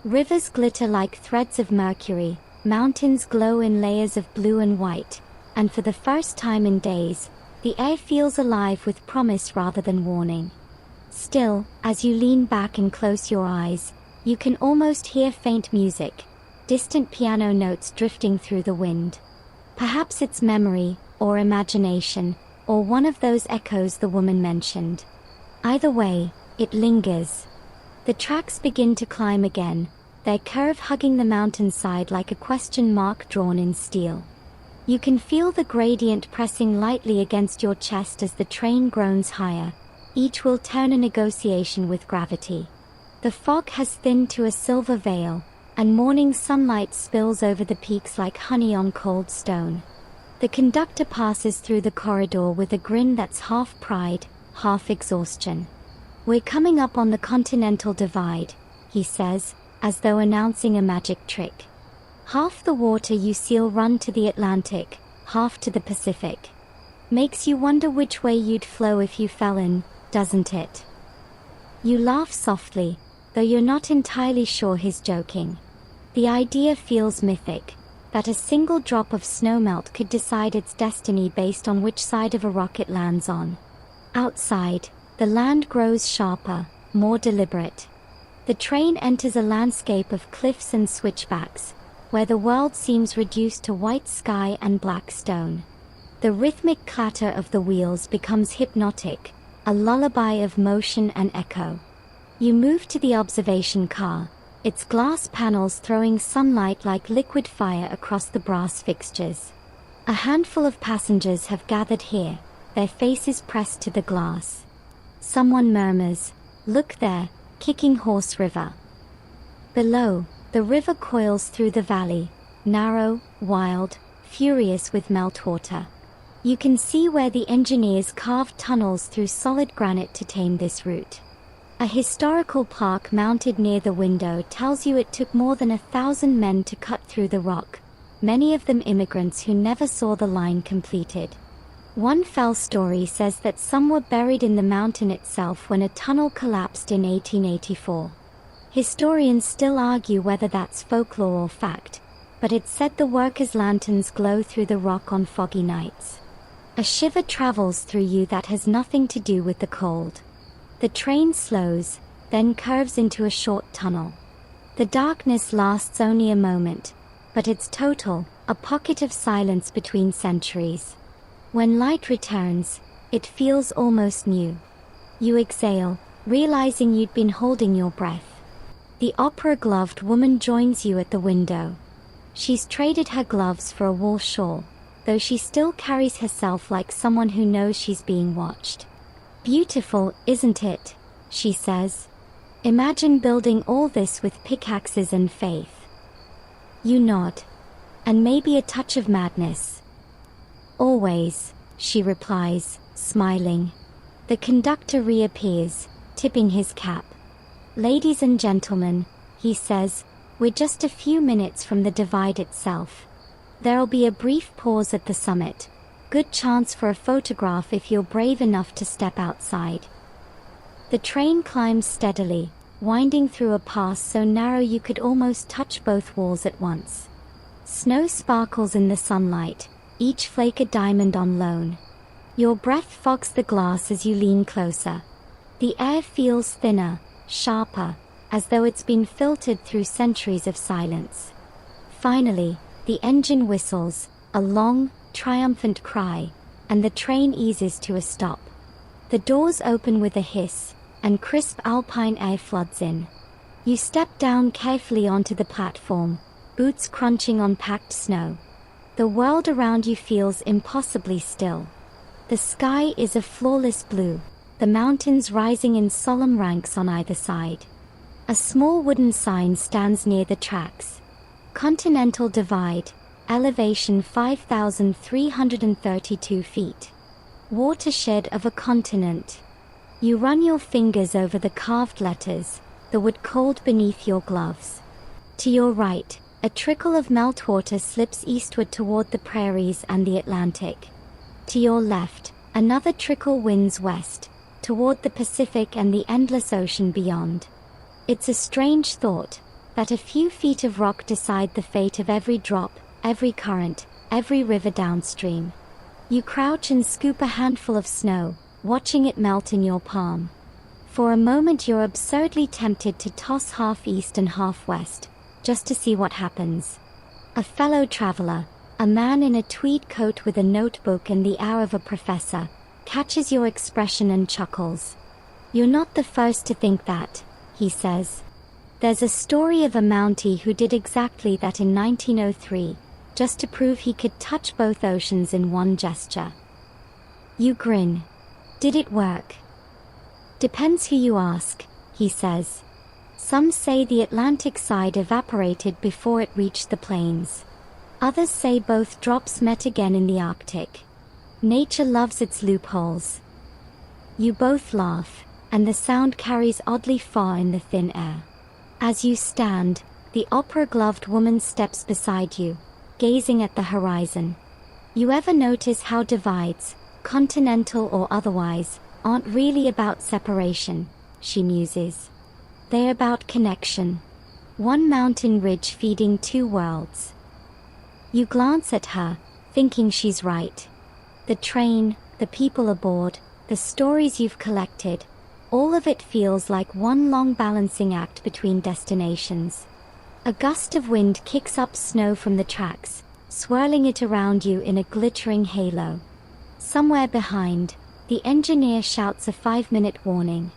Speaker 1: Rivers glitter like threads of mercury, mountains glow in layers of blue and white, and for the first time in days, the air feels alive with promise rather than warning. Still, as you lean back and close your eyes, you can almost hear faint music, distant piano notes drifting through the wind. Perhaps it's memory, or imagination, or one of those echoes the woman mentioned. Either way, it lingers. The tracks begin to climb again, their curve hugging the mountainside like a question mark drawn in steel. You can feel the gradient pressing lightly against your chest as the train groans higher. Each will turn a negotiation with gravity. The fog has thinned to a silver veil, and morning sunlight spills over the peaks like honey on cold stone. The conductor passes through the corridor with a grin that's half pride, half exhaustion. "We're coming up on the Continental Divide," he says, as though announcing a magic trick. "Half the water you seal run to the Atlantic, half to the Pacific. Makes you wonder which way you'd flow if you fell in, doesn't it?" You laugh softly, though you're not entirely sure he's joking. The idea feels mythic, that a single drop of snowmelt could decide its destiny based on which side of a rock it lands on. Outside, the land grows sharper, more deliberate. The train enters a landscape of cliffs and switchbacks, where the world seems reduced to white sky and black stone. The rhythmic clatter of the wheels becomes hypnotic, a lullaby of motion and echo. You move to the observation car, its glass panels throwing sunlight like liquid fire across the brass fixtures. A handful of passengers have gathered here, their faces pressed to the glass. Someone murmurs, "Look there, Kicking Horse River." Below, the river coils through the valley, narrow, wild, furious with meltwater. You can see where the engineers carved tunnels through solid granite to tame this route. A historical plaque mounted near the window tells you it took more than 1,000 men to cut through the rock, many of them immigrants who never saw the line completed. One fell story says that some were buried in the mountain itself when a tunnel collapsed in 1884. Historians still argue whether that's folklore or fact, but it's said the workers' lanterns glow through the rock on foggy nights. A shiver travels through you that has nothing to do with the cold. The train slows, then curves into a short tunnel. The darkness lasts only a moment, but it's total, a pocket of silence between centuries. When light returns, it feels almost new. You exhale, realizing you'd been holding your breath. The opera-gloved woman joins you at the window. She's traded her gloves for a wool shawl, though she still carries herself like someone who knows she's being watched. "Beautiful, isn't it?" she says. "Imagine building all this with pickaxes and faith." You nod. "And maybe a touch of madness." "Always," she replies, smiling. The conductor reappears, tipping his cap. "Ladies and gentlemen," he says, "we're just a few minutes from the divide itself. There'll be a brief pause at the summit. Good chance for a photograph if you're brave enough to step outside." The train climbs steadily, winding through a pass so narrow you could almost touch both walls at once. Snow sparkles in the sunlight, each flake a diamond on loan. Your breath fogs the glass as you lean closer. The air feels thinner, sharper, as though it's been filtered through centuries of silence. Finally, the engine whistles, a long, triumphant cry, and the train eases to a stop. The doors open with a hiss, and crisp alpine air floods in. You step down carefully onto the platform, boots crunching on packed snow. The world around you feels impossibly still. The sky is a flawless blue, the mountains rising in solemn ranks on either side. A small wooden sign stands near the tracks. Continental Divide, elevation 5,332 feet. Watershed of a continent. You run your fingers over the carved letters, the wood cold beneath your gloves. To your right, a trickle of meltwater slips eastward toward the prairies and the Atlantic. To your left, another trickle winds west, toward the Pacific and the endless ocean beyond. It's a strange thought, that a few feet of rock decide the fate of every drop, every current, every river downstream. You crouch and scoop a handful of snow, watching it melt in your palm. For a moment you're absurdly tempted to toss half east and half west, just to see what happens. A fellow traveler, a man in a tweed coat with a notebook and the air of a professor, catches your expression and chuckles. "You're not the first to think that," he says. "There's a story of a Mountie who did exactly that in 1903, just to prove he could touch both oceans in one gesture." You grin. "Did it work?" "Depends who you ask," he says. "Some say the Atlantic side evaporated before it reached the plains. Others say both drops met again in the Arctic. Nature loves its loopholes." You both laugh, and the sound carries oddly far in the thin air. As you stand, the opera-gloved woman steps beside you, gazing at the horizon. You ever notice how divides, continental or otherwise, aren't really about separation, she muses. They're about connection. One mountain ridge feeding two worlds. You glance at her, thinking she's right. The train, the people aboard, the stories you've collected, all of it feels like one long balancing act between destinations. A gust of wind kicks up snow from the tracks, swirling it around you in a glittering halo. Somewhere behind, the engineer shouts a 5-minute warning.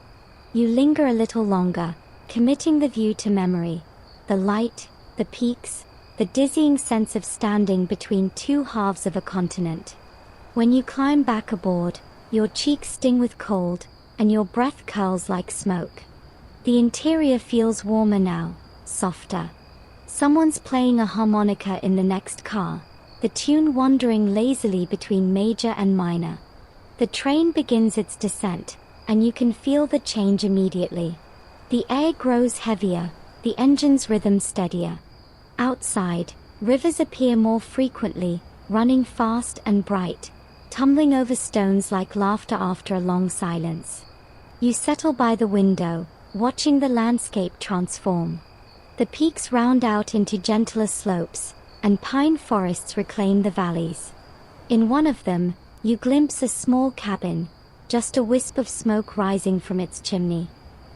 Speaker 1: You linger a little longer, committing the view to memory, the light, the peaks, the dizzying sense of standing between two halves of a continent. When you climb back aboard, your cheeks sting with cold, and your breath curls like smoke. The interior feels warmer now, softer. Someone's playing a harmonica in the next car, the tune wandering lazily between major and minor. The train begins its descent, and you can feel the change immediately. The air grows heavier, the engine's rhythm steadier. Outside, rivers appear more frequently, running fast and bright, tumbling over stones like laughter after a long silence. You settle by the window, watching the landscape transform. The peaks round out into gentler slopes, and pine forests reclaim the valleys. In one of them, you glimpse a small cabin, just a wisp of smoke rising from its chimney.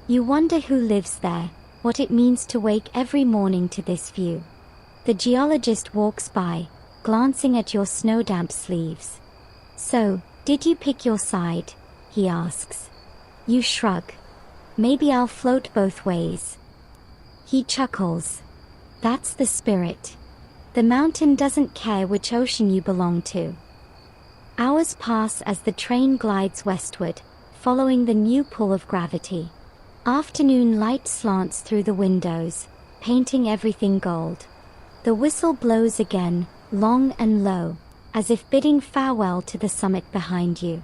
Speaker 1: You wonder who lives there, what it means to wake every morning to this view. The geologist walks by, glancing at your snow-damp sleeves. "So, did you pick your side?" he asks. You shrug. "Maybe I'll float both ways." He chuckles. "That's the spirit. The mountain doesn't care which ocean you belong to." Hours pass as the train glides westward, following the new pull of gravity. Afternoon light slants through the windows, painting everything gold. The whistle blows again, long and low, as if bidding farewell to the summit behind you.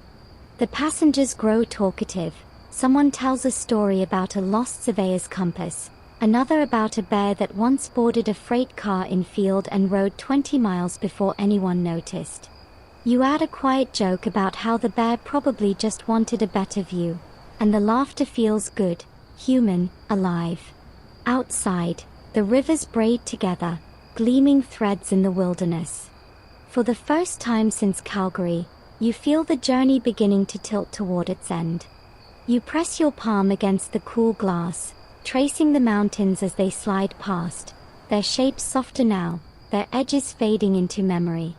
Speaker 1: The passengers grow talkative. Someone tells a story about a lost surveyor's compass, another about a bear that once boarded a freight car in field and rode 20 miles before anyone noticed. You add a quiet joke about how the bear probably just wanted a better view, and the laughter feels good, human, alive. Outside, the rivers braid together, gleaming threads in the wilderness. For the first time since Calgary, you feel the journey beginning to tilt toward its end. You press your palm against the cool glass, tracing the mountains as they slide past, their shapes softer now, their edges fading into memory.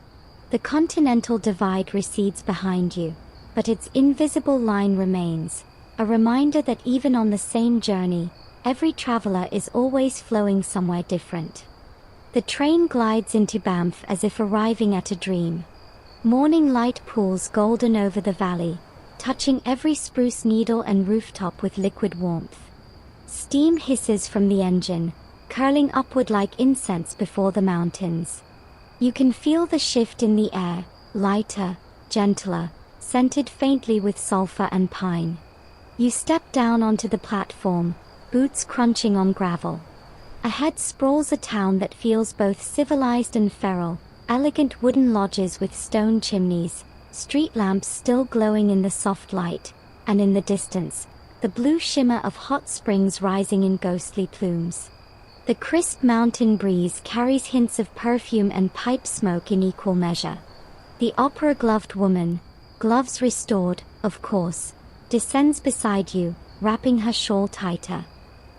Speaker 1: The continental divide recedes behind you, but its invisible line remains, a reminder that even on the same journey, every traveler is always flowing somewhere different. The train glides into Banff as if arriving at a dream. Morning light pools golden over the valley, touching every spruce needle and rooftop with liquid warmth. Steam hisses from the engine, curling upward like incense before the mountains. You can feel the shift in the air, lighter, gentler, scented faintly with sulfur and pine. You step down onto the platform, boots crunching on gravel. Ahead sprawls a town that feels both civilized and feral, elegant wooden lodges with stone chimneys, street lamps still glowing in the soft light, and in the distance, the blue shimmer of hot springs rising in ghostly plumes. The crisp mountain breeze carries hints of perfume and pipe smoke in equal measure. The opera-gloved woman, gloves restored, of course, descends beside you, wrapping her shawl tighter.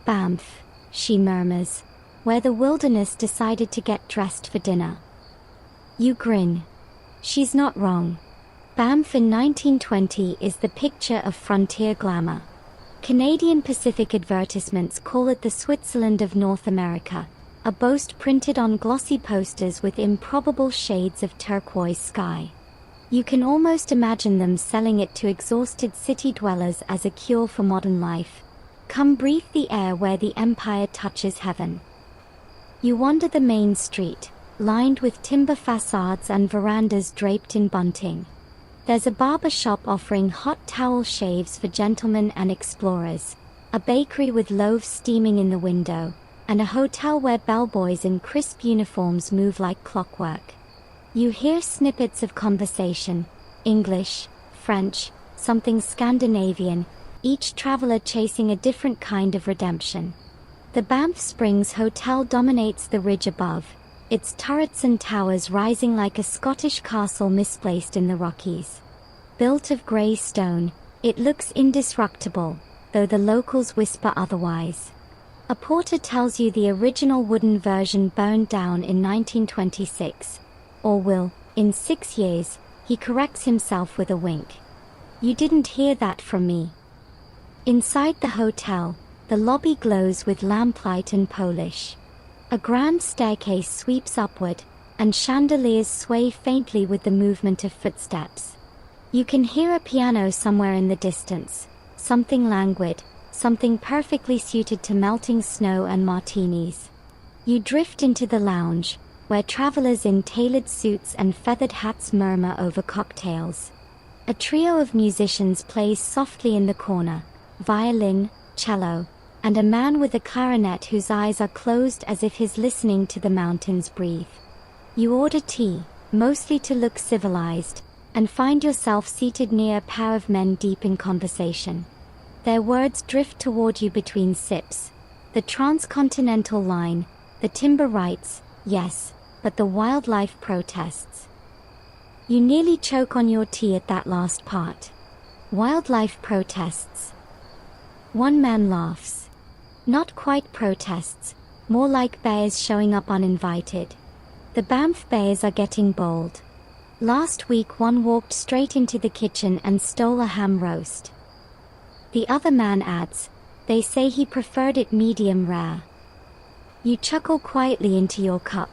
Speaker 1: "Banff," she murmurs, "where the wilderness decided to get dressed for dinner." You grin. She's not wrong. Banff in 1920 is the picture of frontier glamour. Canadian Pacific advertisements call it the Switzerland of North America, a boast printed on glossy posters with improbable shades of turquoise sky. You can almost imagine them selling it to exhausted city dwellers as a cure for modern life. Come breathe the air where the empire touches heaven. You wander the main street, lined with timber facades and verandas draped in bunting. There's a barber shop offering hot towel shaves for gentlemen and explorers, a bakery with loaves steaming in the window, and a hotel where bellboys in crisp uniforms move like clockwork. You hear snippets of conversation, English, French, something Scandinavian, each traveler chasing a different kind of redemption. The Banff Springs Hotel dominates the ridge above, its turrets and towers rising like a Scottish castle misplaced in the Rockies. Built of grey stone, it looks indestructible, though the locals whisper otherwise. A porter tells you the original wooden version burned down in 1926, or will, in 6 years, he corrects himself with a wink. You didn't hear that from me. Inside the hotel, the lobby glows with lamplight and polish. A grand staircase sweeps upward, and chandeliers sway faintly with the movement of footsteps. You can hear a piano somewhere in the distance, something languid, something perfectly suited to melting snow and martinis. You drift into the lounge, where travelers in tailored suits and feathered hats murmur over cocktails. A trio of musicians plays softly in the corner, violin, cello, and a man with a clarinet whose eyes are closed as if he's listening to the mountains breathe. You order tea, mostly to look civilized, and find yourself seated near a pair of men deep in conversation. Their words drift toward you between sips. The transcontinental line, the timber rights, yes, but the wildlife protests. You nearly choke on your tea at that last part. Wildlife protests. One man laughs. Not quite protests, more like bears showing up uninvited. The Banff bears are getting bold. Last week one walked straight into the kitchen and stole a ham roast. The other man adds, they say he preferred it medium rare. You chuckle quietly into your cup.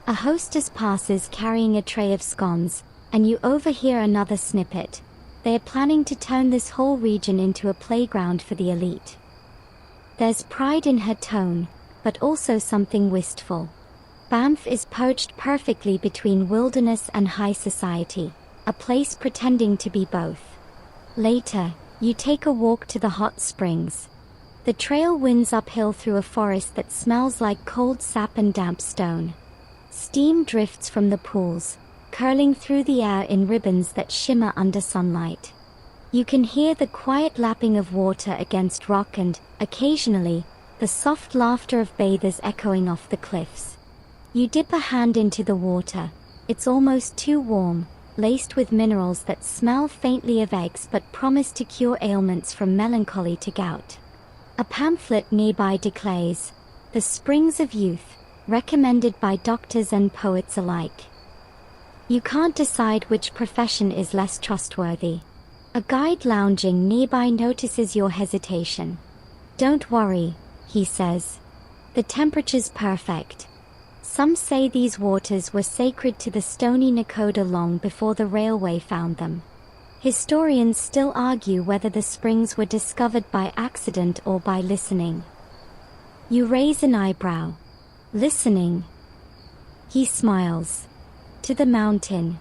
Speaker 1: A hostess passes carrying a tray of scones, and you overhear another snippet. They are planning to turn this whole region into a playground for the elite. There's pride in her tone, but also something wistful. Banff is perched perfectly between wilderness and high society, a place pretending to be both. Later, you take a walk to the hot springs. The trail winds uphill through a forest that smells like cold sap and damp stone. Steam drifts from the pools, curling through the air in ribbons that shimmer under sunlight. You can hear the quiet lapping of water against rock and, occasionally, the soft laughter of bathers echoing off the cliffs. You dip a hand into the water. It's almost too warm, laced with minerals that smell faintly of eggs but promise to cure ailments from melancholy to gout. A pamphlet nearby declares, "The Springs of Youth," recommended by doctors and poets alike. You can't decide which profession is less trustworthy. A guide lounging nearby notices your hesitation. "Don't worry," he says. "The temperature's perfect." Some say these waters were sacred to the stony Nakoda long before the railway found them. Historians still argue whether the springs were discovered by accident or by listening. You raise an eyebrow. Listening. He smiles. To the mountain.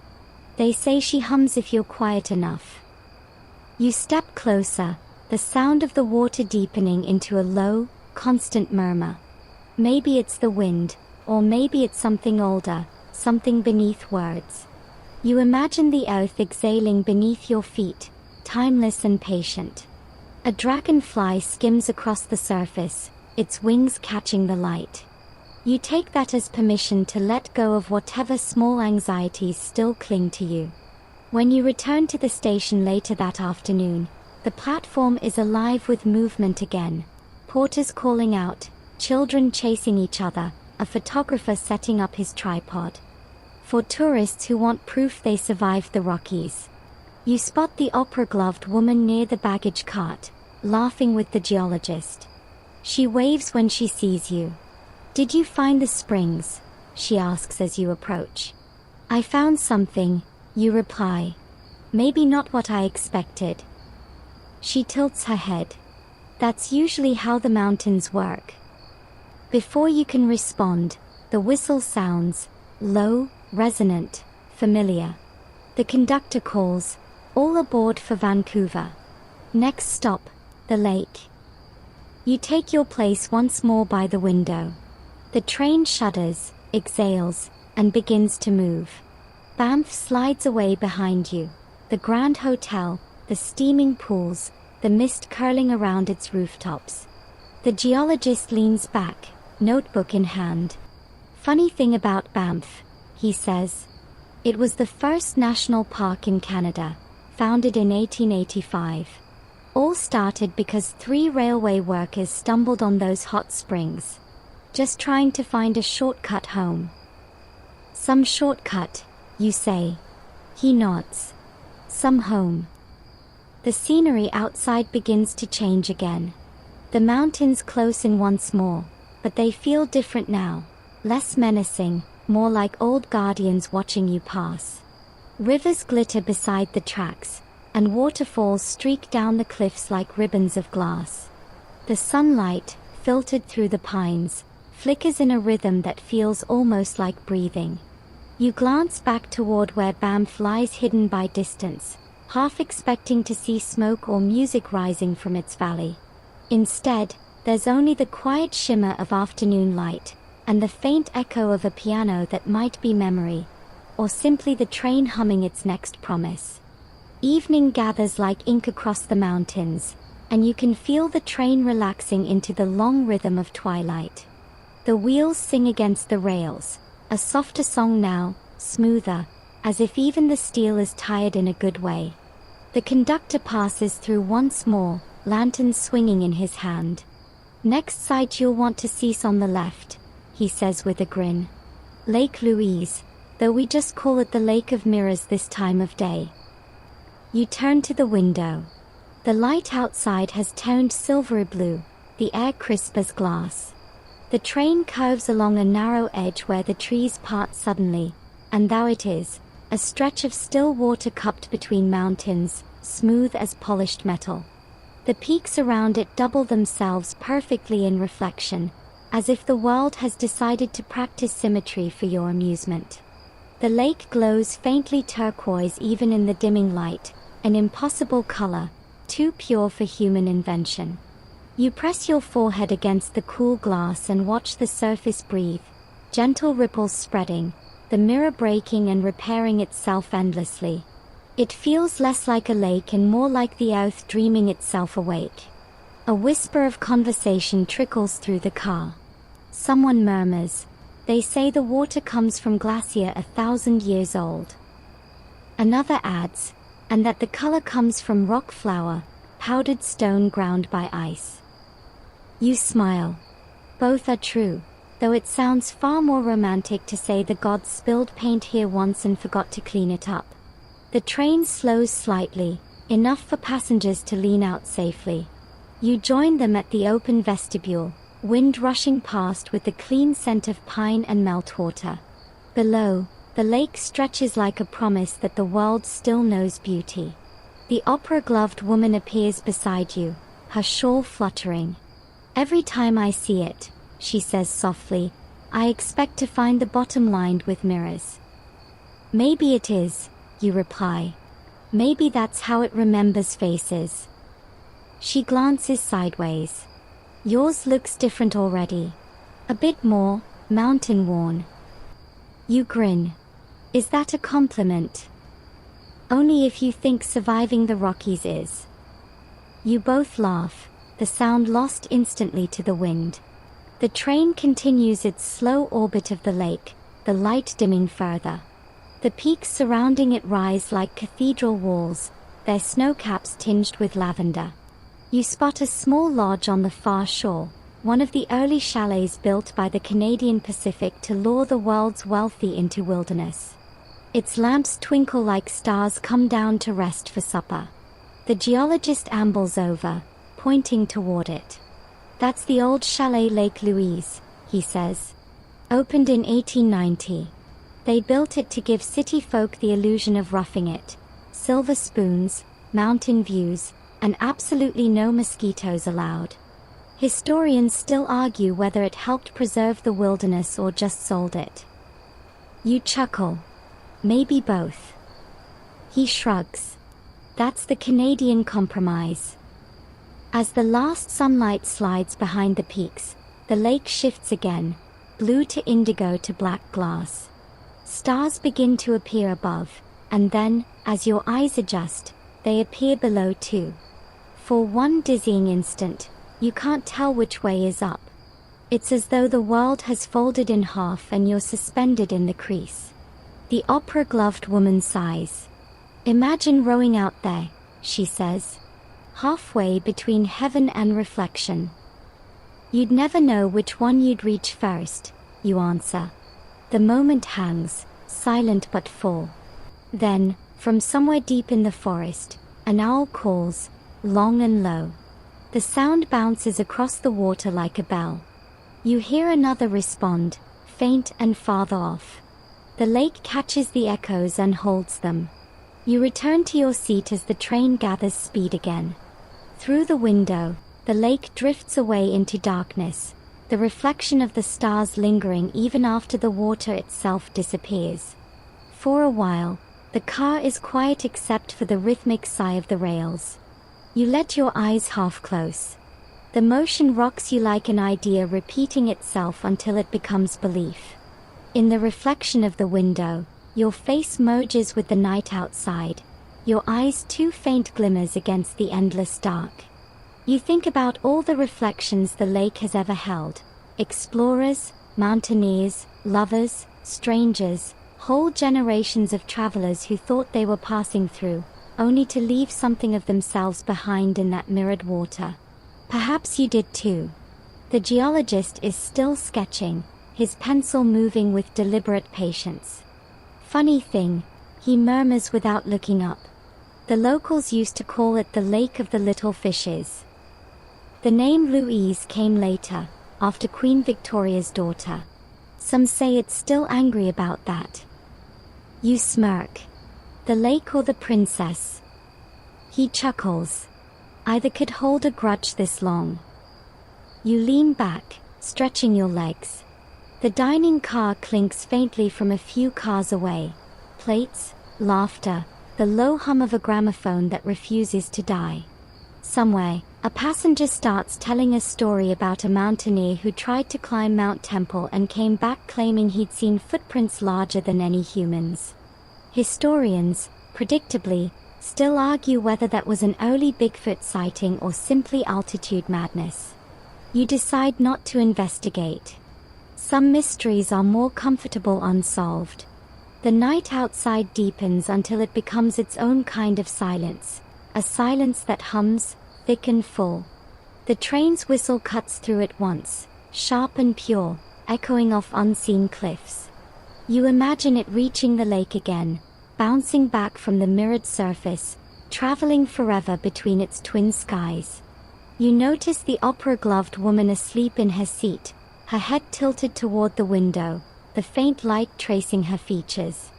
Speaker 1: They say she hums if you're quiet enough. You step closer, the sound of the water deepening into a low, constant murmur. Maybe it's the wind, or maybe it's something older, something beneath words. You imagine the earth exhaling beneath your feet, timeless and patient. A dragonfly skims across the surface, its wings catching the light. You take that as permission to let go of whatever small anxieties still cling to you. When you return to the station later that afternoon, the platform is alive with movement again. Porters calling out, children chasing each other, a photographer setting up his tripod. For tourists who want proof they survived the Rockies. You spot the opera-gloved woman near the baggage cart, laughing with the geologist. She waves when she sees you. "Did you find the springs?" she asks as you approach. "I found something," you reply. "Maybe not what I expected." She tilts her head. That's usually how the mountains work. Before you can respond, the whistle sounds, low, resonant, familiar. The conductor calls, "All aboard for Vancouver." Next stop, the lake. You take your place once more by the window. The train shudders, exhales, and begins to move. Banff slides away behind you. The Grand Hotel, the steaming pools, the mist curling around its rooftops. The geologist leans back, notebook in hand. "Funny thing about Banff," he says. "It was the first national park in Canada, founded in 1885. All started because 3 railway workers stumbled on those hot springs. Just trying to find a shortcut home." "Some shortcut," you say. He nods. "Some home." The scenery outside begins to change again. The mountains close in once more, but they feel different now. less menacing, more like old guardians watching you pass. Rivers glitter beside the tracks, and waterfalls streak down the cliffs like ribbons of glass. The sunlight, filtered through the pines, flickers in a rhythm that feels almost like breathing. You glance back toward where Banff lies hidden by distance, half expecting to see smoke or music rising from its valley. Instead, there's only the quiet shimmer of afternoon light, and the faint echo of a piano that might be memory, or simply the train humming its next promise. Evening gathers like ink across the mountains, and you can feel the train relaxing into the long rhythm of twilight. The wheels sing against the rails, a softer song now, smoother, as if even the steel is tired in a good way. The conductor passes through once more, lanterns swinging in his hand. "Next sight you'll want to cease on the left," he says with a grin. "Lake Louise, though we just call it the Lake of Mirrors this time of day." You turn to the window. The light outside has toned silvery blue, the air crisp as glass. The train curves along a narrow edge where the trees part suddenly, and thou it is, a stretch of still water cupped between mountains, smooth as polished metal. The peaks around it double themselves perfectly in reflection, as if the world has decided to practice symmetry for your amusement. The lake glows faintly turquoise even in the dimming light, an impossible color, too pure for human invention. You press your forehead against the cool glass and watch the surface breathe, gentle ripples spreading, the mirror breaking and repairing itself endlessly. It feels less like a lake and more like the earth dreaming itself awake. A whisper of conversation trickles through the car. Someone murmurs, "They say the water comes from glacier 1,000 years old." Another adds, "And that the color comes from rock flour, powdered stone ground by ice." You smile. Both are true, though it sounds far more romantic to say the gods spilled paint here once and forgot to clean it up. The train slows slightly, enough for passengers to lean out safely. You join them at the open vestibule, wind rushing past with the clean scent of pine and meltwater. Below, the lake stretches like a promise that the world still knows beauty. The opera-gloved woman appears beside you, her shawl fluttering. "Every time I see it," she says softly, "I expect to find the bottom lined with mirrors." "Maybe it is," you reply. "Maybe that's how it remembers faces." She glances sideways. "Yours looks different already. A bit more, mountain-worn." You grin. "Is that a compliment?" "Only if you think surviving the Rockies is." You both laugh, the sound lost instantly to the wind. The train continues its slow orbit of the lake, the light dimming further. The peaks surrounding it rise like cathedral walls, their snowcaps tinged with lavender. You spot a small lodge on the far shore, one of the early chalets built by the Canadian Pacific to lure the world's wealthy into wilderness. Its lamps twinkle like stars come down to rest for supper. The geologist ambles over, pointing toward it. "That's the old chalet Lake Louise," he says. "Opened in 1890. They built it to give city folk the illusion of roughing it. Silver spoons, mountain views, and absolutely no mosquitoes allowed. Historians still argue whether it helped preserve the wilderness or just sold it." You chuckle. "Maybe both." He shrugs. "That's the Canadian compromise." As the last sunlight slides behind the peaks, the lake shifts again, blue to indigo to black glass. Stars begin to appear above, and then, as your eyes adjust, they appear below too. For one dizzying instant, you can't tell which way is up. It's as though the world has folded in half and you're suspended in the crease. The opera-gloved woman sighs. "Imagine rowing out there," she says. "Halfway between heaven and reflection. You'd never know which one you'd reach first," you answer. The moment hangs, silent but full. Then, from somewhere deep in the forest, an owl calls, long and low. The sound bounces across the water like a bell. You hear another respond, faint and farther off. The lake catches the echoes and holds them. You return to your seat as the train gathers speed again. Through the window, the lake drifts away into darkness, the reflection of the stars lingering even after the water itself disappears. For a while, the car is quiet except for the rhythmic sigh of the rails. You let your eyes half close. The motion rocks you like an idea repeating itself until it becomes belief. In the reflection of the window, your face merges with the night outside, your eyes two faint glimmers against the endless dark. You think about all the reflections the lake has ever held: explorers, mountaineers, lovers, strangers, whole generations of travelers who thought they were passing through, only to leave something of themselves behind in that mirrored water. Perhaps you did too. The geologist is still sketching, his pencil moving with deliberate patience. Funny thing, he murmurs without looking up. The locals used to call it the Lake of the Little Fishes. The name Louise came later, after Queen Victoria's daughter. Some say it's still angry about that. You smirk. The lake or the princess? He chuckles. Either could hold a grudge this long. You lean back, stretching your legs. The dining car clinks faintly from a few cars away. Plates, laughter, the low hum of a gramophone that refuses to die. Somewhere, a passenger starts telling a story about a mountaineer who tried to climb Mount Temple and came back claiming he'd seen footprints larger than any humans. Historians, predictably, still argue whether that was an early Bigfoot sighting or simply altitude madness. You decide not to investigate. Some mysteries are more comfortable unsolved. The night outside deepens until it becomes its own kind of silence, a silence that hums, thick and full. The train's whistle cuts through it once, sharp and pure, echoing off unseen cliffs. You imagine it reaching the lake again, bouncing back from the mirrored surface, traveling forever between its twin skies. You notice the opera-gloved woman asleep in her seat, her head tilted toward the window, the faint light tracing her features.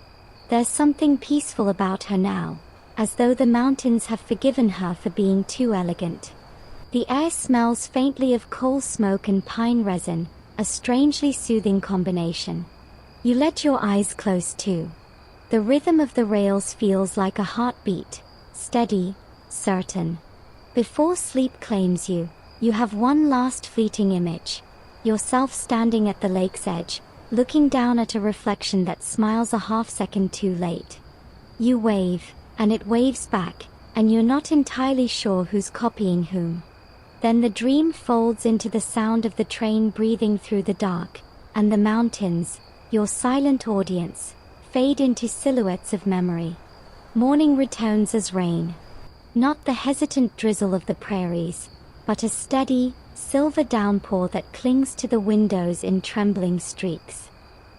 Speaker 1: There's something peaceful about her now, as though the mountains have forgiven her for being too elegant. The air smells faintly of coal smoke and pine resin, a strangely soothing combination. You let your eyes close too. The rhythm of the rails feels like a heartbeat, steady, certain. Before sleep claims you, you have one last fleeting image. Yourself standing at the lake's edge, looking down at a reflection that smiles a half-second too late. You wave, and it waves back, and you're not entirely sure who's copying whom. Then the dream folds into the sound of the train breathing through the dark, and the mountains, your silent audience, fade into silhouettes of memory. Morning returns as rain. Not the hesitant drizzle of the prairies, but a steady, silver downpour that clings to the windows in trembling streaks.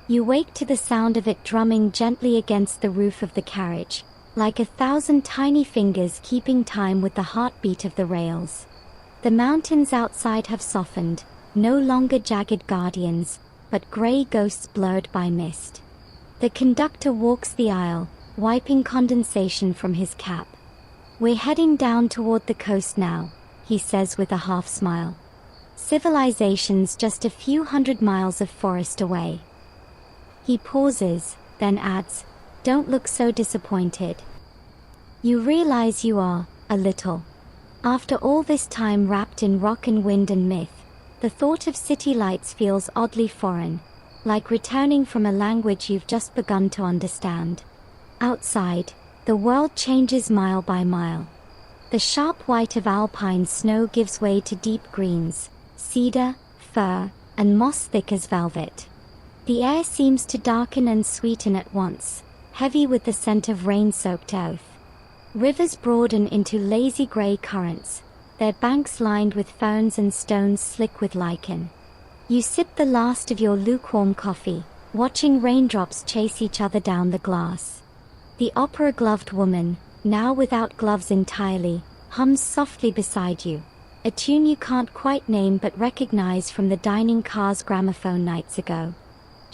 Speaker 1: You wake to the sound of it drumming gently against the roof of the carriage, like 1,000 tiny fingers keeping time with the heartbeat of the rails. The mountains outside have softened, no longer jagged guardians, but gray ghosts blurred by mist. The conductor walks the aisle, wiping condensation from his cap. We're heading down toward the coast now, he says with a half smile. Civilization's just a few hundred miles of forest away. He pauses, then adds, "Don't look so disappointed." You realize you are, a little. After all this time wrapped in rock and wind and myth, the thought of city lights feels oddly foreign, like returning from a language you've just begun to understand. Outside, the world changes mile by mile. The sharp white of alpine snow gives way to deep greens, cedar, fir, and moss thick as velvet. The air seems to darken and sweeten at once, heavy with the scent of rain-soaked earth. Rivers broaden into lazy gray currents, their banks lined with ferns and stones slick with lichen. You sip the last of your lukewarm coffee, watching raindrops chase each other down the glass. The opera-gloved woman, now without gloves entirely, hums softly beside you, a tune you can't quite name but recognize from the dining car's gramophone nights ago.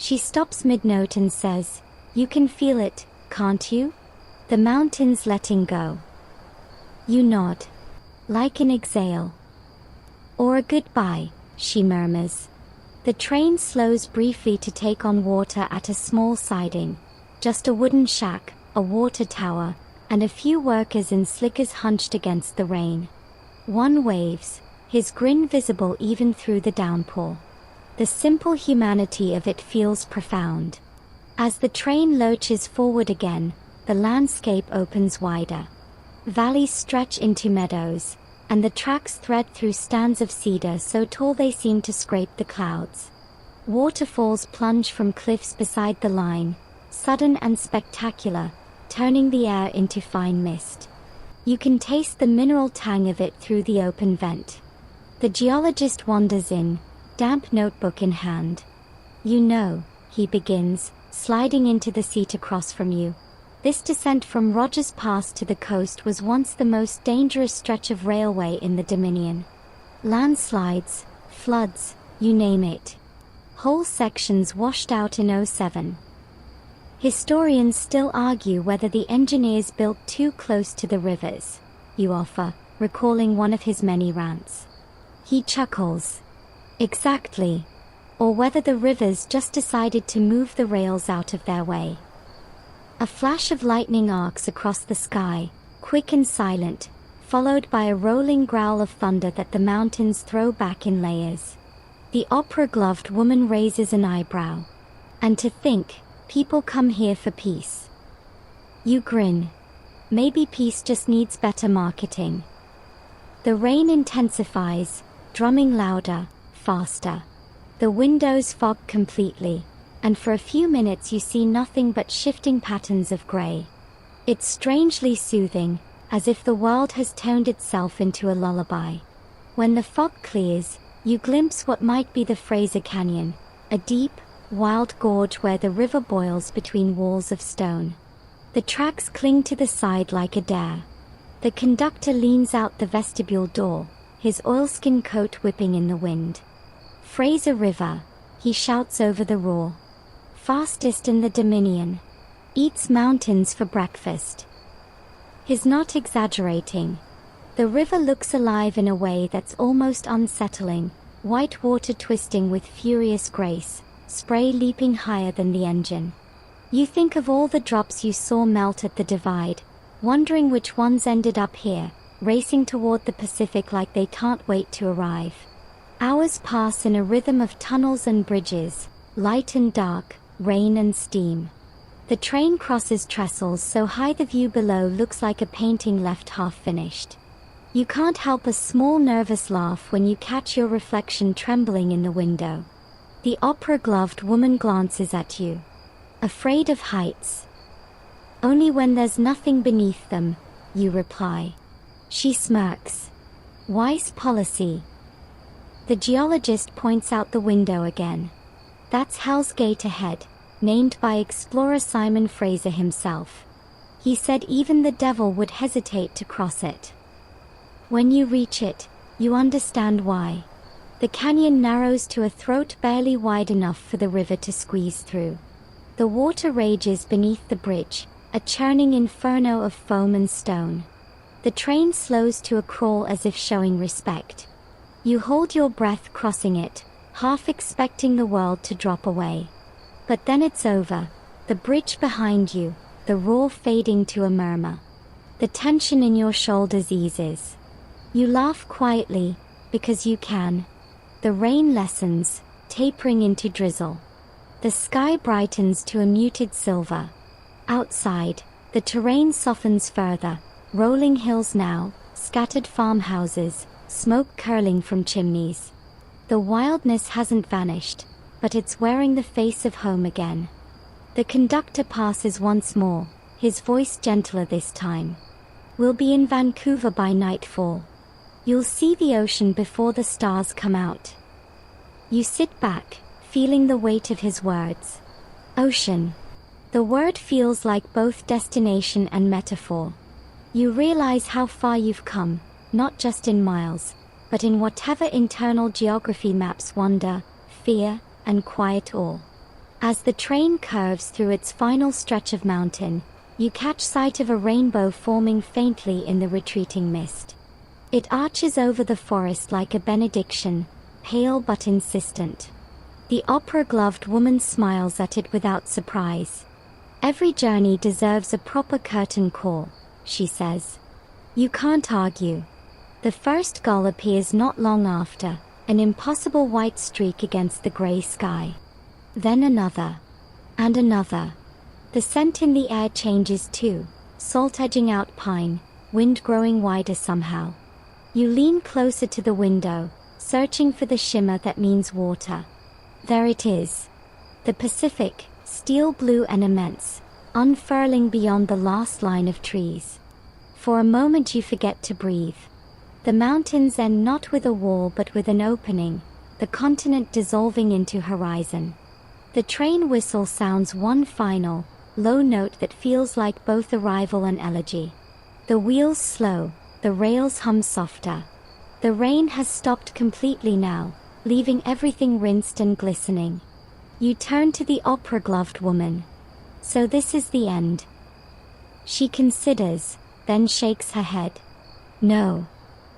Speaker 1: She stops mid-note and says, "You can feel it, can't you? The mountain's letting go." You nod. Like an exhale. "Or a goodbye," she murmurs. The train slows briefly to take on water at a small siding. Just a wooden shack, a water tower, and a few workers in slickers hunched against the rain. One waves, his grin visible even through the downpour. The simple humanity of it feels profound. As the train lurches forward again, the landscape opens wider. Valleys stretch into meadows, and the tracks thread through stands of cedar so tall they seem to scrape the clouds. Waterfalls plunge from cliffs beside the line, sudden and spectacular, turning the air into fine mist. You can taste the mineral tang of it through the open vent. The geologist wanders in, damp notebook in hand. "You know," he begins, sliding into the seat across from you. "This descent from Rogers Pass to the coast was once the most dangerous stretch of railway in the Dominion. Landslides, floods, you name it. Whole sections washed out in '07. Historians still argue whether the engineers built too close to the rivers," you offer, recalling one of his many rants. He chuckles. "Exactly. Or whether the rivers just decided to move the rails out of their way." A flash of lightning arcs across the sky, quick and silent, followed by a rolling growl of thunder that the mountains throw back in layers. The opera-gloved woman raises an eyebrow. "And to think, people come here for peace." You grin. Maybe peace just needs better marketing. The rain intensifies, drumming louder, faster. The windows fog completely, and for a few minutes you see nothing but shifting patterns of gray. It's strangely soothing, as if the world has toned itself into a lullaby. When the fog clears, you glimpse what might be the Fraser Canyon, a deep, wild gorge where the river boils between walls of stone. The tracks cling to the side like a dare. The conductor leans out the vestibule door, his oilskin coat whipping in the wind. "Fraser River," he shouts over the roar. "Fastest in the Dominion. Eats mountains for breakfast." He's not exaggerating. The river looks alive in a way that's almost unsettling, white water twisting with furious grace, spray leaping higher than the engine. You think of all the drops you saw melt at the divide, wondering which ones ended up here, racing toward the Pacific like they can't wait to arrive. Hours pass in a rhythm of tunnels and bridges, light and dark, rain and steam. The train crosses trestles so high the view below looks like a painting left half finished. You can't help a small nervous laugh when you catch your reflection trembling in the window. The opera-gloved woman glances at you. "Afraid of heights?" "Only when there's nothing beneath them," you reply. She smirks. "Wise policy." The geologist points out the window again. "That's Hell's Gate ahead, named by explorer Simon Fraser himself. He said even the devil would hesitate to cross it." When you reach it, you understand why. The canyon narrows to a throat barely wide enough for the river to squeeze through. The water rages beneath the bridge, a churning inferno of foam and stone. The train slows to a crawl as if showing respect. You hold your breath crossing it, half expecting the world to drop away. But then it's over, the bridge behind you, the roar fading to a murmur. The tension in your shoulders eases. You laugh quietly, because you can. The rain lessens, tapering into drizzle. The sky brightens to a muted silver. Outside, the terrain softens further, rolling hills now, scattered farmhouses, smoke curling from chimneys. The wildness hasn't vanished, but it's wearing the face of home again. The conductor passes once more, his voice gentler this time. "We'll be in Vancouver by nightfall. You'll see the ocean before the stars come out." You sit back, feeling the weight of his words. Ocean. The word feels like both destination and metaphor. You realize how far you've come, not just in miles, but in whatever internal geography maps wonder, fear, and quiet awe. As the train curves through its final stretch of mountain, you catch sight of a rainbow forming faintly in the retreating mist. It arches over the forest like a benediction, pale but insistent. The opera-gloved woman smiles at it without surprise. "Every journey deserves a proper curtain call," she says. You can't argue. The first gull appears not long after, an impossible white streak against the grey sky. Then another. And another. The scent in the air changes too, salt edging out pine, wind growing wider somehow. You lean closer to the window, searching for the shimmer that means water. There it is. The Pacific, steel blue and immense, unfurling beyond the last line of trees. For a moment you forget to breathe. The mountains end not with a wall but with an opening, the continent dissolving into horizon. The train whistle sounds one final, low note that feels like both arrival and elegy. The wheels slow, the rails hum softer. The rain has stopped completely now, leaving everything rinsed and glistening. You turn to the opera-gloved woman. So this is the end. She considers, then shakes her head. No.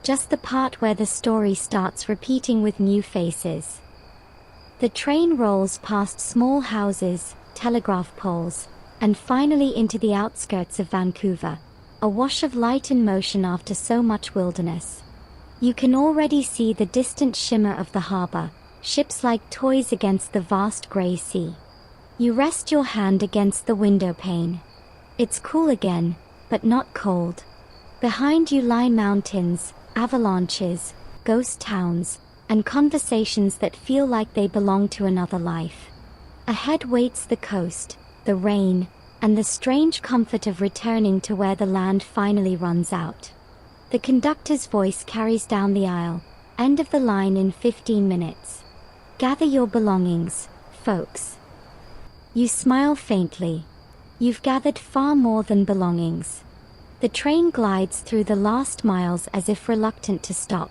Speaker 1: Just the part where the story starts repeating with new faces. The train rolls past small houses, telegraph poles, and finally into the outskirts of Vancouver, a wash of light in motion after so much wilderness. You can already see the distant shimmer of the harbor, ships like toys against the vast gray sea. You rest your hand against the window pane. It's cool again, but not cold. Behind you lie mountains, avalanches, ghost towns, and conversations that feel like they belong to another life. Ahead waits the coast, the rain, and the strange comfort of returning to where the land finally runs out. The conductor's voice carries down the aisle, end of the line in 15 minutes. Gather your belongings, folks. You smile faintly. You've gathered far more than belongings. The train glides through the last miles as if reluctant to stop.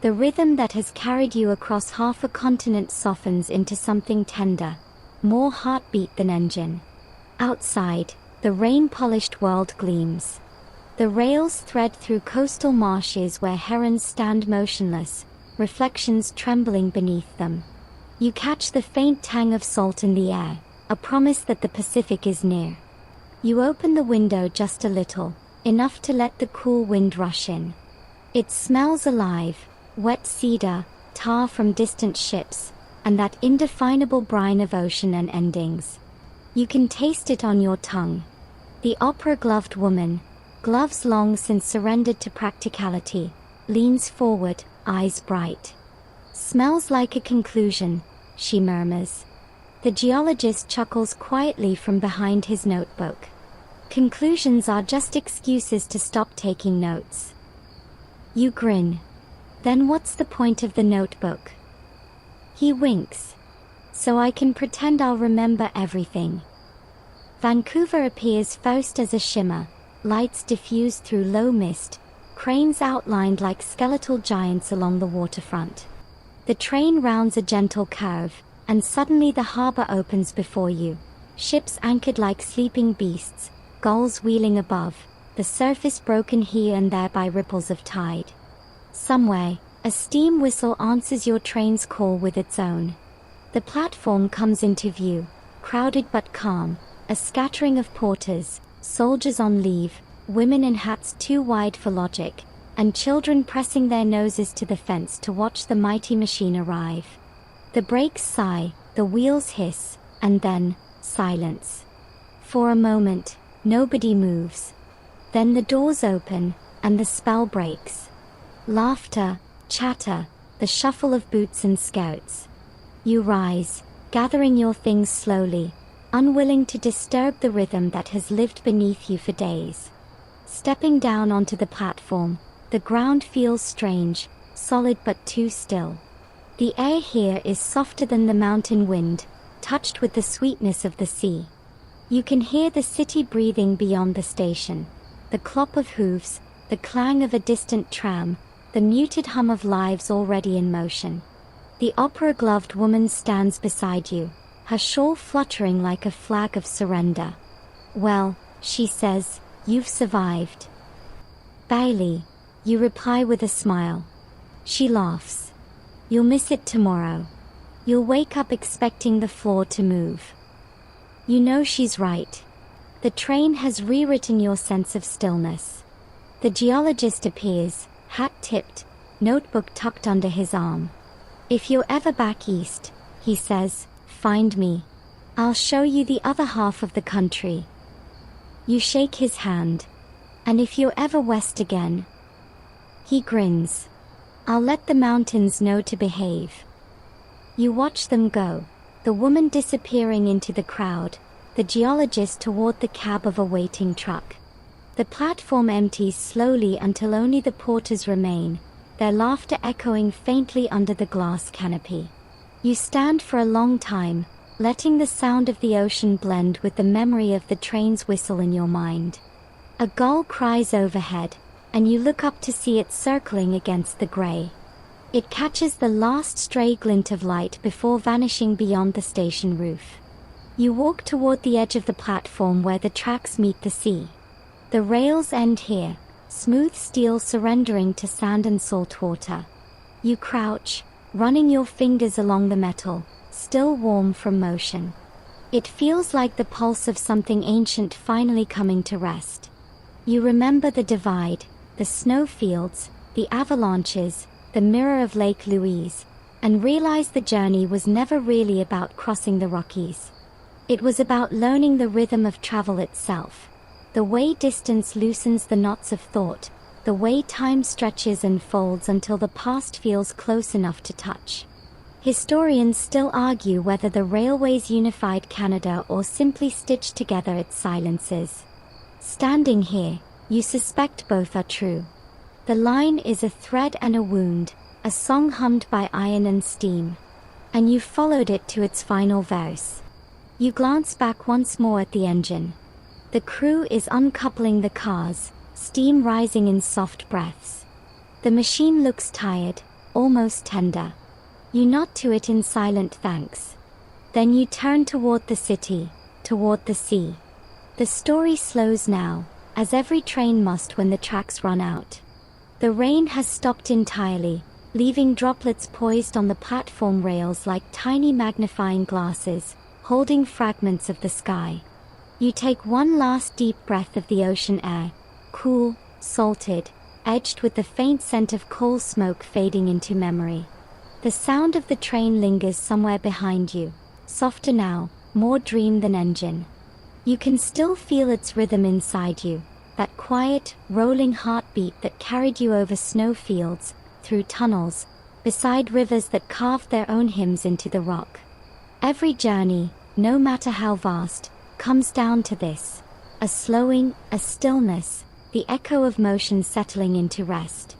Speaker 1: The rhythm that has carried you across half a continent softens into something tender, more heartbeat than engine. Outside, the rain-polished world gleams. The rails thread through coastal marshes where herons stand motionless, reflections trembling beneath them. You catch the faint tang of salt in the air, a promise that the Pacific is near. You open the window just a little, enough to let the cool wind rush in. It smells alive, wet cedar, tar from distant ships, and that indefinable brine of ocean and endings. You can taste it on your tongue. The opera-gloved woman, gloves long since surrendered to practicality, leans forward, eyes bright. "Smells like a conclusion," she murmurs. The geologist chuckles quietly from behind his notebook. Conclusions are just excuses to stop taking notes. You grin. Then what's the point of the notebook? He winks. So I can pretend I'll remember everything. Vancouver appears first as a shimmer, lights diffused through low mist, cranes outlined like skeletal giants along the waterfront. The train rounds a gentle curve, and suddenly the harbor opens before you. Ships anchored like sleeping beasts, gulls wheeling above, the surface broken here and there by ripples of tide. Somewhere, a steam whistle answers your train's call with its own. The platform comes into view, crowded but calm, a scattering of porters, soldiers on leave, women in hats too wide for logic, and children pressing their noses to the fence to watch the mighty machine arrive. The brakes sigh, the wheels hiss, and then, silence. For a moment, nobody moves. Then the doors open, and the spell breaks. Laughter, chatter, the shuffle of boots and skirts. You rise, gathering your things slowly, unwilling to disturb the rhythm that has lived beneath you for days. Stepping down onto the platform, the ground feels strange, solid but too still. The air here is softer than the mountain wind, touched with the sweetness of the sea. You can hear the city breathing beyond the station, the clop of hooves, the clang of a distant tram, the muted hum of lives already in motion. The opera-gloved woman stands beside you, her shawl fluttering like a flag of surrender. "Well," she says, "you've survived." "Barely," you reply with a smile. She laughs. "You'll miss it tomorrow. You'll wake up expecting the floor to move." You know she's right. The train has rewritten your sense of stillness. The geologist appears, hat tipped, notebook tucked under his arm. "If you're ever back east," he says, "find me. I'll show you the other half of the country." You shake his hand. "And if you're ever west again?" He grins. "I'll let the mountains know to behave." You watch them go, the woman disappearing into the crowd, the geologist toward the cab of a waiting truck. The platform empties slowly until only the porters remain, their laughter echoing faintly under the glass canopy. You stand for a long time, letting the sound of the ocean blend with the memory of the train's whistle in your mind. A gull cries overhead, and you look up to see it circling against the gray. It catches the last stray glint of light before vanishing beyond the station roof. You walk toward the edge of the platform where the tracks meet the sea. The rails end here, smooth steel surrendering to sand and salt water. You crouch, running your fingers along the metal, still warm from motion. It feels like the pulse of something ancient finally coming to rest. You remember the divide, the snowfields, the avalanches, the mirror of Lake Louise, and realize the journey was never really about crossing the Rockies. It was about learning the rhythm of travel itself. The way distance loosens the knots of thought, the way time stretches and folds until the past feels close enough to touch. Historians still argue whether the railways unified Canada or simply stitched together its silences. Standing here, you suspect both are true. The line is a thread and a wound, a song hummed by iron and steam. And you followed it to its final verse. You glance back once more at the engine. The crew is uncoupling the cars, steam rising in soft breaths. The machine looks tired, almost tender. You nod to it in silent thanks. Then you turn toward the city, toward the sea. The story slows now, as every train must when the tracks run out. The rain has stopped entirely, leaving droplets poised on the platform rails like tiny magnifying glasses, holding fragments of the sky. You take one last deep breath of the ocean air, cool, salted, edged with the faint scent of coal smoke fading into memory. The sound of the train lingers somewhere behind you, softer now, more dream than engine. You can still feel its rhythm inside you, that quiet, rolling heartbeat that carried you over snowfields, through tunnels, beside rivers that carved their own hymns into the rock. Every journey, no matter how vast, comes down to this: a slowing, a stillness, the echo of motion settling into rest.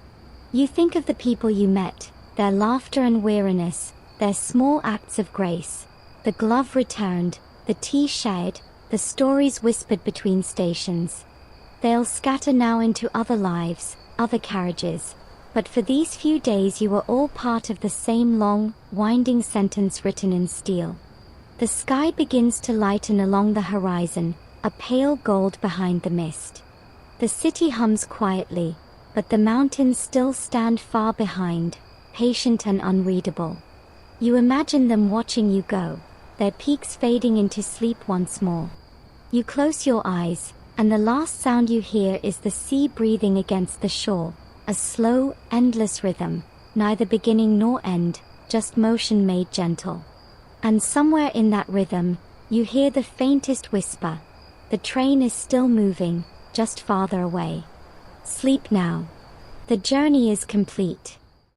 Speaker 1: You think of the people you met, their laughter and weariness, their small acts of grace, the glove returned, the tea shared, the stories whispered between stations. They'll scatter now into other lives, other carriages, but for these few days you were all part of the same long, winding sentence written in steel. The sky begins to lighten along the horizon, a pale gold behind the mist. The city hums quietly, but the mountains still stand far behind, patient and unreadable. You imagine them watching you go, their peaks fading into sleep once more. You close your eyes, and the last sound you hear is the sea breathing against the shore, a slow, endless rhythm, neither beginning nor end, just motion made gentle. And somewhere in that rhythm, you hear the faintest whisper: the train is still moving, just farther away. Sleep now. The journey is complete.